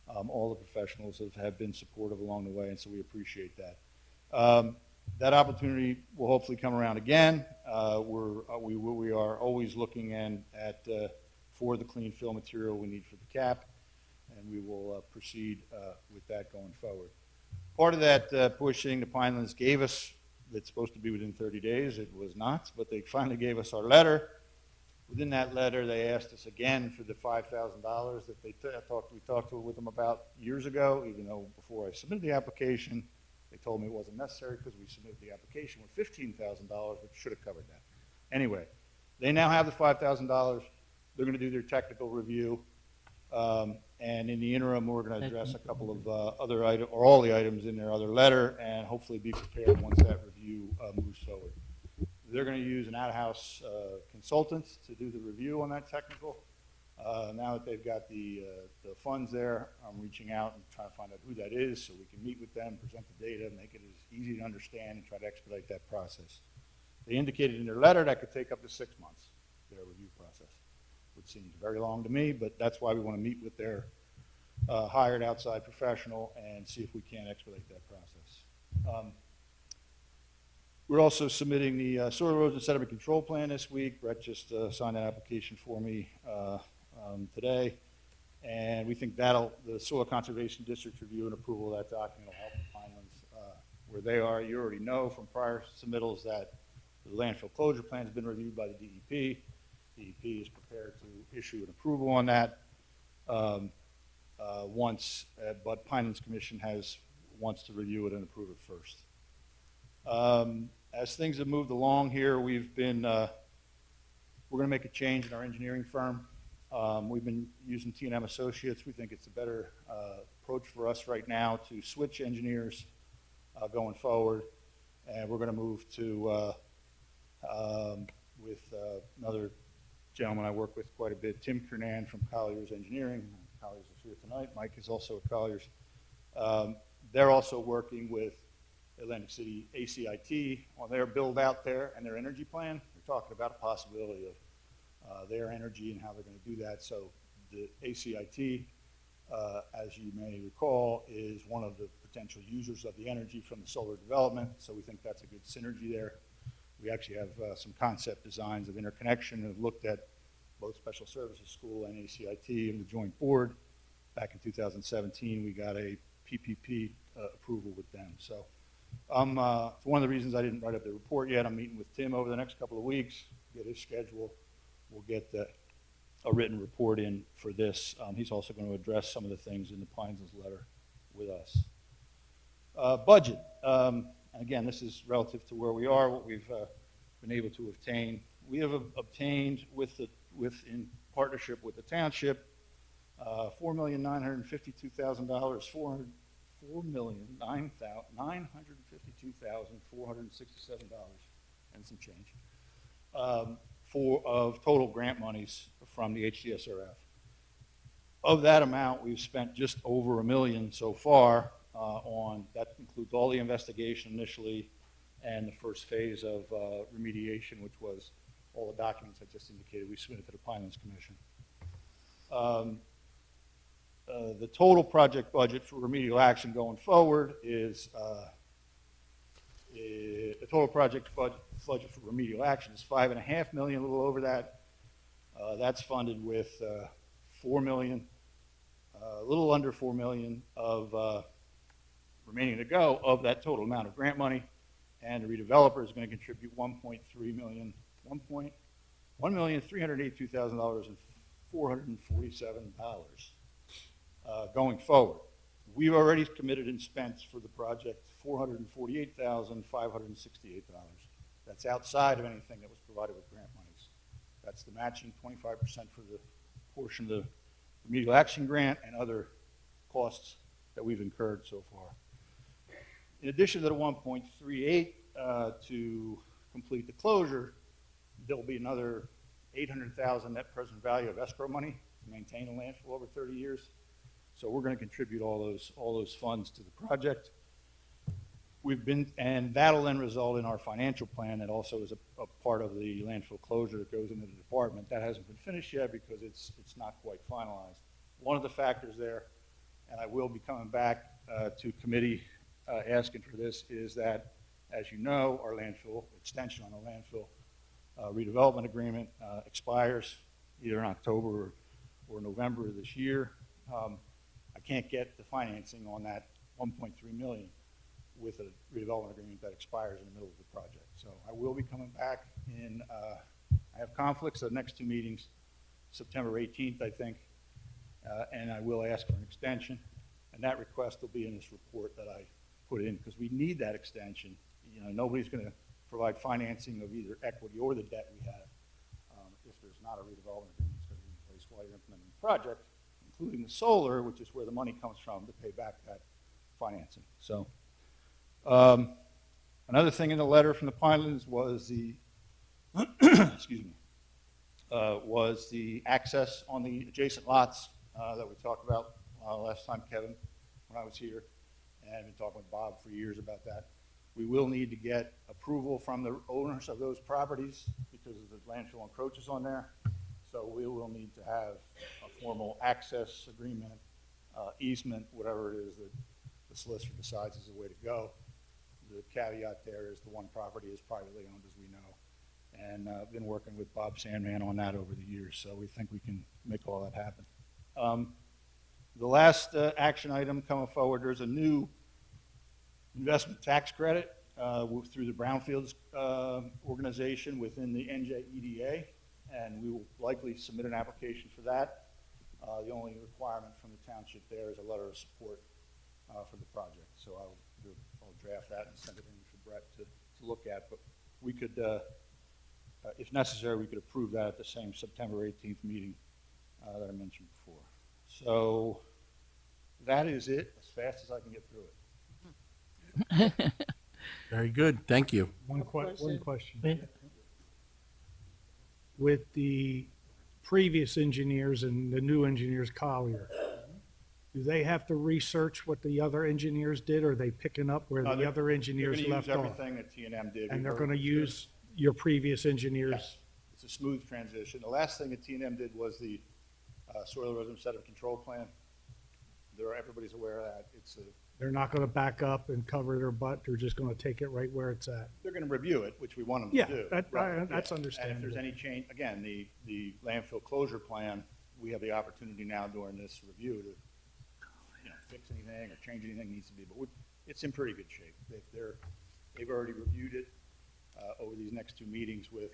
All the professionals have been supportive along the way, and so we appreciate that. That opportunity will hopefully come around again. We are always looking at for the clean fill material we need for the cap, and we will proceed with that going forward. Part of that pushing the Pinelands gave us, that's supposed to be within 30 days. It was not, but they finally gave us our letter. Within that letter, they asked us again for the $5,000 that we talked with them about years ago, even though before I submitted the application, they told me it wasn't necessary because we submitted the application with $15,000, which should have covered that. Anyway, they now have the $5,000. They're going to do their technical review. And in the interim, we're going to address a couple of other items, or all the items in their other letter, and hopefully be prepared once that review moves forward. They're going to use an out-of-house consultant to do the review on that technical. Now that they've got the funds there, I'm reaching out and trying to find out who that is so we can meet with them, present the data, make it as easy to understand, and try to expedite that process. They indicated in their letter that could take up to 6 months, their review process, which seems very long to me, but that's why we want to meet with their hired outside professional and see if we can expedite that process. We're also submitting the soil erosion sediment control plan this week. Brett just signed an application for me today. And we think the Soil Conservation District's review and approval of that document will help the Pinelands where they are. You already know from prior submittals that the landfill closure plan has been reviewed by the DEP. DEP is prepared to issue an approval on that but Pinelands Commission wants to review it and approve it first. As things have moved along here, we're going to make a change in our engineering firm. We've been using T&M Associates. We think it's a better approach for us right now to switch engineers going forward. And we're going to move to with another gentleman I work with quite a bit, Tim Kernan from Colliers Engineering. Colliers is here tonight. Mike is also at Colliers. They're also working with Atlantic City ACIT on their build out there and their energy plan. We're talking about a possibility of their energy and how they're going to do that. So the ACIT, as you may recall, is one of the potential users of the energy from the solar development. So we think that's a good synergy there. We actually have some concept designs of interconnection and have looked at both Special Services School and ACIT and the joint board. Back in 2017, we got a PPP approval with them. So it's one of the reasons I didn't write up the report yet. I'm meeting with Tim over the next couple of weeks, get his schedule. We'll get a written report in for this. He's also going to address some of the things in the Pinelands letter with us. Budget. Again, this is relative to where we are, what we've been able to obtain. We have obtained, in partnership with the Township, $4,952,000, $4,952,467 and some change of total grant monies from the HDSRF. Of that amount, we've spent just over $1 million so far that includes all the investigation initially and the first phase of remediation, which was all the documents I just indicated we submitted to the Pinelands Commission. The total project budget for remedial action going forward is the total project budget for remedial action is $5.5 million, a little over that. That's funded with $4 million, a little under $4 million of remaining to go of that total amount of grant money, and the redeveloper is going to contribute $1,382,447 going forward. We've already committed and spent for the project $448,568. That's outside of anything that was provided with grant monies. That's the matching 25% for the portion of the remedial action grant and other costs that we've incurred so far. In addition to the 1.38 to complete the closure, there'll be another $800,000 net present value of escrow money to maintain a landfill over 30 years. So we're going to contribute all those funds to the project. And that'll then result in our financial plan that also is a part of the landfill closure that goes into the department. That hasn't been finished yet because it's not quite finalized. One of the factors there, and I will be coming back to committee asking for this, is that, as you know, our landfill extension on the landfill redevelopment agreement expires either in October or November of this year. I can't get the financing on that $1.3 million with a redevelopment agreement that expires in the middle of the project. So I will be coming back I have conflicts at the next two meetings, September 18th, I think, and I will ask for an extension. And that request will be in this report that I put in because we need that extension. You know, nobody's going to provide financing of either equity or the debt we have if there's not a redevelopment agreement that's going to be in place while you're implementing the project, including the solar, which is where the money comes from to pay back that financing. So another thing in the letter from the Pinelands was the excuse me, was the access on the adjacent lots that we talked about last time, Kevin, when I was here, and I've been talking with Bob for years about that. We will need to get approval from the owners of those properties because the landfill encroaches on there. So we will need to have a formal access agreement easement, whatever it is that the solicitor decides is the way to go. The caveat there is the one property is privately owned, as we know. And I've been working with Bob Sandman on that over the years, so we think we can make all that happen. The last action item coming forward, there's a new investment tax credit through the Brownfields organization within the NJEDA, and we will likely submit an application for that. The only requirement from the township there is a letter of support for the project. So I'll draft that and send it in for Brett to look at. But we could, if necessary, we could approve that at the same September 18th meeting that I mentioned before. So that is it, as fast as I can get through it. Very good, thank you. One question. With the previous engineers and the new engineers, Collier, do they have to research what the other engineers did, or are they picking up where the other engineers left off? They're going to use everything that T&M did. And they're going to use your previous engineers? Yes. It's a smooth transition. The last thing that T&M did was the soil erosion sediment control plan. Everybody's aware of that. They're not going to back up and cover their butt, they're just going to take it right where it's at? They're going to review it, which we want them Yeah, to do. that's And understandable. if there's any change, again, the landfill closure plan, we have the opportunity now during this review to, fix anything or change anything needs to be, but it's in pretty good shape. They've already reviewed it over these next two meetings with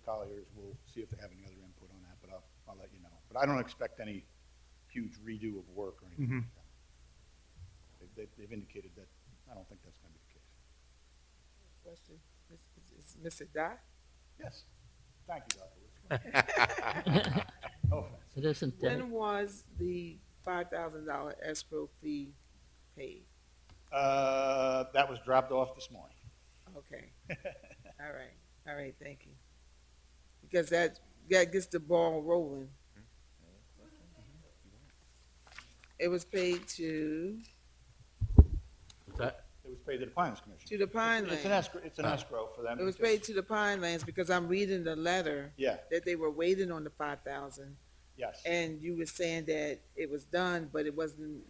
Colliers. We'll see if they have any other input on that, but I'll let you know. But I don't expect any huge redo of work or anything like that. They've indicated that I don't think that's going to be the case. Question, is Mr. Dye? Yes. Thank you, Dr. No offense. It isn't that. When was the $5,000 escrow fee paid? That was dropped off this morning. Okay. All right, thank you. Because that gets the ball rolling. It was paid to? What's that? It was paid to the Pinelands Commission. To the Pinelands. It's an escrow for them. It was paid to the Pinelands because I'm reading the letter. Yeah. That they were waiting on the 5,000. Yes. And you were saying that it was done, but it wasn't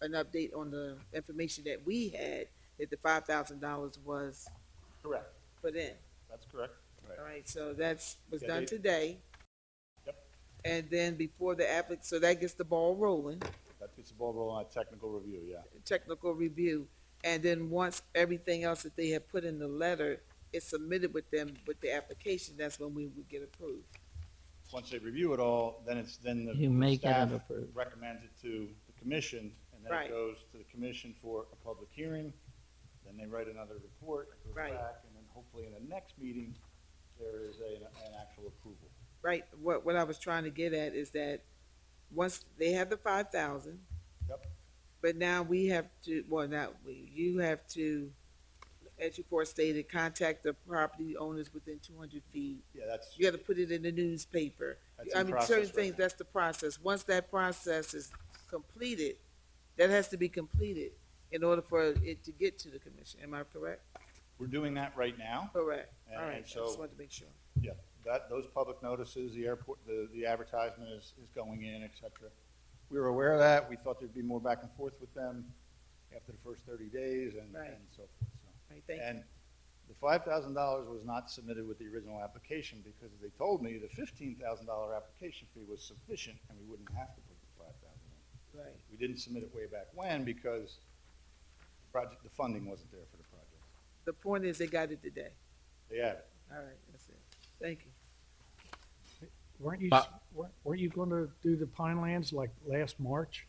an update on the information that we had, that the $5,000 was Correct. put in. That's correct. All right, so was Yeah, done today. Yep. And then before the so that gets the ball rolling, That gets the ball rolling on technical review, yeah. technical review. And then once everything else that they have put in the letter is submitted with them with the application, that's when we would get approved. Once they review it all, then the You make it staff an approved. recommends it to the commission, and then Right. it goes to the commission for a public hearing. Then they write another report, it goes Right. back, and then hopefully in the next meeting, there is an actual approval. Right, what I was trying to get at is that once they have the 5,000. Yep. But now we have to, you have to, as you stated, contact the property owners within 200 feet. Yeah, that's. You got to put it in the newspaper. That's I in mean, process certain right things, now. that's the process. Once that process is completed, that has to be completed in order for it to get to the commission. Am I correct? We're doing that right now. Correct. And- All right, I and just so- wanted to make sure. Yeah, those public notices, the airport, the advertisement is going in, et cetera. We were aware of that. We thought there'd be more back and forth with them after the first 30 days and Right. so forth, so. Right, thank you. And the $5,000 was not submitted with the original application because they told me the $15,000 application fee was sufficient and we wouldn't have to put the $5,000 in. Right. We didn't submit it way back when because the funding wasn't there for the project. The point is they got it today. They had it. All right, that's it. Thank you. Weren't you, But- weren't you going to do the Pinelands like last March?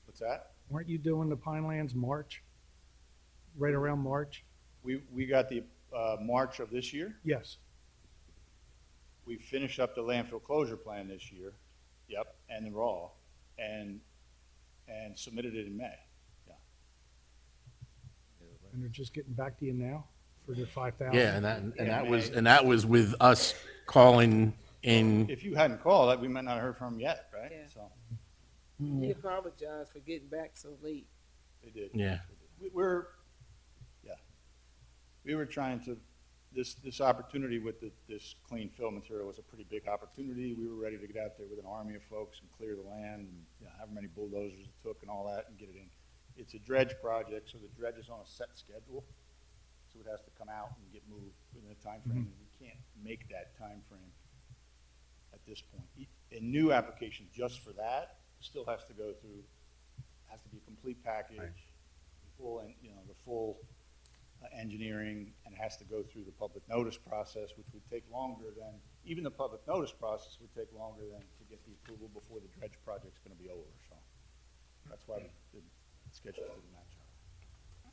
What's that? Weren't you doing the Pinelands March? Right around March? We got the March of this year. Yes. We finished up the landfill closure plan this year, yep, and the raw, and submitted it in May, yeah. And they're just getting back to you now for the 5,000? Yeah, and May. that was with us calling in. If you hadn't called, we might not have heard from them yet, right? Yeah. So, We apologize for getting back so late. they did. Yeah. We were trying to this opportunity with this clean fill material was a pretty big opportunity. We were ready to get out there with an army of folks and clear the land and, you know, however many bulldozers it took and all that and get it in. It's a dredge project, so the dredge is on a set schedule. So it has to come out and get moved within a time frame. And we can't make that time frame at this point. A new application just for that still has to go through, has to be a complete package, full, and, you know, the full engineering, and has to go through the public notice process, which would take longer than, even the public notice process would take longer than to get the approval before the dredge project's gonna be over, so that's why the schedule didn't match up.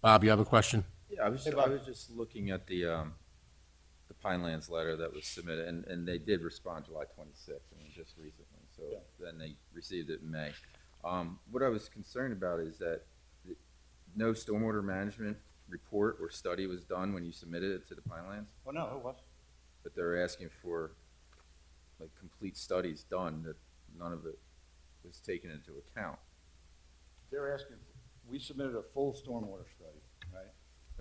Bob, you have a question? Yeah, I was Hey, Bob. just looking at the Pinelands letter that was submitted, and they did respond July 26th, I mean, just recently, so Yeah. then they received it in May. What I was concerned about is that no stormwater management report or study was done when you submitted it to the Pinelands, Well, no, it was. but they're asking for, like, complete studies done, that none of it was taken into account. They're asking, we submitted a full stormwater study, right?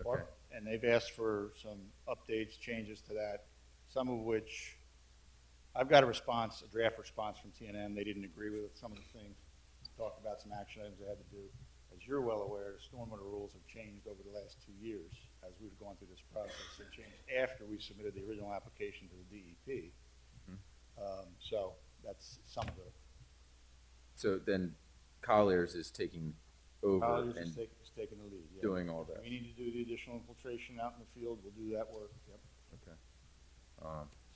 Okay. And they've asked for some updates, changes to that, some of which, I've got a response, a draft response from TNM. They didn't agree with some of the things, talked about some action items they had to do. As you're well aware, the stormwater rules have changed over the last 2 years as we've gone through this process. They changed after we submitted the original application to the DEP. So that's some of the, So then Colliers is taking over Colliers and is taking the lead, yeah. doing all that. We need to do the additional infiltration out in the field, we'll do that work, yep. Okay.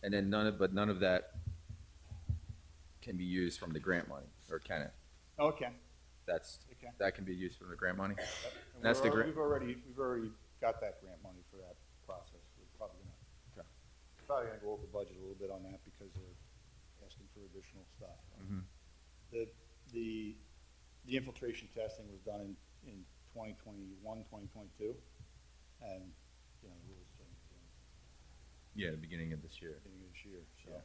And then none of that can be used from the grant money, or can it? Oh, it can. That's, It can. that can be used from the grant money? And That's the grant? We've already got that grant money for that process. We're probably gonna go over budget a little bit on that because they're asking for additional stuff. Mhm. The infiltration testing was done in 2021, 2022, and, you know, the rules changed Yeah, the beginning of this year. beginning of this year, so. Yeah.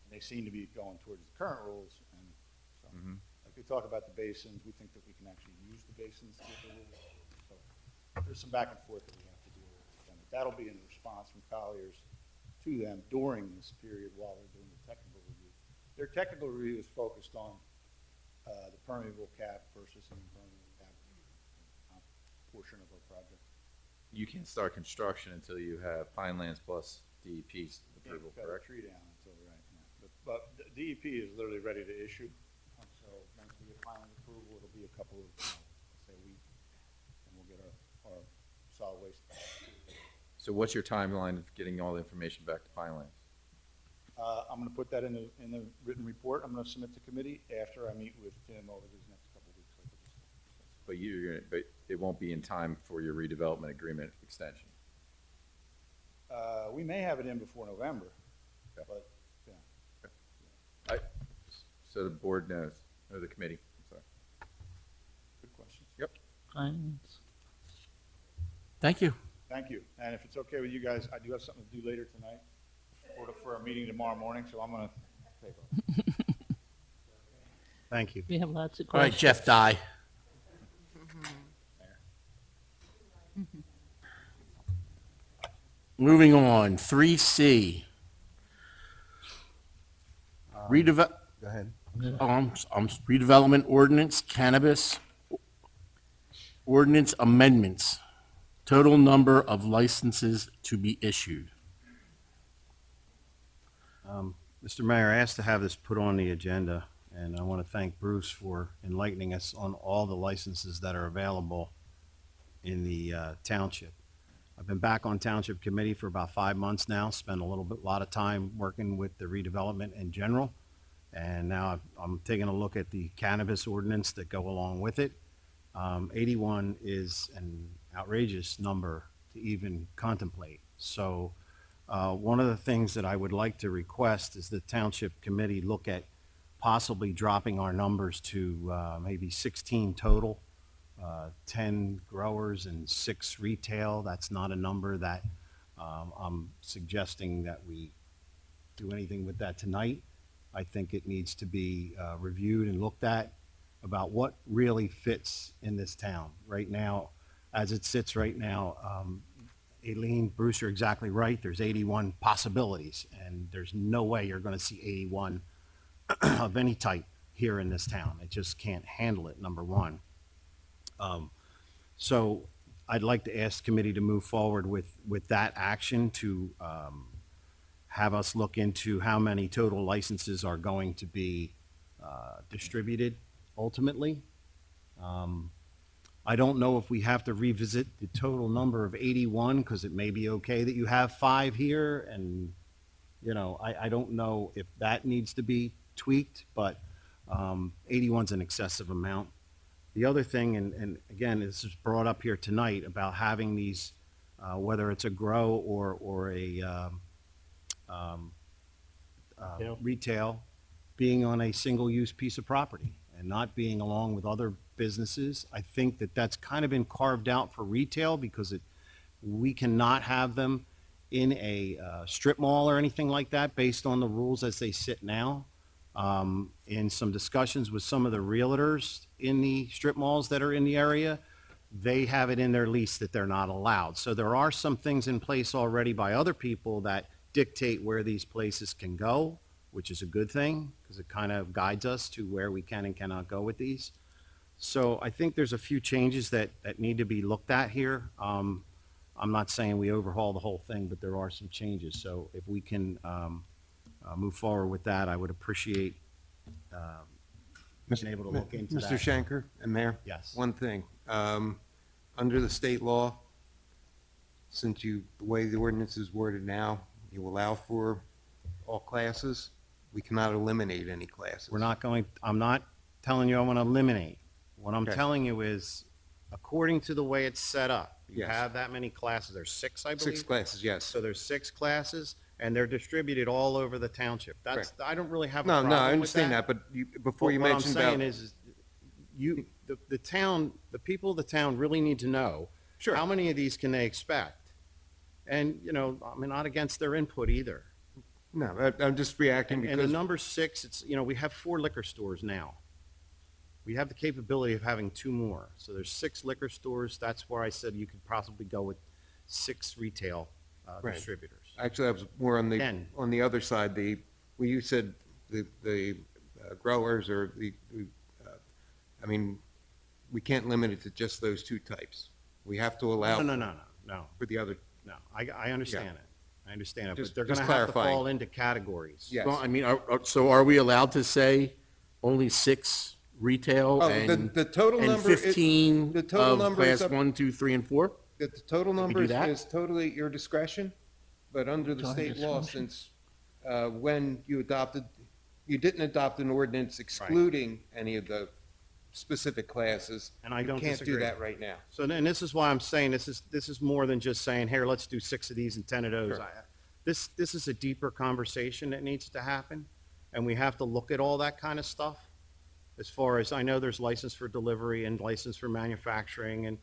They seem to be going towards the current rules, and so, Mhm. like we talk about the basins, we think that we can actually use the basins to get the rules. So there's some back and forth that we have to deal with them. But that'll be in response from Colliers to them during this period while they're doing the technical review. Their technical review is focused on the permeable cap versus an impermeable cap portion of our project. You can't start construction until you have Pinelands plus DEP's approval, Got a correct? tree down until, right, yeah. But the DEP is literally ready to issue, so once we get final approval, it'll be a couple of, let's say, a week, and we'll get our solid waste. So what's your timeline of getting all the information back to Pinelands? I'm gonna put that in the written report. I'm gonna submit to committee after I meet with Tim over these next couple of weeks, like I just said. But it won't be in time for your redevelopment agreement extension. We may have it in before November, Okay. but, yeah. So the board knows, or the committee, I'm sorry. Good questions. Yep. Pinelands. Thank you. Thank you. And if it's okay with you guys, I do have something to do later tonight for a meeting tomorrow morning, so I'm gonna take off. Thank you. We have lots of All right, questions. Jeff Dye. Moving on, 3C. Redevelop. Go ahead. Redevelopment ordinance, cannabis ordinance amendments. Total number of licenses to be issued. Mr. Mayor, I asked to have this put on the agenda, and I want to thank Bruce for enlightening us on all the licenses that are available in the township. I've been back on Township Committee for about 5 months now, spent a lot of time working with the redevelopment in general, and now I'm taking a look at the cannabis ordinance that go along with it. 81 is an outrageous number to even contemplate. So one of the things that I would like to request is the Township Committee look at possibly dropping our numbers to maybe 16 total, 10 growers and 6 retail. That's not a number that I'm suggesting that we do anything with that tonight. I think it needs to be reviewed and looked at about what really fits in this town. Right now, as it sits right now, Aileen, Bruce are exactly right. There's 81 possibilities, and there's no way you're going to see 81 of any type here in this town. It just can't handle it, number one. So I'd like to ask the committee to move forward with that action to have us look into how many total licenses are going to be distributed ultimately. I don't know if we have to revisit the total number of 81, because it may be okay that you have 5 here, and, you know, I don't know if that needs to be tweaked, but 81's an excessive amount. The other thing, and again, this is brought up here tonight, about having these, whether it's a grow or a retail, being on a single-use piece of property and not being along with other businesses. I think that that's kind of been carved out for retail, because we cannot have them in a strip mall or anything like that based on the rules as they sit now. In some discussions with some of the realtors in the strip malls that are in the area, they have it in their lease that they're not allowed. So there are some things in place already by other people that dictate where these places can go, which is a good thing, because it kind of guides us to where we can and cannot go with these. So I think there's a few changes that need to be looked at here. I'm not saying we overhaul the whole thing, but there are some changes. So if we can move forward with that, I would appreciate being able to look into that. Mr. Schenker and Mayor? Yes. One thing, under the state law, since the way the ordinance is worded now, you allow for all classes, we cannot eliminate any classes. I'm not telling you I want to eliminate. What I'm Okay. telling you is, according to the way it's set up, you Yes. have that many classes. There's 6, I believe. 6 classes, yes. So there's 6 classes, and they're distributed all over the township. Correct. I don't really have a No, problem no, with I that. understand that, but before you mentioned What I'm about. saying is the town, the people of the town really need to know, Sure. how many of these can they expect? And, you know, I'm not against their input either. No, I'm just reacting And the because. number 6, it's, you know, we have 4 liquor stores now. We have the capability of having 2 more. So there's 6 liquor stores. That's where I said you could possibly go with 6 retail Right. distributors. Actually, I was more on Again. the other side, where you said the growers or I mean, we can't limit it to just those 2 types. We have to allow. No. For the other. No, I understand it. I understand it, Just- but they're just going to have to clarifying. fall into categories. Yes. Well, I mean, so are we allowed to say only 6 retail Oh, and the total and number 15 the total of number is class up- 1, 2, 3, and 4? The total do number that? is totally at your discretion, but under the It's our state law, discretion. since when you didn't adopt an ordinance excluding any of the specific classes. And I you don't can't do disagree. that right now. So then this is why I'm saying this is more than just saying, here, let's do 6 of these and 10 of those. Sure. This is a deeper conversation that needs to happen, and we have to look at all that kind of stuff. As far as, I know there's license for delivery and license for manufacturing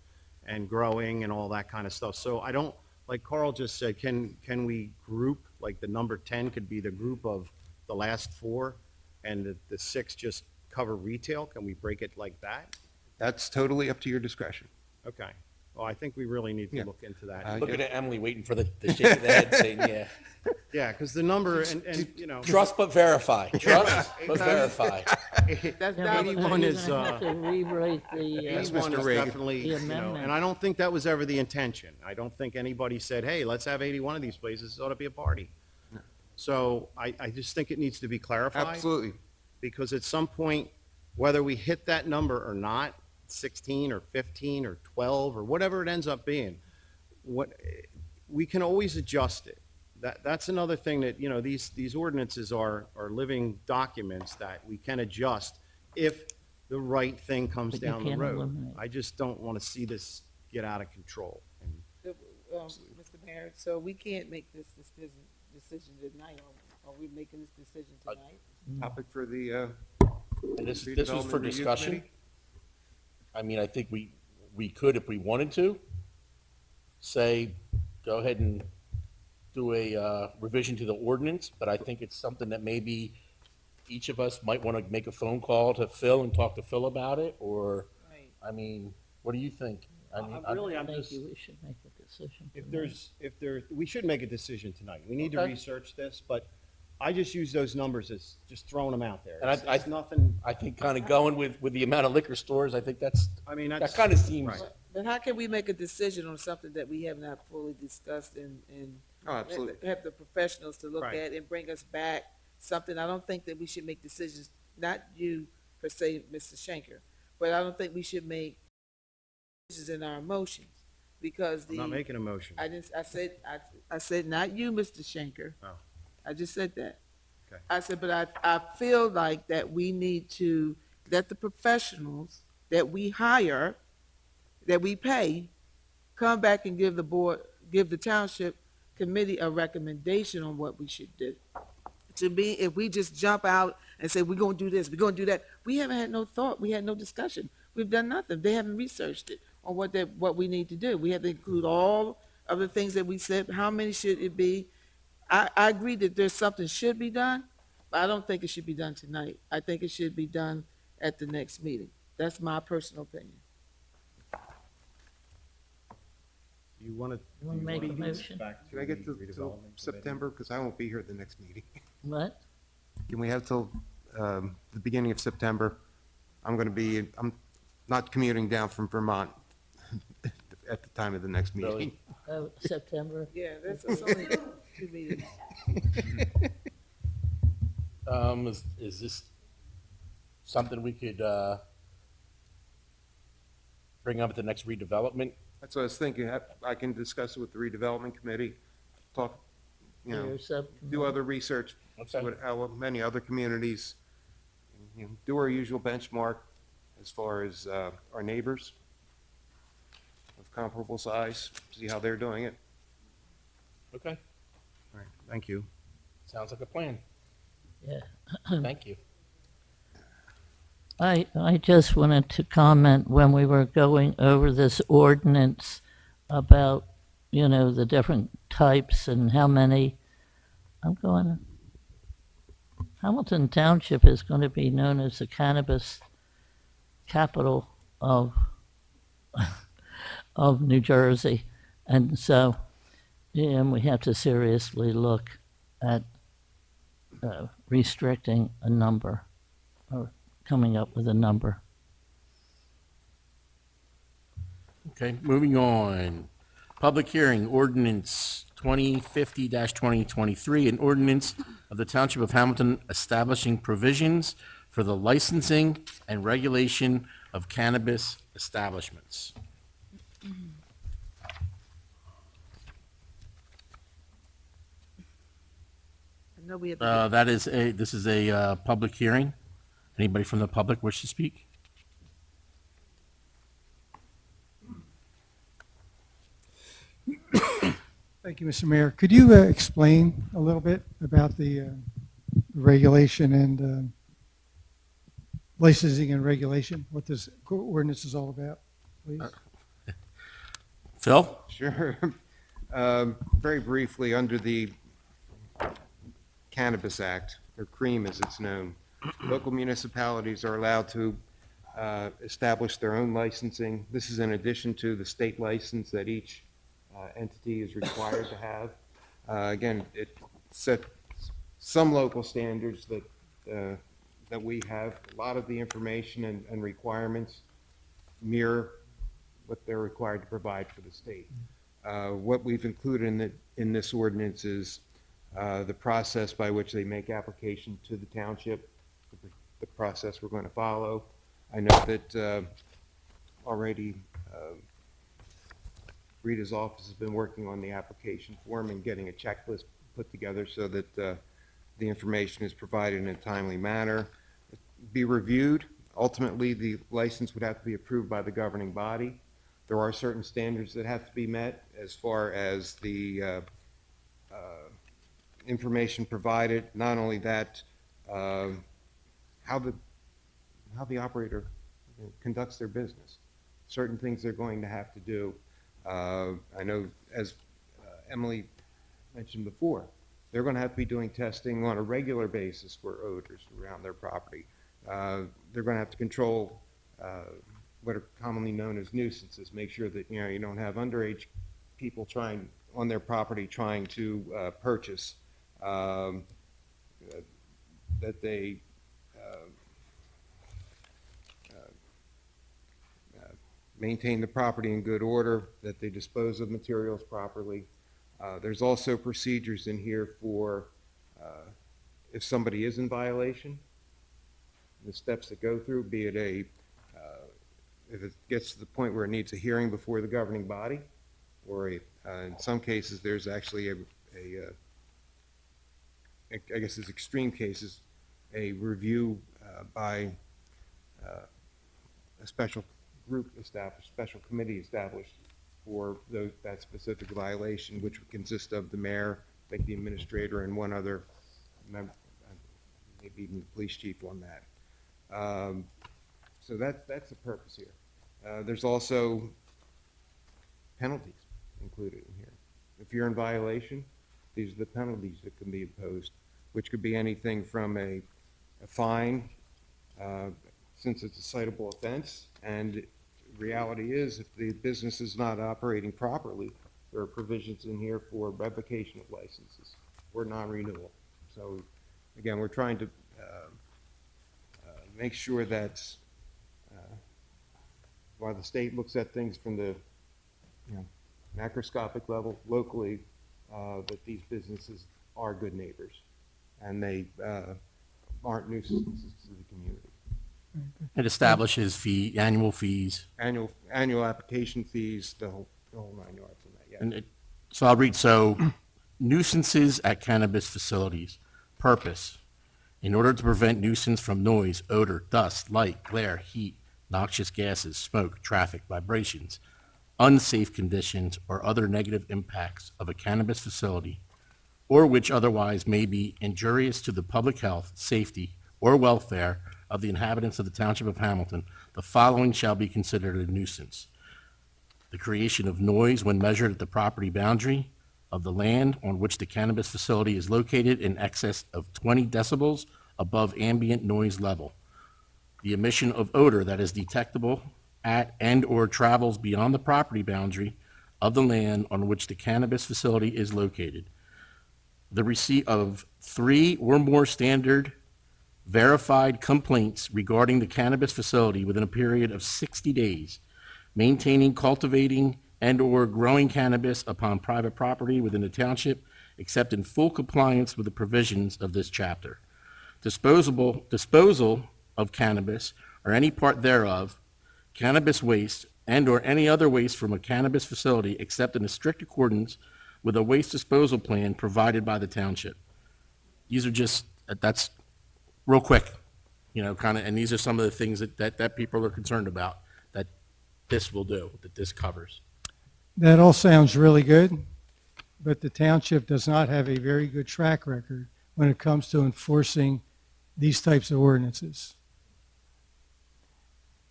and growing and all that kind of stuff. So I don't, like Carl just said, can we group, like the number 10 could be the group of the last 4, and the 6 just cover retail? Can we break it like that? That's totally up to your discretion. Okay. Well, I think we really need to Yeah. look into that. I Looking at Emily, waiting for the shake of the head, saying, yeah. Yeah, because the number, and, you know. Trust but verify. Trust but verify. That's Yeah, but 81 you're is, gonna have to rewrite the, Yes, 81 Mr. is Reagan. definitely, The you know, amendment. and I don't think that was ever the intention. I don't think anybody said, hey, let's have 81 of these places, it ought to be a party. So I just think it needs to be clarified. Absolutely. Because at some point, whether we hit that number or not, 16 or 15 or 12 or whatever it ends up being, we can always adjust it. That's another thing that, you know, these ordinances are living documents that we can adjust if the right thing comes But you down the can't road. eliminate. I just don't want to see this get out of control. And Mr. Mayor, so we can't make this decision tonight. Are we making this decision tonight? Topic for the. And this was Redevelopment for Review discussion. Committee? I mean, I think we could, if we wanted to, say, go ahead and do a revision to the ordinance, but I think it's something that maybe each of us might want to make a phone call to Phil and talk to Phil about it, or, Right. I mean, what do you think? I Really, I'm think just- we should make a decision. we should make a decision tonight. We need to Okay. research this, but I just use those numbers as just throwing them out there. And It's nothing, I think kind of going with the amount of liquor stores, I think that that's. kind of seems. Right. But how can we make a decision on something that we have not fully discussed and Oh, absolutely. have the professionals to look Right. at and bring us back something? I don't think that we should make decisions, not you per se, Mr. Shanker, but I don't think we should make decisions in our emotions because I'm not making a motion. I said not you, Mr. Shanker. Oh. I just said that. Okay. I said, but I feel like that we need to let the professionals that we hire, that we pay, come back and give the township committee a recommendation on what we should do. To me, if we just jump out and say, we're gonna do this, we're gonna do that, we haven't had no thought, we had no discussion. We've done nothing. They haven't researched it on what we need to do. We have to include all of the things that we said. How many should it be? I agree that there's something should be done, but I don't think it should be done tonight. I think it should be done at the next meeting. That's my personal opinion. You want to? You wanna make a motion? Can I get till September? Because I won't be here at the next meeting. What? Can we have till the beginning of September? I'm not commuting down from Vermont at the time of the next meeting. September? Yeah, that's only 2 meetings. Is this something we could bring up at the next redevelopment? That's what I was thinking. I can discuss it with the redevelopment committee, talk, Your subcommittee. do other research, see Okay. how many other communities, do our usual benchmark as far as our neighbors of comparable size, see how they're doing it. Okay, All right, thank you. sounds like a plan. Yeah. Thank you. I just wanted to comment when we were going over this ordinance about, the different types and how many. Hamilton Township is going to be known as the cannabis capital of New Jersey. And so, we have to seriously look at restricting a number or coming up with a number. Okay, moving on. Public hearing, ordinance 2050-2023, an ordinance of the Township of Hamilton establishing provisions for the licensing and regulation of cannabis establishments. I know we have to This is a public hearing. Anybody from the public wish to speak? Thank you, Mr. Mayor. Could you explain a little bit about the regulation and licensing and regulation, what this ordinance is all about, please? Phil? Sure. Very briefly, under the Cannabis Act, or CREAM as it's known, local municipalities are allowed to establish their own licensing. This is in addition to the state license that each entity is required to have. Again, it sets some local standards that we have. A lot of the information and requirements mirror what they're required to provide for the state. What we've included in this ordinance is the process by which they make application to the township, the process we're going to follow. I know that already Rita's office has been working on the application form and getting a checklist put together so that the information is provided in a timely manner. Be reviewed. Ultimately, the license would have to be approved by the governing body. There are certain standards that have to be met as far as the information provided. Not only that, how the operator conducts their business. Certain things they're going to have to do. I know, as Emily mentioned before, they're going to have to be doing testing on a regular basis for odors around their property. They're going to have to control what are commonly known as nuisances. Make sure that, you don't have underage people trying, on their property, trying to purchase, that they maintain the property in good order, that they dispose of materials properly. There's also procedures in here for if somebody is in violation, the steps that go through, be it if it gets to the point where it needs a hearing before the governing body, or in some cases, there's actually I guess it's extreme cases, a review by a special group established, special committee established for that specific violation, which would consist of the mayor, like the administrator, and one other member, maybe even the police chief on that. So that's the purpose here. There's also penalties included in here. If you're in violation, these are the penalties that can be imposed, which could be anything from a fine, since it's a citable offense, and reality is, if the business is not operating properly, there are provisions in here for revocation of licenses or non-renewal. So, again, we're trying to make sure that while the state looks at things from the macroscopic level, locally, that these businesses are good neighbors and they aren't nuisances to the community. It establishes annual fees. Annual application fees, the whole 9 yards on that, yeah. And so I'll read, so nuisances at cannabis facilities. Purpose: in order to prevent nuisance from noise, odor, dust, light, glare, heat, noxious gases, smoke, traffic, vibrations, unsafe conditions, or other negative impacts of a cannabis facility, or which otherwise may be injurious to the public health, safety, or welfare of the inhabitants of the Township of Hamilton, the following shall be considered a nuisance: the creation of noise when measured at the property boundary of the land on which the cannabis facility is located in excess of 20 decibels above ambient noise level; the emission of odor that is detectable at and/or travels beyond the property boundary of the land on which the cannabis facility is located; the receipt of 3 or more standard verified complaints regarding the cannabis facility within a period of 60 days, maintaining, cultivating, and/or growing cannabis upon private property within the township, except in full compliance with the provisions of this chapter; disposal of cannabis or any part thereof, cannabis waste, and/or any other waste from a cannabis facility, except in a strict accordance with a waste disposal plan provided by the township. These are just, that's real quick, and these are some of the things that people are concerned about, that this will do, that this covers. That all sounds really good, but the township does not have a very good track record when it comes to enforcing these types of ordinances.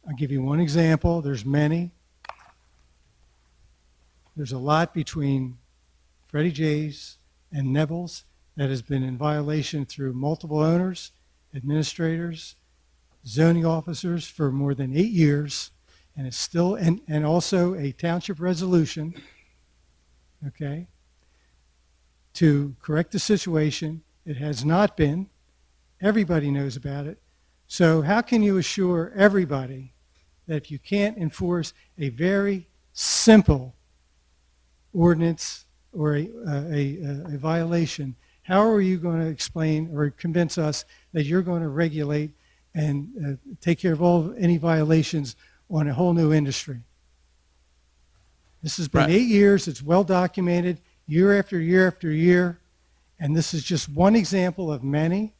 I'll give you one example. There's many. There's a lot between Freddie J's and Neville's that has been in violation through multiple owners, administrators, zoning officers for more than 8 years, and it's still, and also a township resolution, okay, to correct the situation. It has not been. Everybody knows about it. So how can you assure everybody that if you can't enforce a very simple ordinance or a violation, how are you going to explain or convince us that you're going to regulate and take care of any violations on a whole new industry? This has been 8 years. It's well documented, year after year after year, and this is just one example of many.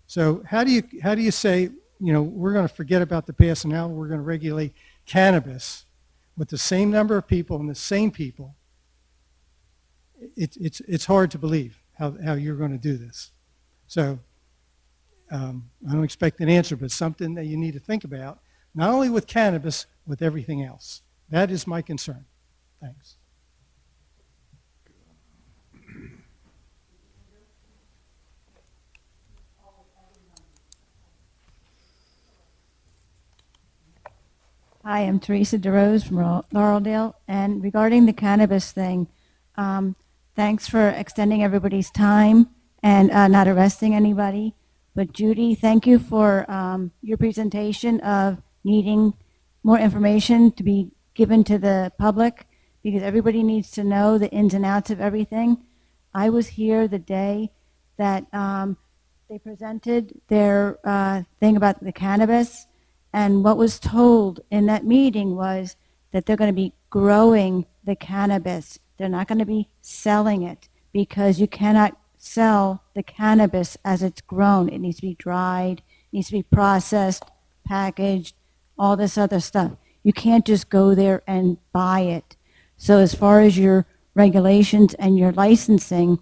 So how do you say, we're going to forget about the past and now we're going to regulate cannabis with the same number of people and the same people? It's hard to believe how you're going to do this. So I don't expect an answer, but something that you need to think about, not only with cannabis, with everything else. That is my concern. Thanks. Hi, I'm Teresa DeRose from Laureldale, and regarding the cannabis thing, thanks for extending everybody's time and not arresting anybody. But Judy, thank you for your presentation of needing more information to be given to the public, because everybody needs to know the ins and outs of everything. I was here the day that they presented their thing about the cannabis, and what was told in that meeting was that they're going to be growing the cannabis. They're not going to be selling it, because you cannot sell the cannabis as it's grown. It needs to be dried, it needs to be processed, packaged, all this other stuff. You can't just go there and buy it. So as far as your regulations and your licensing,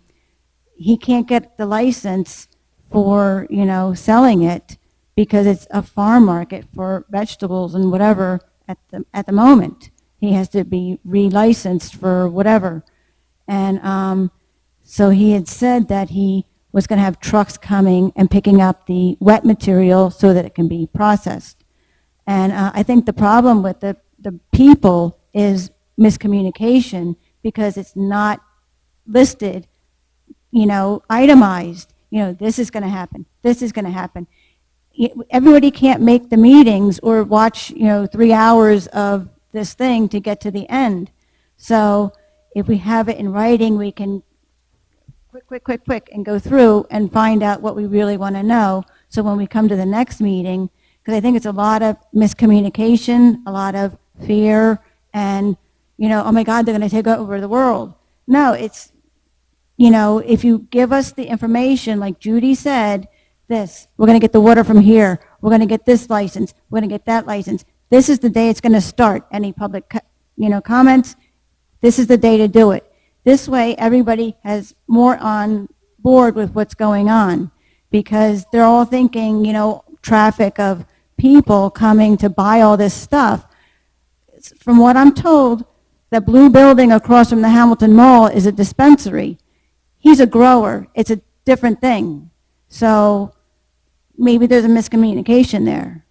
he can't get the license for, selling it, because it's a farm market for vegetables and whatever at the moment. He has to be relicensed for whatever. And so he had said that he was going to have trucks coming and picking up the wet material so that it can be processed. And I think the problem with the people is miscommunication, because it's not listed, itemized. This is going to happen. This is going to happen. Everybody can't make the meetings or watch, 3 hours of this thing to get to the end. So if we have it in writing, we can quick, and go through and find out what we really want to know. So when we come to the next meeting, because I think it's a lot of miscommunication, a lot of fear, and, oh my God, they're going to take over the world. No, it's, if you give us the information, like Judy said, we're going to get the water from here, we're going to get this license, we're going to get that license. This is the day it's going to start. Any public, comments, this is the day to do it. This way, everybody has more on board with what's going on, because they're all thinking, traffic of people coming to buy all this stuff. From what I'm told, the blue building across from the Hamilton Mall is a dispensary. He's a grower. It's a different thing. So maybe there's a miscommunication there.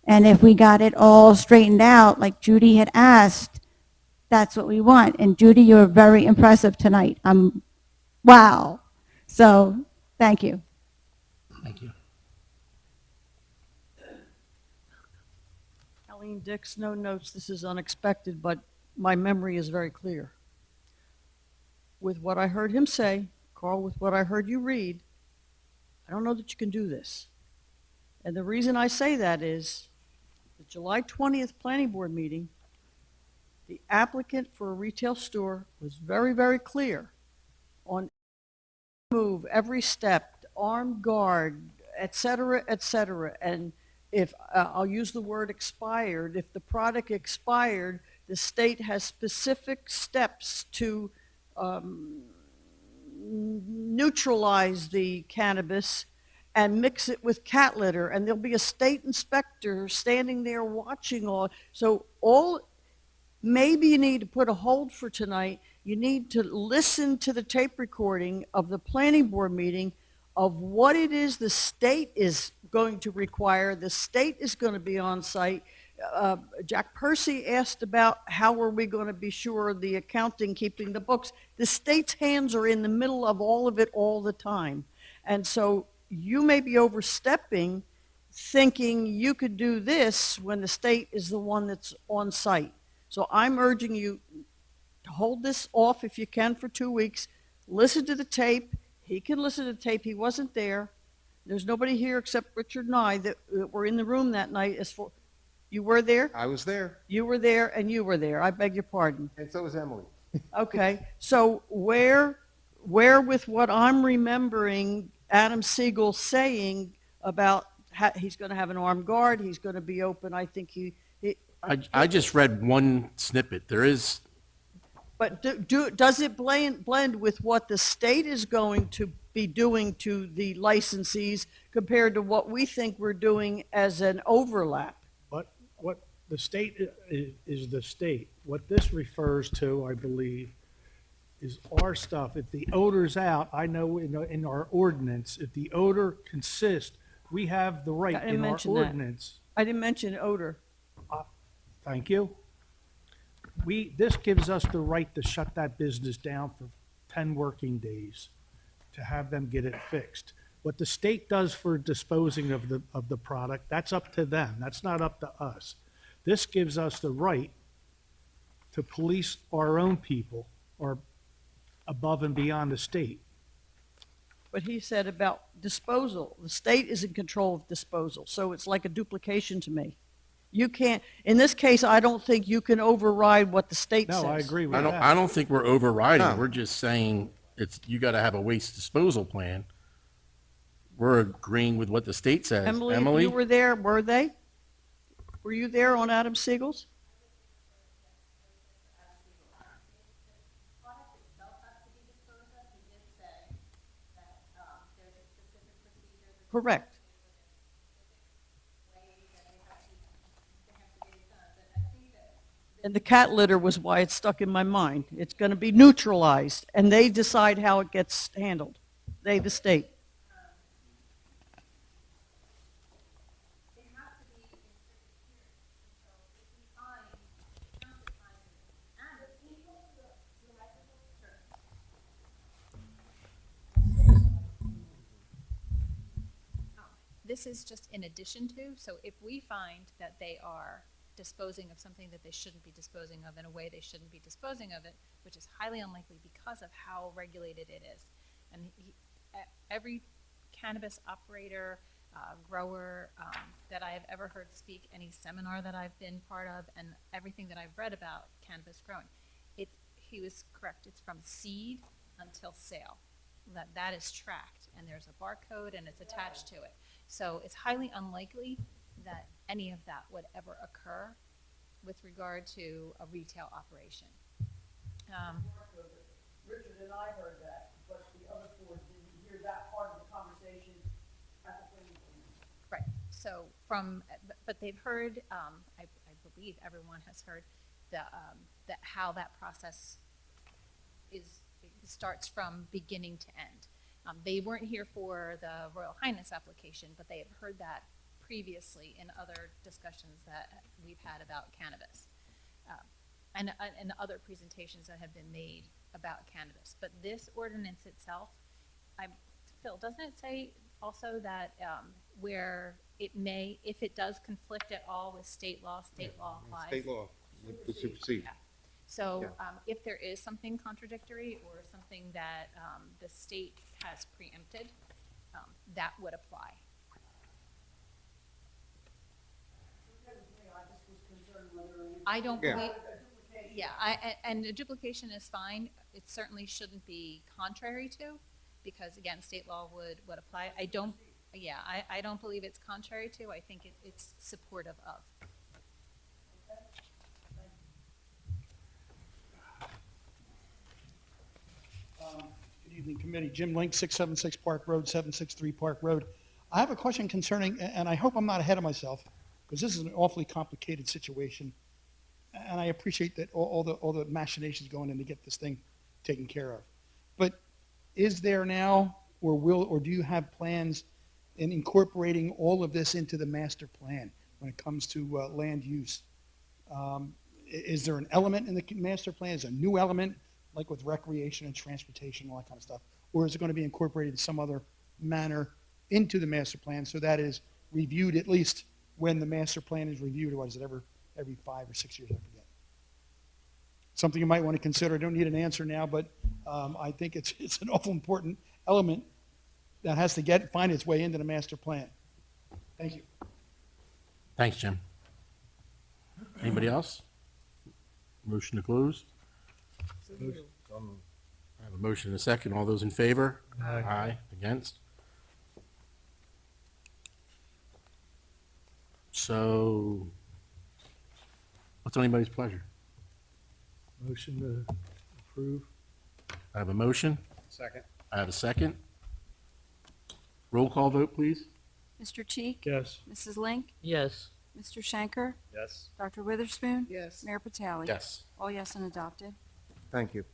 And if we got it all straightened out, like Judy had asked, that's what we want. And Judy, you were very impressive tonight. Wow. So thank you. Thank you. Colleen Dix, no notes. This is unexpected, but my memory is very clear. With what I heard him say, Carl, with what I heard you read, I don't know that you can do this. And the reason I say that is the July 20th planning board meeting, the applicant for a retail store was very, very clear on move every step, armed guard, et cetera, et cetera. And if I'll use the word expired, if the product expired, the state has specific steps to neutralize the cannabis and mix it with cat litter, and there'll be a state inspector standing there watching all. So maybe you need to put a hold for tonight. You need to listen to the tape recording of the planning board meeting of what it is the state is going to require. The state is going to be on site. Jack Percy asked about how are we going to be sure the accounting, keeping the books. The state's hands are in the middle of all of it all the time. And so you may be overstepping, thinking you could do this when the state is the one that's on site. So I'm urging you to hold this off if you can for 2 weeks. Listen to the tape. He can listen to the tape. He wasn't there. There's nobody here except Richard and I that were in the room that night. You were there? I was there. You were there and you were there. I beg your pardon. And so was Emily. Okay. So where with what I'm remembering Adam Siegel saying about he's going to have an armed guard, he's going to be open, I think I just read one snippet. There is. But does it blend with what the state is going to be doing to the licensees compared to what we think we're doing as an overlap? But what the state is the state. What this refers to, I believe, is our stuff. If the odor's out, I know in our ordinance, if the odor consists, we have the right in our ordinance. I didn't mention odor. Thank you. This gives us the right to shut that business down for 10 working days to have them get it fixed. What the state does for disposing of the product, that's up to them. That's not up to us. This gives us the right to police our own people or above and beyond the state. But he said about disposal, the state is in control of disposal, so it's like a duplication to me. You can't, in this case, I don't think you can override what the state says. No, I agree with I that. don't think we're overriding. No. We're just saying you got to have a waste disposal plan. We're agreeing with what the state says. Emily, if you were there, were they? Were you there on Adam Siegel's? Correct. And the cat litter was why it stuck in my mind. It's going to be neutralized, and they decide how it gets handled. They, the state. This is just in addition to, so if we find that they are disposing of something that they shouldn't be disposing of in a way they shouldn't be disposing of it, which is highly unlikely because of how regulated it is. And every cannabis operator, grower that I have ever heard speak, any seminar that I've been part of, and everything that I've read about cannabis growing, he was correct. It's from seed until sale. That is tracked, and there's a barcode, and it's attached to it. So it's highly unlikely that any of that would ever occur with regard to a retail operation. Richard and I heard that, but the other four didn't hear that part of the conversation at the planning board. Right. So but they've heard, I believe everyone has heard that how that process starts from beginning to end. They weren't here for the Royal Highness application, but they have heard that previously in other discussions that we've had about cannabis, and other presentations that have been made about cannabis. But this ordinance itself, Phil, doesn't it say also that where it may, if it does conflict at all with state law applies? State law, it supersedes. Yeah. So if there is something contradictory or something that the state has preempted, that would apply. I don't believe, yeah, and the duplication is fine. It certainly shouldn't be contrary to, because again, state law would apply. I don't believe it's contrary to. I think it's supportive of. Good evening, committee. Jim Link, 676 Park Road, 763 Park Road. I have a question concerning, and I hope I'm not ahead of myself, because this is an awfully complicated situation, and I appreciate that all the machinations going in to get this thing taken care of. But is there now, or do you have plans in incorporating all of this into the master plan when it comes to land use? Is there an element in the master plan? Is there a new element, like with recreation and transportation, all that kind of stuff? Or is it going to be incorporated in some other manner into the master plan so that is reviewed at least when the master plan is reviewed, or is it every 5 or 6 years, I forget? Something you might want to consider. I don't need an answer now, but I think it's an awful important element that has to find its way into the master plan. Thank you. Thanks, Jim. Anybody else? Motion to close? I have a motion and a second. All those in favor? Aye. Against? So, what's anybody's pleasure? Motion to approve. I have a motion. Second. I have a second. Roll call vote, please. Mr. Cheek? Yes. Mrs. Link? Yes. Mr. Shanker? Yes. Dr. Witherspoon? Yes. Mayor Patali? Yes. All yes and adopted. Thank you.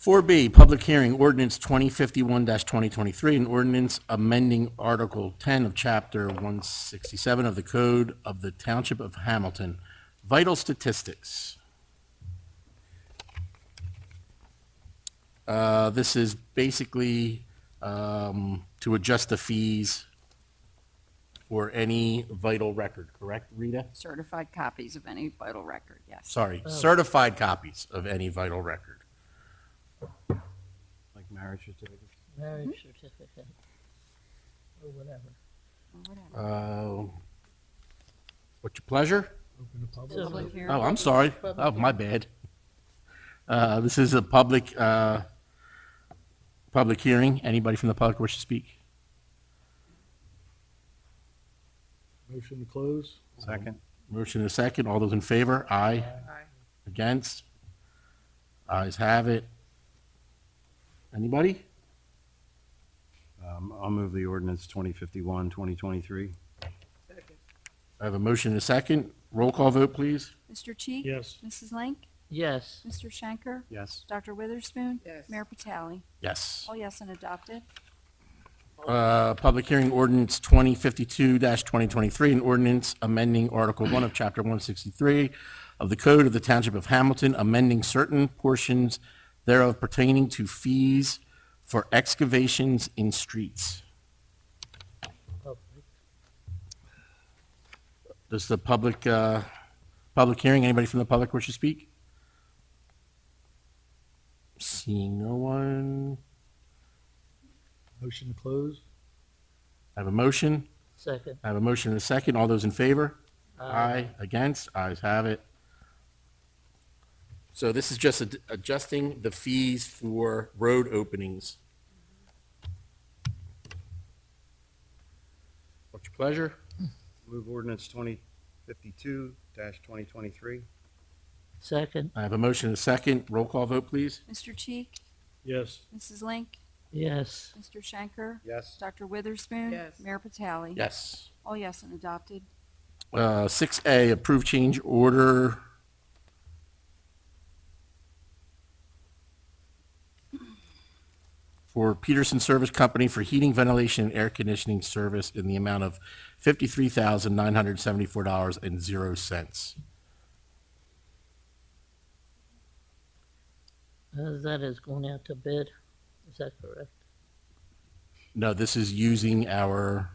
4B, public hearing, ordinance 2051-2023, an ordinance amending Article 10 of Chapter 167 of the Code of the Township of Hamilton, vital statistics. This is basically to adjust the fees for any vital record, correct, Rita? Certified copies of any vital record, yes. Sorry, certified copies of any vital record. Like marriage certificates? Marriage certificate, or whatever. What's your pleasure? Public hearing. Oh, I'm sorry. Oh, my bad. This is a public hearing. Anybody from the public wish to speak? Motion to close? Second. Motion and a second. All those in favor? Aye. Against? Ayes have it. Anybody? I'll move the ordinance 2051, 2023. I have a motion and a second. Roll call vote, please. Mr. Cheek? Yes. Mrs. Link? Yes. Mr. Schenker? Yes. Dr. Witherspoon? Yes. Mayor Patali? Yes. All yes and adopted. Public hearing ordinance 2052-2023, an ordinance amending Article 1 of Chapter 163 of the Code of the Township of Hamilton, amending certain portions thereof pertaining to fees for excavations in streets. Does the public hearing, anybody from the public wish to speak? Seeing no one. Motion to close? I have a motion. Second. I have a motion and a second. All those in favor? Aye. Against? Ayes have it. So this is just adjusting the fees for road openings. What's your pleasure? Move ordinance 2052-2023. Second. I have a motion and a second. Roll call vote, please. Mr. Cheek? Yes. Mrs. Link? Yes. Mr. Schenker? Yes. Dr. Witherspoon? Yes. Mayor Patali? Yes. All yes and adopted. 6A, approve change order. For Peterson Service Company for heating, ventilation, and air conditioning service in the amount of $53,974.00. That is going out to bid. Is that correct? No, this is using our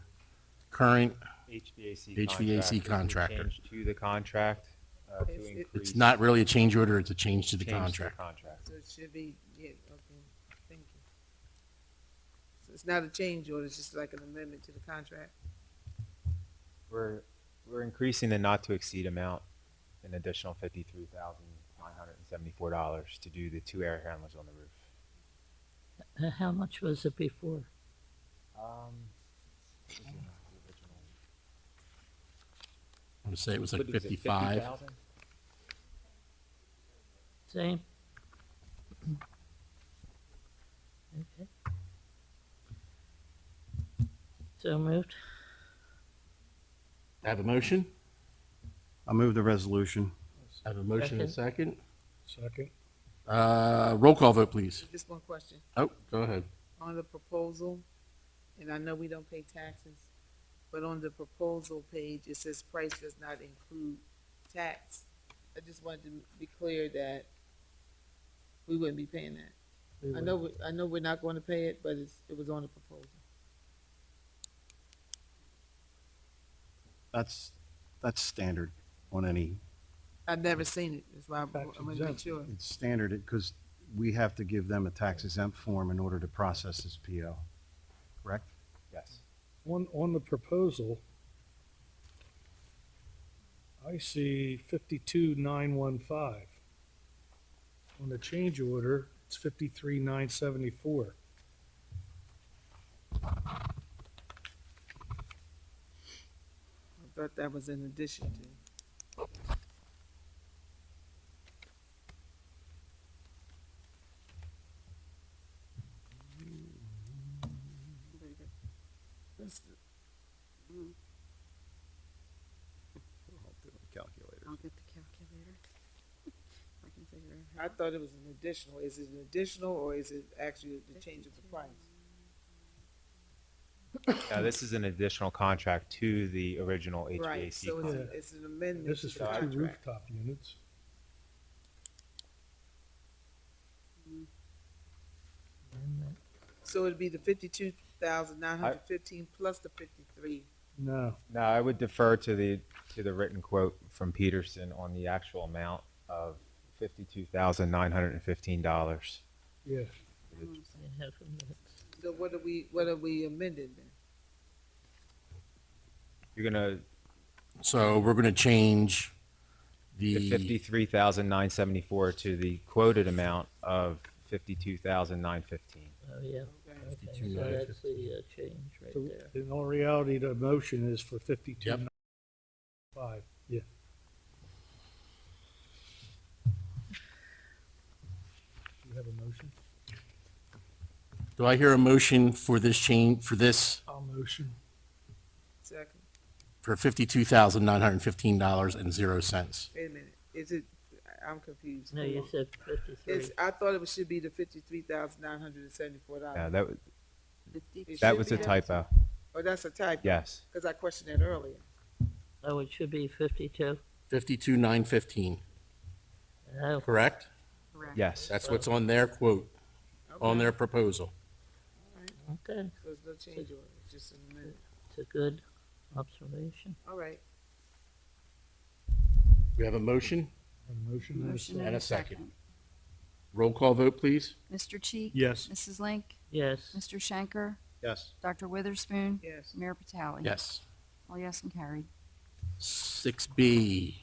current HVAC HVAC contractor. Change to the contract to increase. It's not really a change order, it's a change to the change to contract. contract. So it should be, yeah, okay, thank you. So it's not a change order, it's just like an amendment to the contract? We're increasing the not to exceed amount, an additional $53,974 to do the 2 air handlers on the roof. How much was it before? I'm going to say it was like What is it, 55. 50,000? Same? Okay. So moved? I have a motion. I'll move the resolution. I have a motion and a second. Second? Roll call vote, please. Just one question. Oh, go ahead. On the proposal, and I know we don't pay taxes, but on the proposal page, it says price does not include tax. I just wanted to be clear that we wouldn't be paying that. I know we're not going to pay it, but it was on the proposal. That's standard on any, I've never seen it, that's why I'm going to make exempt. sure. it's standard because we have to give them a tax exempt form in order to process this PO. Correct? Yes. On the proposal, I see 52,915. On the change order, it's 53,974. I thought that was in addition to. That's the- Calculator. I'll get the calculator. If I can figure out I thought it was an additional. Is it an additional or is it actually the change of the price? This is an additional contract to the original HVAC Right, so contract. it's an amendment This to is the for two contract. rooftop units. So it'd be the 52,915 plus the 53. No. No, I would defer to the written quote from Peterson on the actual amount of $52,915. Yeah. So what are we amending then? You're gonna, So we're going to change the the, $53,974 to the quoted amount of $52,915. Oh, yeah. Okay, so 52,915. that's the change right So there. in all reality, the motion is for 52.95. Yeah. Do you have a motion? do I hear a motion for this change, for this, I'll motion. Second. for $52,915.00? Wait a minute. Is it? I'm confused. No, Hold you on. said 53. I thought it should be the $53,974. Yeah, It that should was be a typo. Oh, that's a typo. Yes. Because I questioned that earlier. Oh, it should be 52. 52,915, Oh, correct? Yes. That's what's on their quote, on their proposal. okay. So there's no change order. It's just an amendment. It's a good observation. All right. We have a motion A motion and a Motion second. and a second. Roll call vote, please. Mr. Cheek? Yes. Mrs. Link? Yes. Mr. Schenker? Yes. Dr. Witherspoon? Yes. Mayor Patali? Yes. All yes and carried. 6B,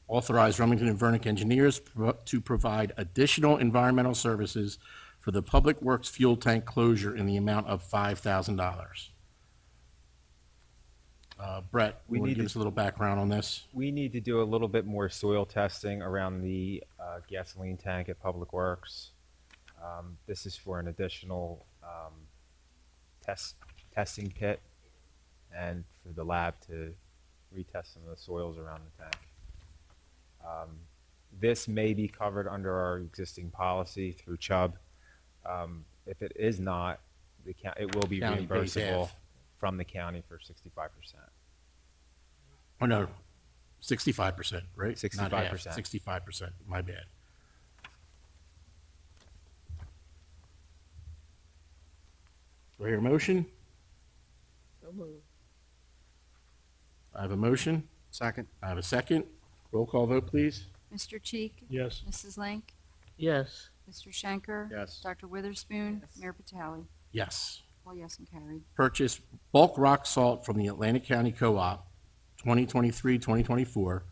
authorize Remington and Vernick engineers to provide additional environmental services for the Public Works fuel tank closure in the amount of $5,000. Brett, We you want to need give to- us a little background on this? We need to do a little bit more soil testing around the gasoline tank at Public Works. This is for an additional testing pit and for the lab to retest some of the soils around the tank. This may be covered under our existing policy through Chubb. If it is not, it will be County pays reimbursable half. from the county for 65%. Oh, no, 65%, right? Not half, 65%. 65%, my bad. Do I hear a motion? So moved. I have a motion. Second. I have a second. Roll call vote, please. Mr. Cheek? Yes. Mrs. Link? Yes. Mr. Schenker? Yes. Dr. Witherspoon? Mayor Patali? Yes. All yes and carried. Purchase bulk rock salt from the Atlantic County Co-op, 2023-2024,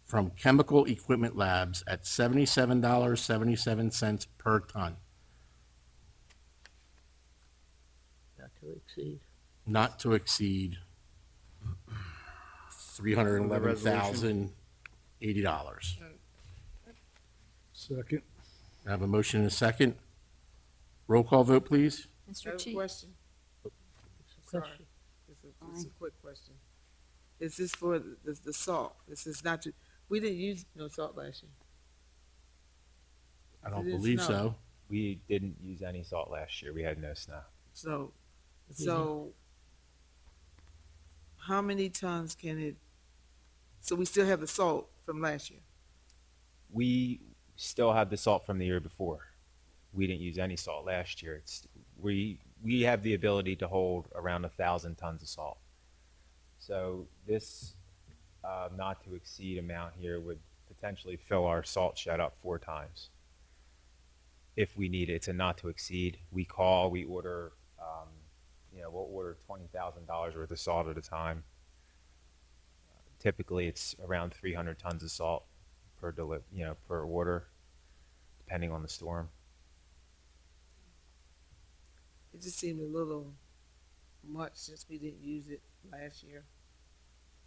from Chemical Equipment Labs at $77.77 per ton, Not to exceed. not to exceed $311,080. Second. I have a motion and a second. Roll call vote, please. I Mr. have a Cheek? question. It's a Sorry. question. It's a quick question. Is this for the salt? This is not to, we didn't use no salt last year. I don't It is believe no. so. We didn't use any salt last year. We had no snow. So how many tons can it, so we still have the salt from last year? We still have the salt from the year before. We didn't use any salt last year. We have the ability to hold around 1,000 tons of salt. So this not to exceed amount here would potentially fill our salt shed up 4 times. If we need it, it's a not to exceed. We call, we order, we'll order $20,000 worth of salt at a time. Typically, it's around 300 tons of salt per per order, depending on the storm. It just seemed a little much since we didn't use it last year.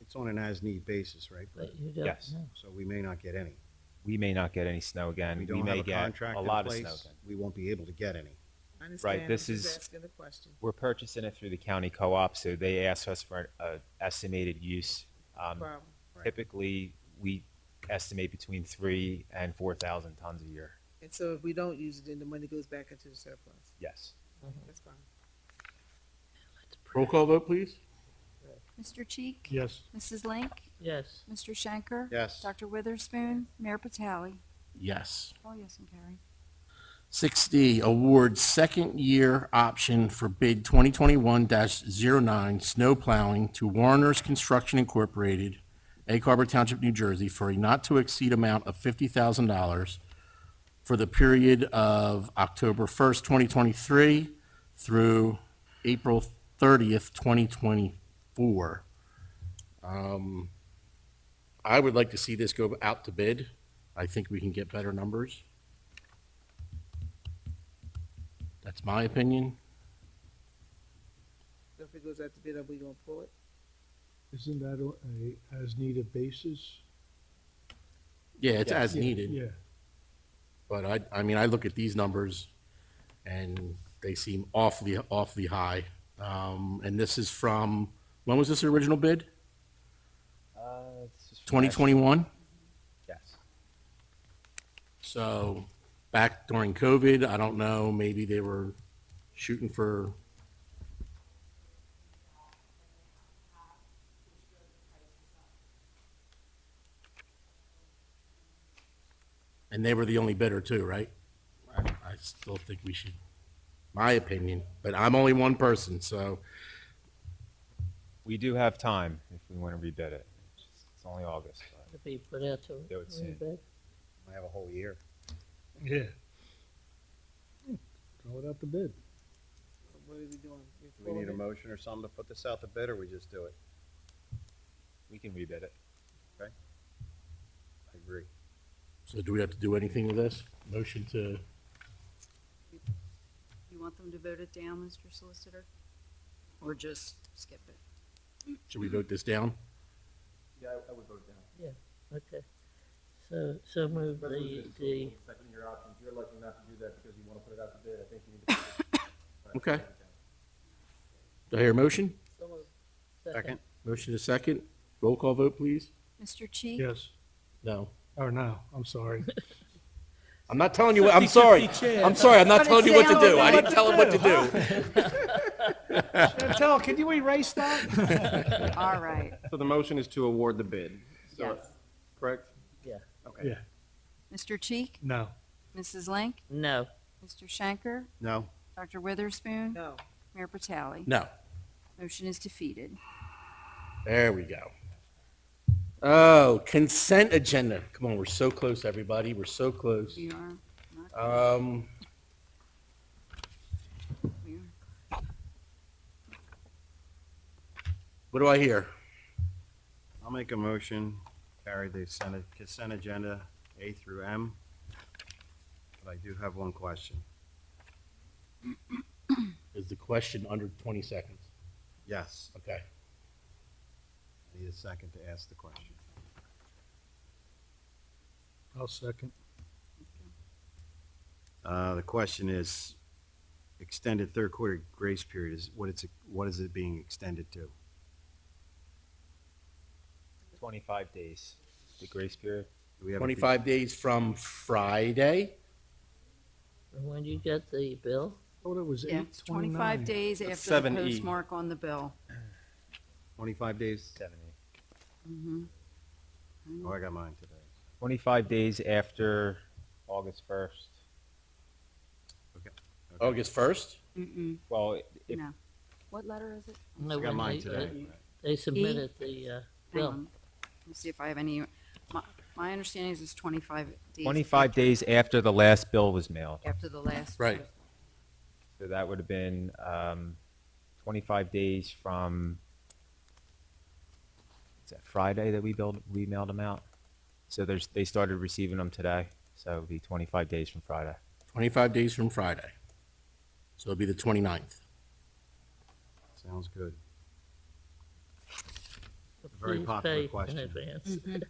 It's on an as-need basis, right? But you don't Yes. know. So we may not get any. We may not get any snow again. We We don't may have a get contract a in lot of snow place. again. We won't be able to get any. I understand. Right, this I'm just is- asking the question. We're purchasing it through the county co-op, so they asked us for an estimated use. Problem. Typically, we estimate between 3,000 and 4,000 tons a year. And so if we don't use it, then the money goes back into the surplus. Yes. That's fine. Roll call vote, please. Mr. Cheek? Yes. Mrs. Link? Yes. Mr. Schenker? Yes. Dr. Witherspoon? Mayor Patali? Yes. All yes and carried. 6D, award second year option for bid 2021-09 snow plowing to Warner's Construction Incorporated, Egg Harbor Township, New Jersey, for a not to exceed amount of $50,000 for the period of October 1st, 2023 through April 30th, 2024. I would like to see this go out to bid. I think we can get better numbers. That's my opinion. So if it goes out to bid, are we gonna pull it? Isn't that a as-needed basis? Yeah, it's Yeah. as needed. Yeah. But I mean, I look at these numbers and they seem awfully high. And this is from, when was this original bid? It's just from last year. 2021? Yes. So back during COVID, I don't know, maybe they were shooting for. And they were the only bidder too, right? I still think we should, my opinion, but I'm only one person, so. We do have time if we want to rebid it. It's only August. but To be put out to Do it soon. rebid. I have a whole year. Yeah. Throw it out the bid. What are we doing? Do we need a motion or something to put this out to bid, or we just do it? We can rebid it. Okay? I agree. So do we have to do anything with this? Motion to, You want them to vote it down, Mr. Solicitor? Or just skip it? should we vote this down? Yeah, I would vote down. Yeah, okay. So move the, Second year options, you're electing not to do that because you want to put it out to bid. I think you need to. Okay. Do I hear a motion? so moved. Second? Motion is second. Roll call vote, please. Mr. Cheek? Yes. No. Or no, I'm sorry. I'm not telling you, I'm sorry. 50-50 chance. I'm sorry, I'm not But it telling you what to do. sounded I like didn't tell him what to do. Chantel, can you erase that? All right. So the motion is to award the bid. So, Yes. correct? Yeah. Okay. Yeah. Mr. Cheek? No. Mrs. Link? No. Mr. Schenker? No. Dr. Witherspoon? No. Mayor Patali? No. Motion is defeated. There we go. Oh, consent agenda. Come on, we're so close, everybody. We're so close. We are not, we are. What do I hear? I'll make a motion, carry the consent agenda A through M. But I do have one question. Is the question under 20 seconds? Yes. Okay. I need a second to ask the question. I'll second. The question is, extended third quarter grace period, what is it being extended to? 25 days, the grace period. Do we have a- 25 days from Friday? And when you get the bill? Thought it was Yeah, 25 8/29. days That's after the 7E. postmark on the bill. 25 days? 70. Mhm. Oh, I got mine today. 25 days after August 1st. Okay. August 1st? Mm-mm, Well, if, no. What letter is it? No, I got when mine they- today. They submitted the Hang bill. on. Let me see if I have any, my understanding is it's 25 days. 25 days after the last bill was mailed. After the last. Right. So that would have been 25 days from, is that Friday that we mailed them out? So they started receiving them today, so it would be 25 days from Friday. 25 days from Friday. So it'll be the 29th. Sounds good. So Very please popular pay in question. advance. Mhm.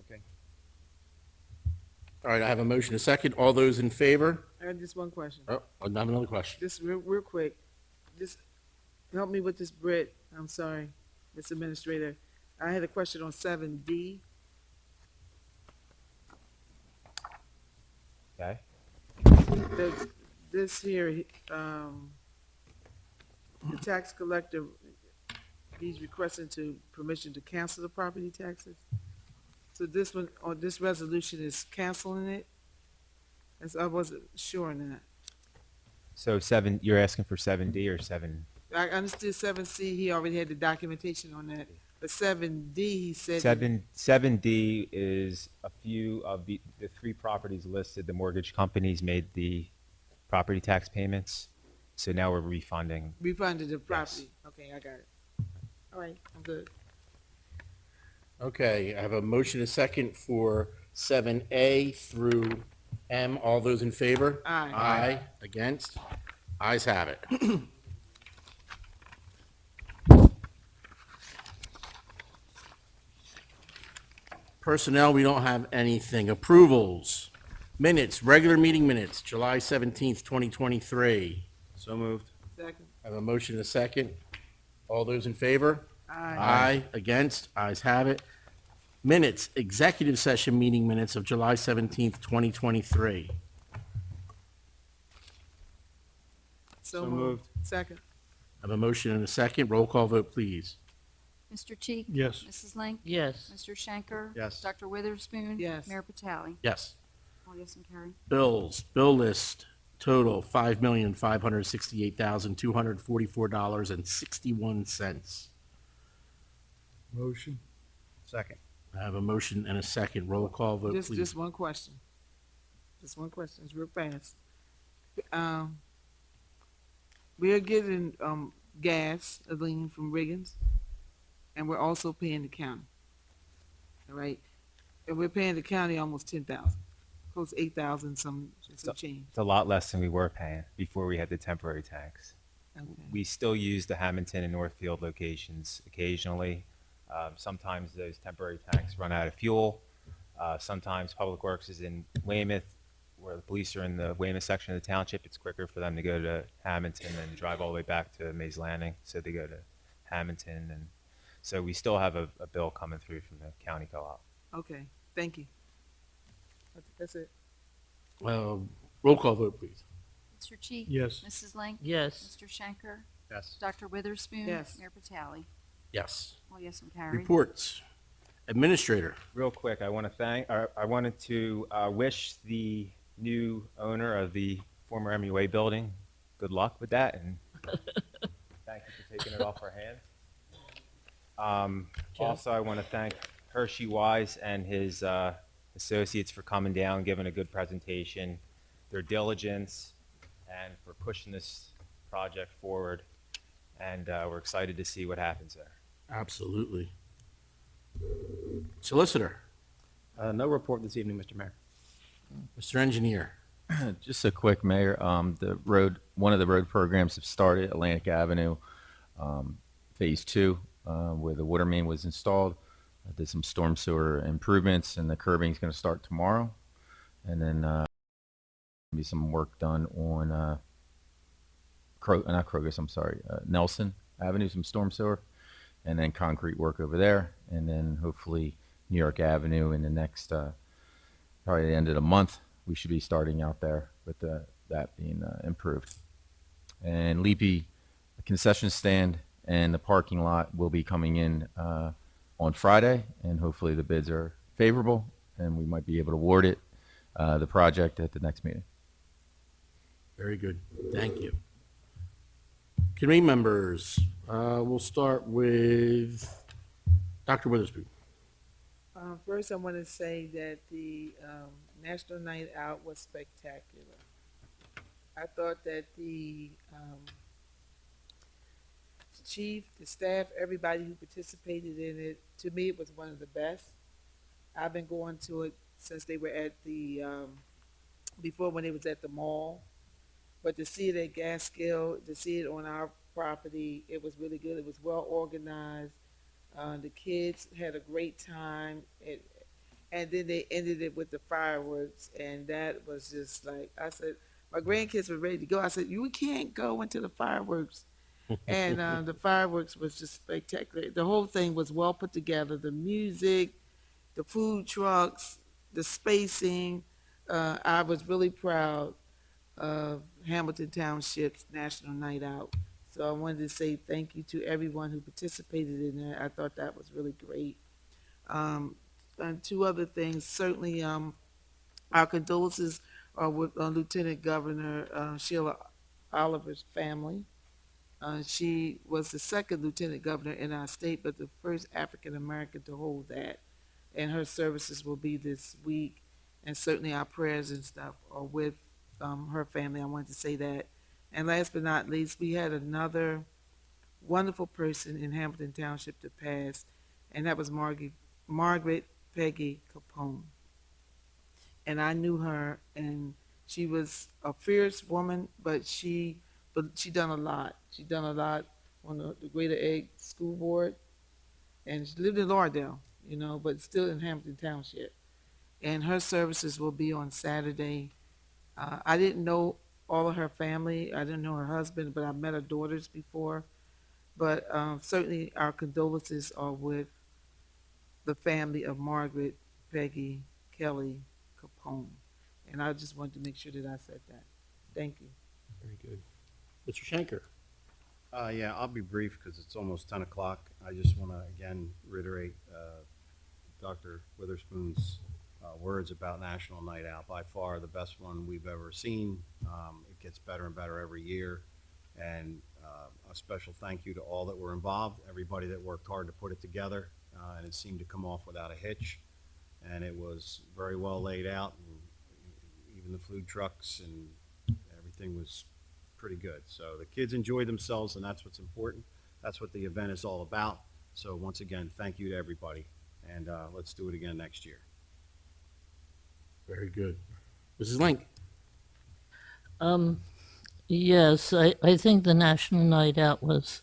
Okay. All right, I have a motion, a second. All those in favor? I got just one question. Oh, I have another question. Just real quick, just help me with this, Britt. I'm sorry, Ms. Administrator. I had a question on 7D. Okay? This here, the tax collector, he's requesting permission to cancel the property taxes. So this one, or this resolution is canceling it? As I wasn't sure on that. So you're asking for 7D or 7? I understood 7C, he already had the documentation on that. But 7D, he said. 7D is a few of the 3 properties listed. The mortgage companies made the property tax payments. So now we're refunding. Refunded the property. Okay, I got it. All right, I'm good. Okay, I have a motion and a second for 7A through M. All those in favor? Aye. Aye. Against? Ayes have it. Personnel, we don't have anything. Approvals. Minutes, regular meeting minutes, July 17th, 2023. So moved. Second. I have a motion and a second. All those in favor? Aye. Aye. Against? Ayes have it. Minutes, executive session meeting minutes of July 17th, 2023. So moved. Second. I have a motion and a second. Roll call vote, please. Mr. Cheek? Yes. Mrs. Link? Yes. Mr. Schenker? Yes. Dr. Witherspoon? Yes. Mayor Patali? Yes. All yes and carried. Bills, bill list total $5,568,244.61. Motion. Second. I have a motion and a second. Roll call vote, please. Just one question. Just one question, it's real fast. We are getting, gas, Aline, from Riggins, and we're also paying the county. All right? And we're paying the county almost 10,000, close to 8,000, some change. It's a lot less than we were paying before we had the temporary tax. Okay. We still use the Hamilton and Northfield locations occasionally. Sometimes those temporary tanks run out of fuel. Sometimes Public Works is in Weymouth, where the police are in the Weymouth section of the township. It's quicker for them to go to Hamilton than drive all the way back to Mays Landing. So they go to Hamilton. And so we still have a bill coming through from the county co-op. Okay, thank you. That's it. Roll call vote, please. Mr. Cheek? Yes. Mrs. Link? Yes. Mr. Schenker? Yes. Dr. Witherspoon? Yes. Mayor Patali? Yes. All yes and carried. Reports. Administrator. Real quick, I wanted to wish the new owner of the former MUA building good luck with that, and thank you for taking it off our hands. Also, I want to thank Hershey Wise and his associates for coming down, giving a good presentation, their diligence, and for pushing this project forward. And we're excited to see what happens there. Absolutely. Solicitor. No report this evening, Mr. Mayor. Mr. Engineer. Just a quick, Mayor. One of the road programs have started, Atlantic Avenue, Phase 2, where the water main was installed. I did some storm sewer improvements, and the curbing is going to start tomorrow. And then be some work done on Nelson Avenue, some storm sewer, and then concrete work over there, and then hopefully New York Avenue in the next probably the end of the month. We should be starting out there with that being improved. And Leapy concession stand and the parking lot will be coming in on Friday, and hopefully the bids are favorable, and we might be able to award it, the project at the next meeting. Very good. Thank you. Committee members, we'll start with Dr. Witherspoon. First, I want to say that the National Night Out was spectacular. I thought that the chief, the staff, everybody who participated in it, to me, it was one of the best. I've been going to it since they were at the, before when it was at the mall. But to see it at Gaskill, to see it on our property, it was really good. It was well organized. The kids had a great time. And then they ended it with the fireworks. And that was just like, I said, my grandkids were ready to go. I said, you can't go into the fireworks. And the fireworks was just spectacular. The whole thing was well put together. The music, the food trucks, the spacing, I was really proud of Hamilton Township's National Night Out. So I wanted to say thank you to everyone who participated in that. I thought that was really great. And two other things, certainly our condolences are with Lieutenant Governor Sheila Oliver's family. She was the second lieutenant governor in our state, but the first African American to hold that. And her services will be this week. And certainly our prayers and stuff are with her family. I wanted to say that. And last but not least, we had another wonderful person in Hamilton Township to pass, and that was Margaret Peggy Capone. And I knew her, and she was a fierce woman, but she done a lot. She done a lot on the Greater Egg School Board, and she lived in Lauderdale, but still in Hamilton Township. And her services will be on Saturday. I didn't know all of her family. I didn't know her husband, but I met her daughters before. But certainly our condolences are with the family of Margaret Peggy Kelly Capone. And I just wanted to make sure that I said that. Thank you. Very good. Mr. Schenker. Yeah, I'll be brief because it's almost 10 o'clock. I just want to again reiterate Dr. Witherspoon's words about National Night Out. By far the best one we've ever seen. It gets better and better every year. And a special thank you to all that were involved, everybody that worked hard to put it together, and it seemed to come off without a hitch. And it was very well laid out, and even the food trucks and everything was pretty good. So the kids enjoyed themselves, and that's what's important. That's what the event is all about. So once again, thank you to everybody, and let's do it again next year. Very good. Mrs. Link. Yes, I think the National Night Out was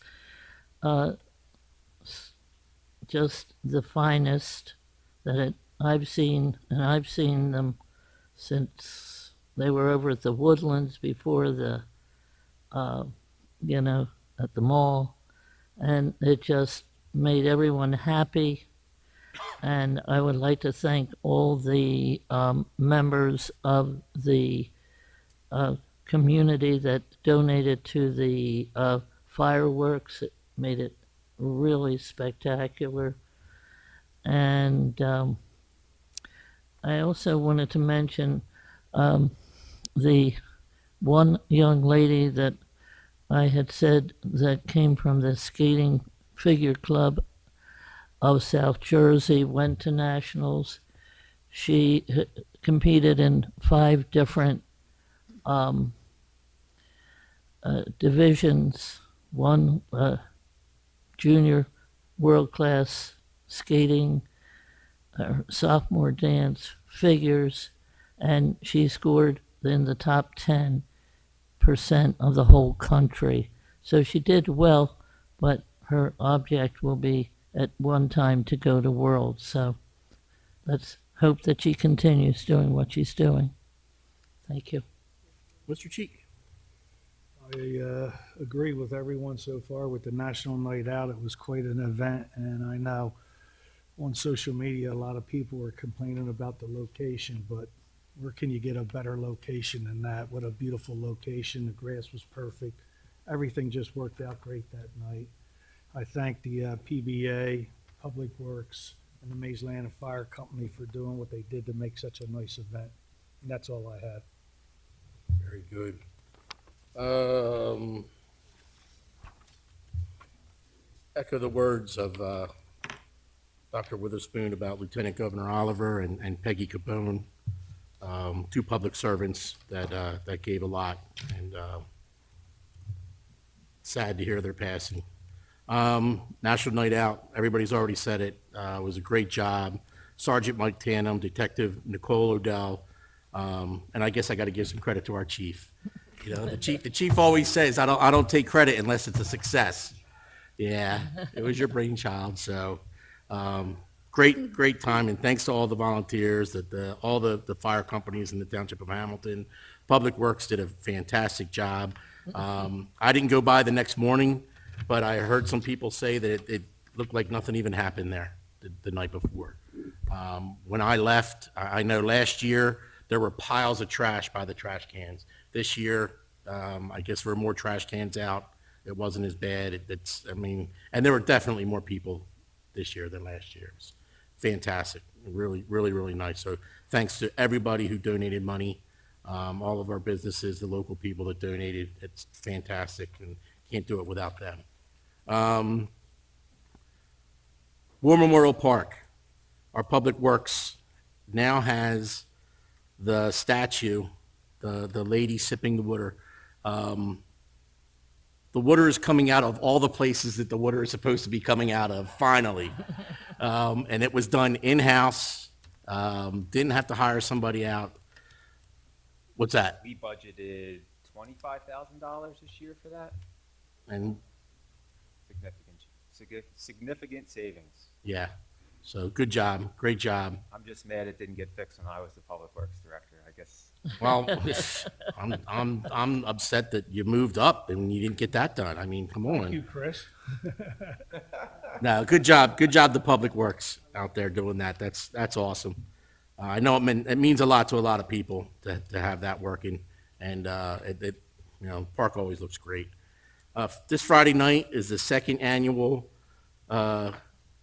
just the finest that I've seen, and I've seen them since they were over at the Woodlands before the, at the mall, and it just made everyone happy. And I would like to thank all the members of the community that donated to the fireworks. It made it really spectacular. And I also wanted to mention the one young lady that I had said that came from the skating figure club of South Jersey, went to nationals. She competed in 5 different divisions. One junior world-class skating, sophomore dance, figures, and she scored in the top 10% of the whole country. So she did well, but her object will be at one time to go to Worlds. So let's hope that she continues doing what she's doing. Thank you. Mr. Cheek. I agree with everyone so far with the National Night Out. It was quite an event, and I know on social media a lot of people were complaining about the location, but where can you get a better location than that? What a beautiful location. The grass was perfect. Everything just worked out great that night. I thank the PBA, Public Works, and the Mays Land and Fire Company for doing what they did to make such a nice event. And that's all I have. Very good. Echo the words of Dr. Witherspoon about Lieutenant Governor Oliver and Peggy Capone, 2 public servants that gave a lot, and sad to hear their passing. National Night Out, everybody's already said it, was a great job. Sergeant Mike Tannum, Detective Nicole Odell, and I guess I got to give some credit to our chief. The chief always says, I don't take credit unless it's a success. Yeah, it was your brainchild. So great time, and thanks to all the volunteers, all the fire companies in the Township of Hamilton. Public Works did a fantastic job. I didn't go by the next morning, but I heard some people say that it looked like nothing even happened there the night before. When I left, I know last year there were piles of trash by the trash cans. This year, I guess there were more trash cans out. It wasn't as bad. And there were definitely more people this year than last year. It was fantastic. Really, really, really nice. So thanks to everybody who donated money, all of our businesses, the local people that donated. It's fantastic, and can't do it without them. War Memorial Park, our Public Works now has the statue, the lady sipping the water. The water is coming out of all the places that the water is supposed to be coming out of, finally. And it was done in-house, didn't have to hire somebody out. What's that? We budgeted $25,000 this year for that. And Significant savings. yeah, so good job, great job. I'm just mad it didn't get fixed when I was the Public Works Director, I guess. Well, I'm upset that you moved up and you didn't get that done. I mean, come on. Thank you, Chris. No, good job, the Public Works out there doing that. That's awesome. I know it means a lot to a lot of people to have that working, and park always looks great. This Friday night is the second annual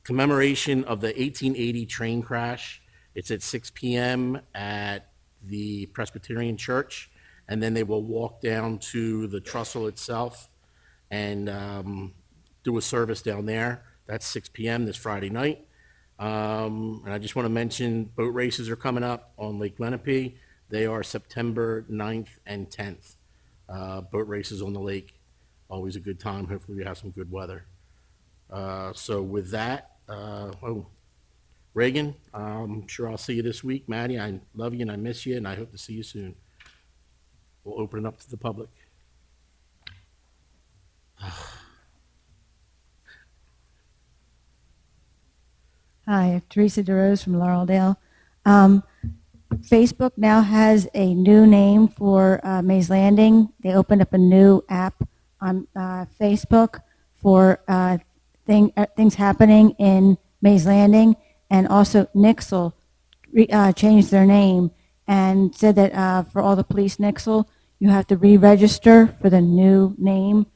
commemoration of the 1880 train crash. It's at 6 p.m. at the Presbyterian Church, and then they will walk down to the trestle itself and do a service down there. That's 6 p.m. this Friday night. And I just want to mention boat races are coming up on Lake Lenape. They are September 9th and 10th. Boat races on the lake, always a good time. Hopefully we have some good weather. So with that, Reagan, I'm sure I'll see you this week. Maddie, I love you and I miss you, and I hope to see you soon. We'll open it up to the public. Hi, Teresa DeRose from Laureldale. Facebook now has a new name for Mays Landing. They opened up a new app on Facebook for things happening in Mays Landing, and also Nixle changed their name and said that for all the police Nixle, you have to re-register for the new name.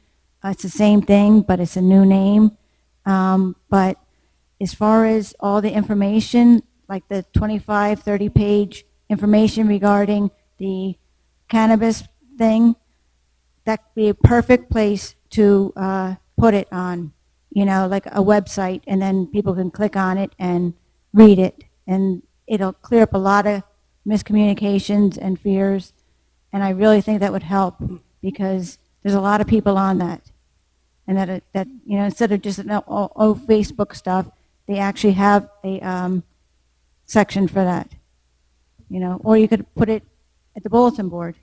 It's the same thing, but it's a new name. But as far as all the information, like the 25, 30-page information regarding the cannabis thing, that would be a perfect place to put it on, like a website, and then people can click on it and read it, and it'll clear up a lot of miscommunications and fears, and I really think that would help, because there's a lot of people on that, and that instead of just Facebook stuff, they actually have a section for that, or you could put it at the bulletin board,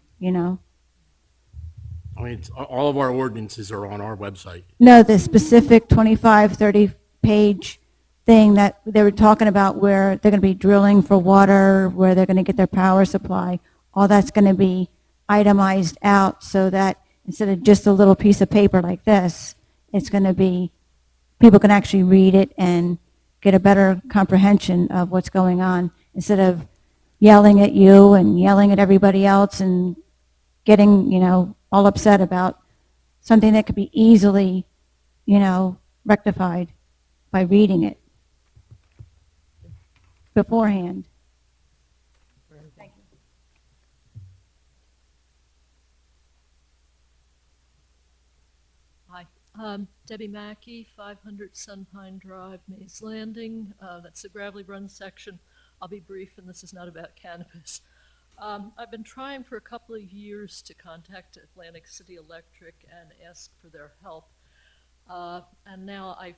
I mean, all of our ordinances are on our website. No, the specific 25, 30-page thing that they were talking about, where they're going to be drilling for water, where they're going to get their power supply, all that's going to be itemized out, so that instead of just a little piece of paper like this, it's going to be, people can actually read it and get a better comprehension of what's going on, instead of yelling at you and yelling at everybody else and getting, all upset about something that could be easily, rectified by reading it beforehand. Thank you. Hi, Debbie Mackey, 500 Sunpine Drive, Mays Landing. That's the gravelly run section. I'll be brief, and this is not about cannabis. I've been trying for a couple of years to contact Atlantic City Electric and ask for their help. And now I've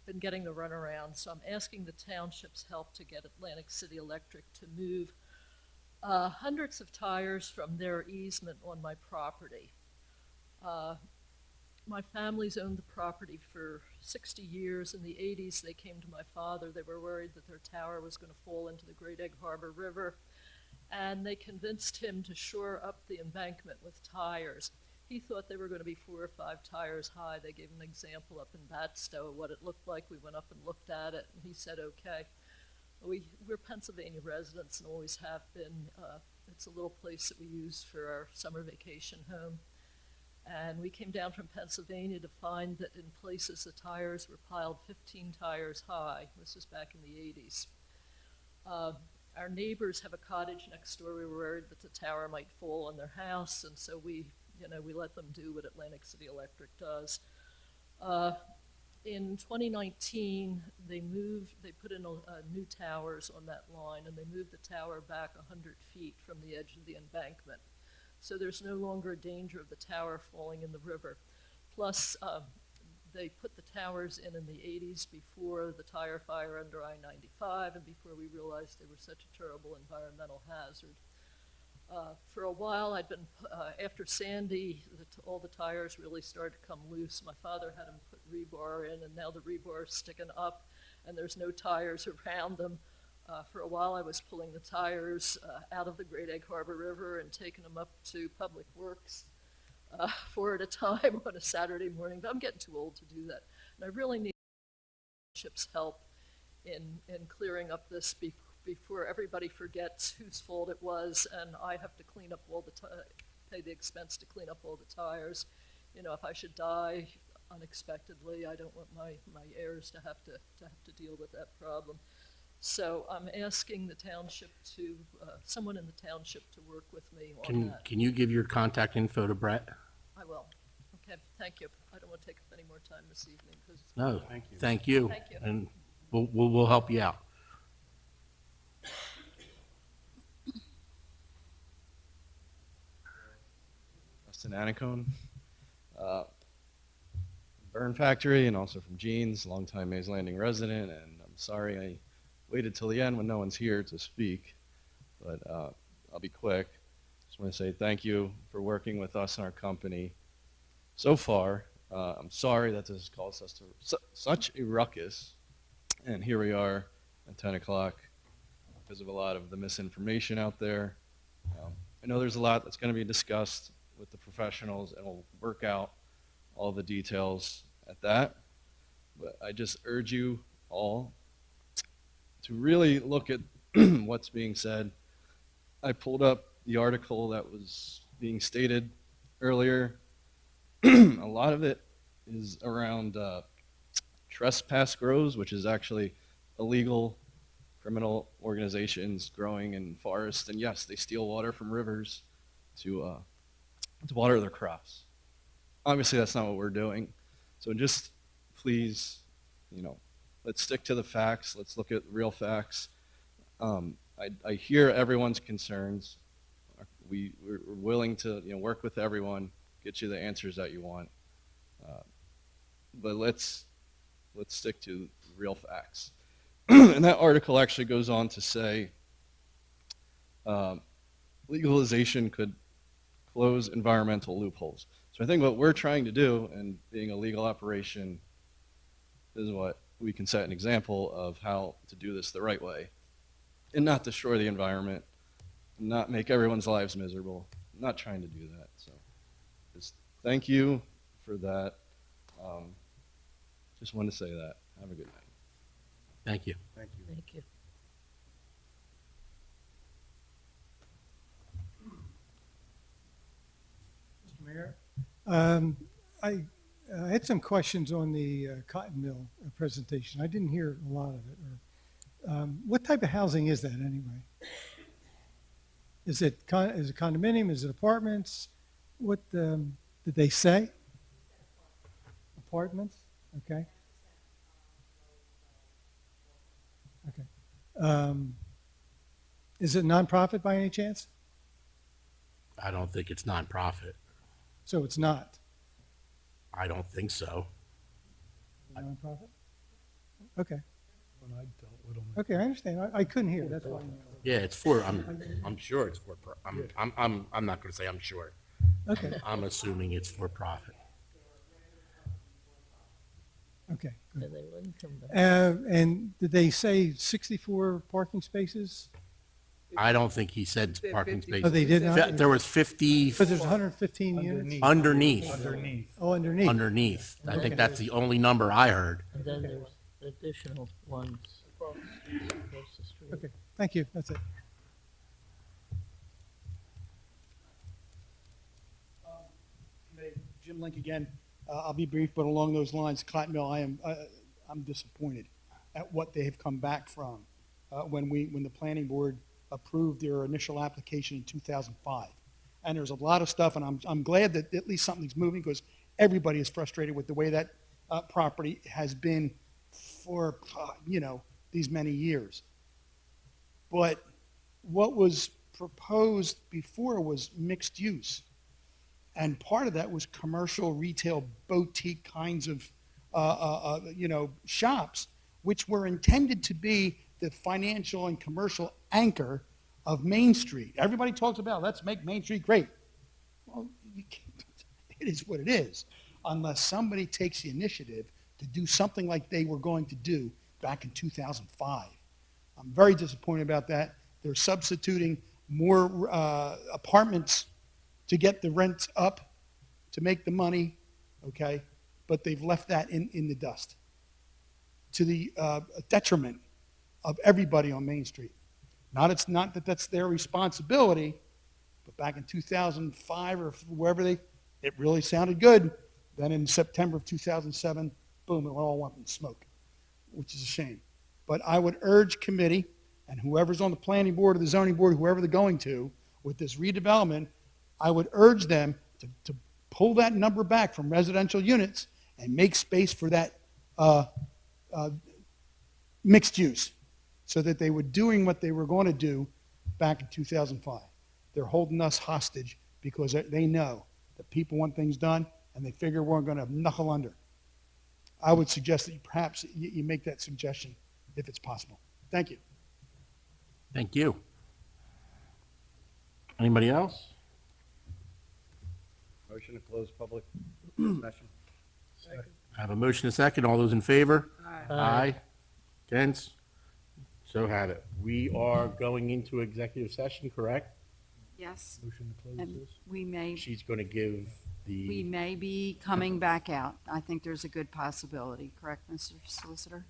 been getting the runaround, so I'm asking the township's help to get Atlantic City Electric to move hundreds of tires from their easement on my property. My family's owned the property for 60 years. In the 80s, they came to my father. They were worried that their tower was going to fall into the Great Egg Harbor River, and they convinced him to shore up the embankment with tires. He thought they were going to be 4 or 5 tires high. They gave him an example up in Batstow of what it looked like. We went up and looked at it, and he said, okay. We're Pennsylvania residents and always have been. It's a little place that we use for our summer vacation home. And we came down from Pennsylvania to find that in places the tires were piled 15 tires high. This was back in the 80s. Our neighbors have a cottage next door. We were worried that the tower might fall on their house, and so we let them do what Atlantic City Electric does. In 2019, they put in new towers on that line, and they moved the tower back 100 feet from the edge of the embankment. So there's no longer a danger of the tower falling in the river. Plus, they put the towers in the 80s before the tire fire under I-95 and before we realized they were such a terrible environmental hazard. For a while, after Sandy, all the tires really started to come loose. My father had them put rebar in, and now the rebar is sticking up, and there's no tires around them. For a while, I was pulling the tires out of the Great Egg Harbor River and taking them up to Public Works 4 at a time on a Saturday morning. But I'm getting too old to do that, and I really need Township's help in clearing up this before everybody forgets whose fault it was, and I have to clean up pay the expense to clean up all the tires. If I should die unexpectedly, I don't want my heirs to have to deal with that problem. So I'm asking the township someone in the township to work with me on that. Can you give your contact info to Brett? I will. Okay, thank you. I don't want to take up any more time this evening because it's. No, Thank you. thank you. Thank you. And we'll help you out. Justin Anacone, Burn Factory, and also from Jeans, longtime Mays Landing resident, and I'm sorry I waited till the end when no one's here to speak, but I'll be quick. Just want to say thank you for working with us and our company so far. I'm sorry that this has caused us such a ruckus, and here we are at 10 o'clock because of a lot of the misinformation out there. I know there's a lot that's going to be discussed with the professionals, and we'll work out all the details at that. But I just urge you all to really look at what's being said. I pulled up the article that was being stated earlier. A lot of it is around trespass grows, which is actually illegal criminal organizations growing in forests. And yes, they steal water from rivers to water their crops. Obviously, that's not what we're doing. So just please, let's stick to the facts. Let's look at real facts. I hear everyone's concerns. We're willing to work with everyone, get you the answers that you want. But let's stick to real facts. And that article actually goes on to say legalization could close environmental loopholes. So I think what we're trying to do, and being a legal operation, is what we can set an example of how to do this the right way and not destroy the environment, not make everyone's lives miserable. I'm not trying to do that. So just thank you for that. Just wanted to say that. Have a good night. Thank you. Thank you. Thank you. Mr. Mayor, I had some questions on the cotton mill presentation. I didn't hear a lot of it. What type of housing is that anyway? Is it condominium? Is it apartments? What did they say? Apartments? Okay. Okay. Is it nonprofit by any chance? I don't think it's nonprofit. So it's not I don't think so. nonprofit? Okay. When I dealt with them. Okay, I understand. I couldn't hear. That's why. Yeah, it's I'm sure it's for, I'm not gonna say I'm sure. Okay. I'm assuming it's for profit. Okay. Yeah, Good. they wouldn't come back. And did they say 64 parking spaces? I don't think he said Said parking 50. spaces. Oh, they did not? There was 50 But there's 115 units? underneath. Oh, underneath. I think that's the only number I heard. And then there's additional ones. Okay, thank you, that's it. Jim Link again. I'll be brief, but along those lines, Cotton Mill, I'm disappointed at what they have come back from when the planning board approved their initial application in 2005. And there's a lot of stuff, and I'm glad that at least something's moving, because everybody is frustrated with the way that property has been for, these many years. But what was proposed before was mixed use. And part of that was commercial, retail, boutique kinds of, shops, which were intended to be the financial and commercial anchor of Main Street. Everybody talks about, let's make Main Street great. Well, it is what it is, unless somebody takes the initiative to do something like they were going to do back in 2005. I'm very disappointed about that. They're substituting more apartments to get the rents up, to make the money, okay? But they've left that in the dust, to the detriment of everybody on Main Street. It's not that that's their responsibility, but back in 2005 or wherever it really sounded good. Then in September of 2007, boom, it all went in smoke, which is a shame. But I would urge committee and whoever's on the planning board or the zoning board, whoever they're going to, with this redevelopment, I would urge them to pull that number back from residential units and make space for that mixed use, so that they were doing what they were going to do back in 2005. They're holding us hostage because they know that people want things done, and they figure we're going to knuckle under. I would suggest that perhaps you make that suggestion if it's possible. Thank you. Thank you. Anybody else? Motion to close public session. I have a motion and a second. All those in favor? Aye. Aye. Against? So have it. We are going into executive session, correct? Yes. Motion to close And this. we may She's going to give We the, may be coming back out. I think there's a good possibility, correct, Mr. Solicitor?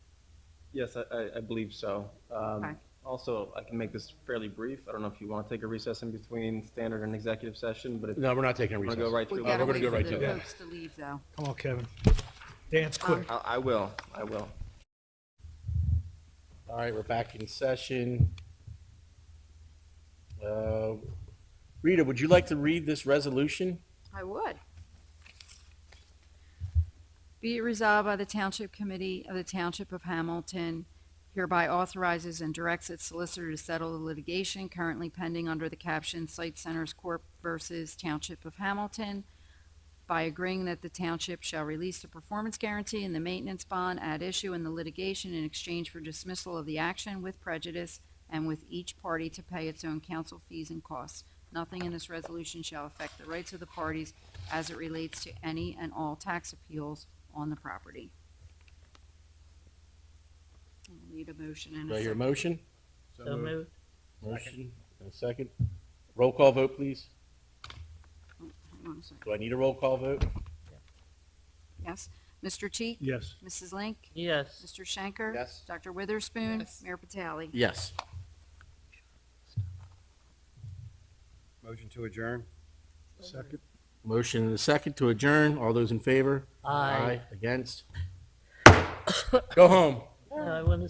Yes, I believe so. Okay. Also, I can make this fairly brief. I don't know if you want to take a recess in between standard and executive session, but if no, we're not taking a you want recess. to go right We through. gotta we're gonna wait go right for to the that. folks to leave, though. Come on, Kevin. Dance quick. I will. All right, we're back in session. Rita, would you like to read this resolution? I would. Be it resolved by the Township Committee of the Township of Hamilton, hereby authorizes and directs its solicitor to settle the litigation currently pending under the caption Site Centers Corp. Versus Township of Hamilton, by agreeing that the township shall release the performance guarantee and the maintenance bond at issue in the litigation in exchange for dismissal of the action with prejudice, and with each party to pay its own counsel fees and costs. Nothing in this resolution shall affect the rights of the parties as it relates to any and all tax appeals on the property. I'll need a motion and Do a I hear a second. motion? So moved. Motion and a second. Roll call vote, please. Oh, hang on a second. Do I need a roll call vote? Yes. Mr. Cheek? Yes. Mrs. Link? Yes. Mr. Schenker? Yes. Dr. Witherspoon? Mayor Patali? Yes. Motion to adjourn. Second. Motion and a second to adjourn. All those in favor? Aye. Against? Go home. I want to